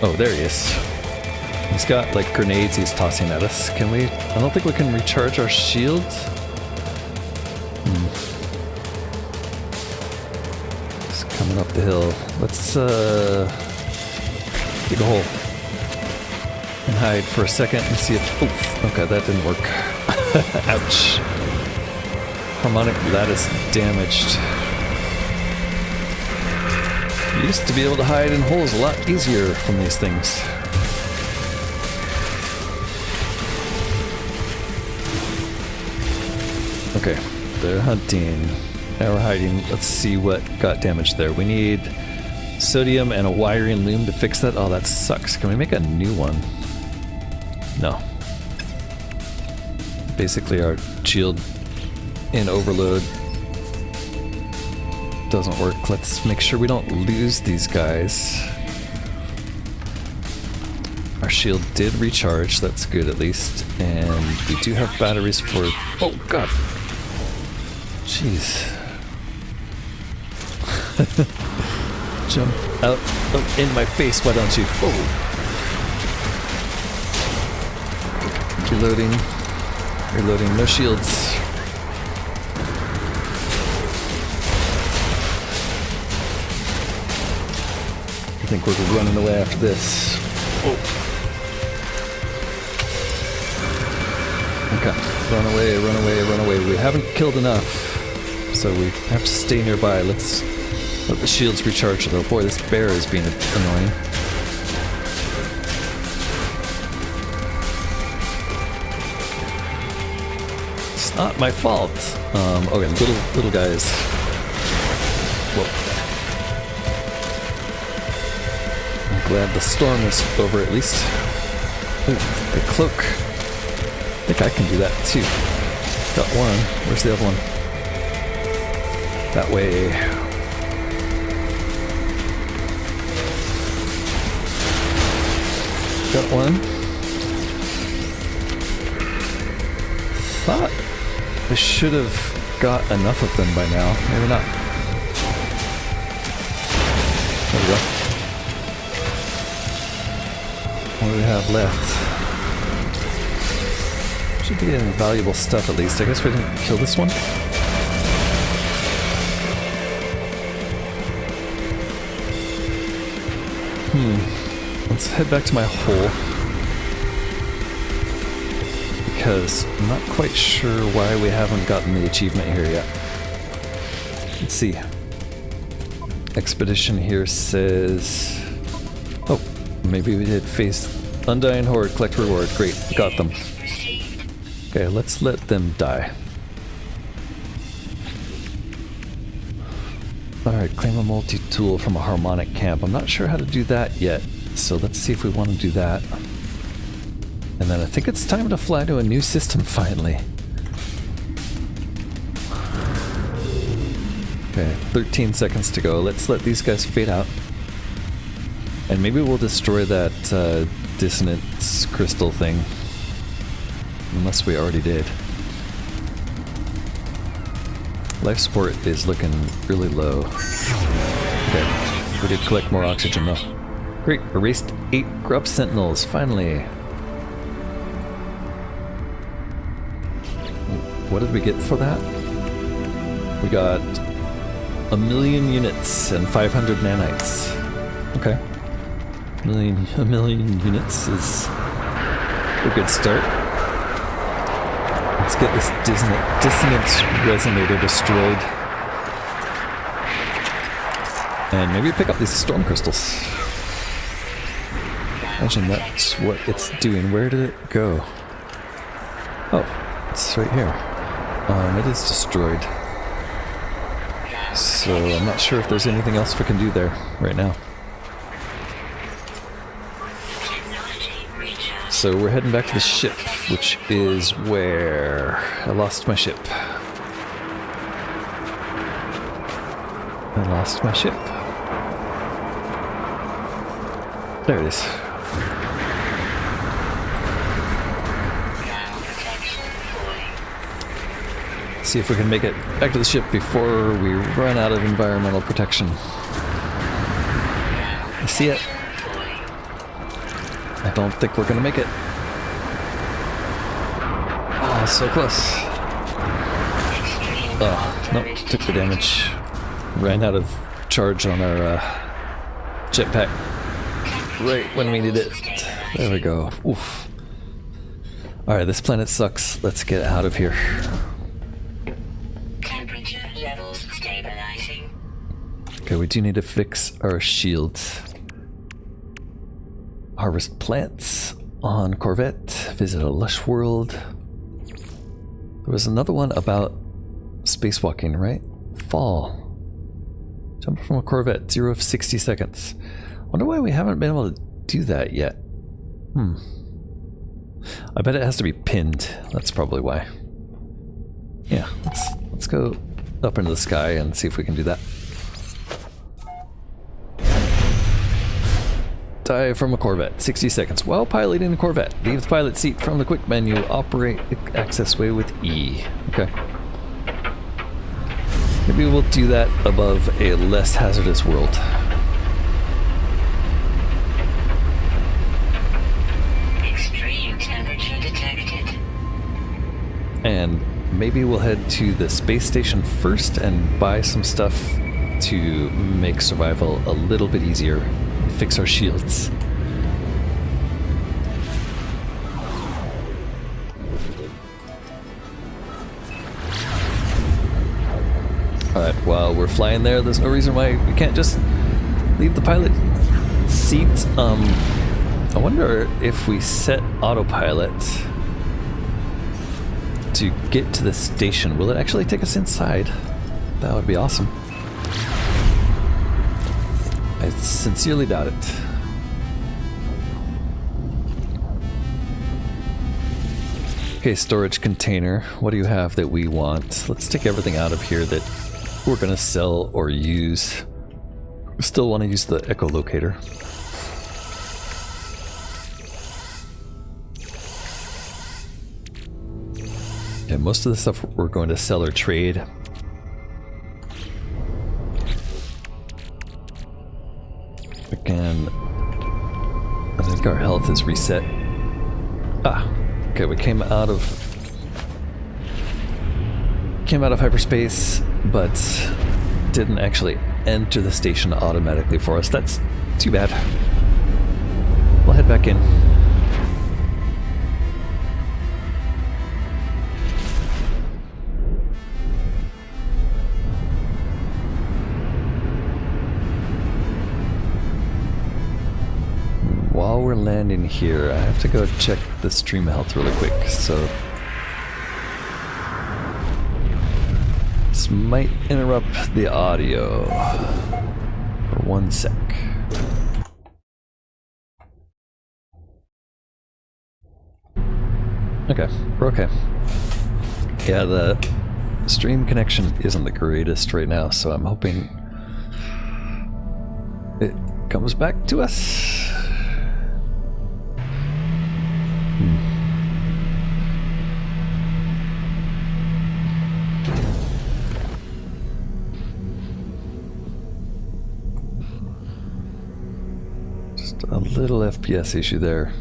Oh, there he is. He's got like grenades he's tossing at us. Can we? I don't think we can recharge our shield. He's coming up the hill. Let's dig a hole and hide for a second and see if. Oof, okay, that didn't work. Ouch. Harmonic lattice damaged. Used to be able to hide in holes a lot easier from these things. Okay, they're hunting. Now we're hiding. Let's see what got damaged there. We need sodium and a wiring loom to fix that. Oh, that sucks. Can we make a new one? No. Basically our shield in overload doesn't work. Let's make sure we don't lose these guys. Our shield did recharge, that's good at least. And we do have batteries for... Oh god! Jeez. Jump out in my face, why don't you? Oh. Reloading. Reloading, no shields. I think we're running away after this. Oh. Okay, run away, run away, run away. We haven't killed enough, so we have to stay nearby. Let's let the shields recharge though. Boy, this bear is being annoying. It's not my fault. Okay, little guys. Whoa. Glad the storm is over at least. Ooh, the cloak. I think I can do that too. Got one. Where's the other one? That way. Got one. Thought I should have got enough of them by now. Maybe not. There we go. What do we have left? Should be invaluable stuff at least. I guess we didn't kill this one. Let's head back to my hole. Because I'm not quite sure why we haven't gotten the achievement here yet. Let's see. Expedition here says... Oh, maybe we did face Undying Horde, collect reward. Great, got them. Okay, let's let them die. Alright, claim a multi-tool from a harmonic camp. I'm not sure how to do that yet, so let's see if we want to do that. And then I think it's time to fly to a new system finally. Okay, 13 seconds to go. Let's let these guys fade out. And maybe we'll destroy that dissonance crystal thing. Unless we already did. Life support is looking really low. Okay, we did collect more oxygen though. Great, erased 8 grub sentinels, finally. What did we get for that? We got 1,000,000 units and 500 nanites. Okay. A million units is a good start. Let's get this dissonance resonator destroyed. And maybe pick up these storm crystals. Imagine that's what it's doing. Where did it go? Oh, it's right here. It is destroyed. So I'm not sure if there's anything else we can do there right now. So we're heading back to the ship, which is where I lost my ship. I lost my ship. There it is. Ground protection fully. See if we can make it back to the ship before we run out of environmental protection. I see it. Fully. I don't think we're gonna make it. Oh, so close. Extreme Oh, nope, damage took the detected. damage. Ran out of charge on our jetpack right when we needed it. There we go. Oof. Alright, this planet sucks. Let's get out of here. Temperature levels stabilizing. Okay, we do need to fix our shields. Harvest plants on Corvette. Visit a lush world. There was another one about spacewalking, right? Fall. Jump from a Corvette, 0 of 60 seconds. Wonder why we haven't been able to do that yet. I bet it has to be pinned. That's probably why. Yeah, let's go up into the sky and see if we can do that. Dive from a Corvette, 60 seconds. While piloting a Corvette, leave the pilot seat from the quick menu. Operate the access way with E. Okay. Maybe we'll do that above a less hazardous world. Extreme temperature detected. And maybe we'll head to the space station first and buy some stuff to make survival a little bit easier. Fix our shields. Alright, while we're flying there, there's no reason why we can't just leave the pilot seat. I wonder if we set autopilot to get to the station, will it actually take us inside? That would be awesome. I sincerely doubt it. Okay, storage container. What do you have that we want? Let's take everything out of here that we're gonna sell or use. We still want to use the echolocator. And most of the stuff we're going to sell or trade. Again, I think our health is reset. Ah, okay, we came out of hyperspace, but didn't actually enter the station automatically for us. That's too bad. We'll head back in. While we're landing here, I have to go check the stream health really quick, so this might interrupt the audio for 1 sec. Okay, we're okay. Yeah, the stream connection isn't the greatest right now, so I'm hoping it comes back to us. Just a little FPS issue there.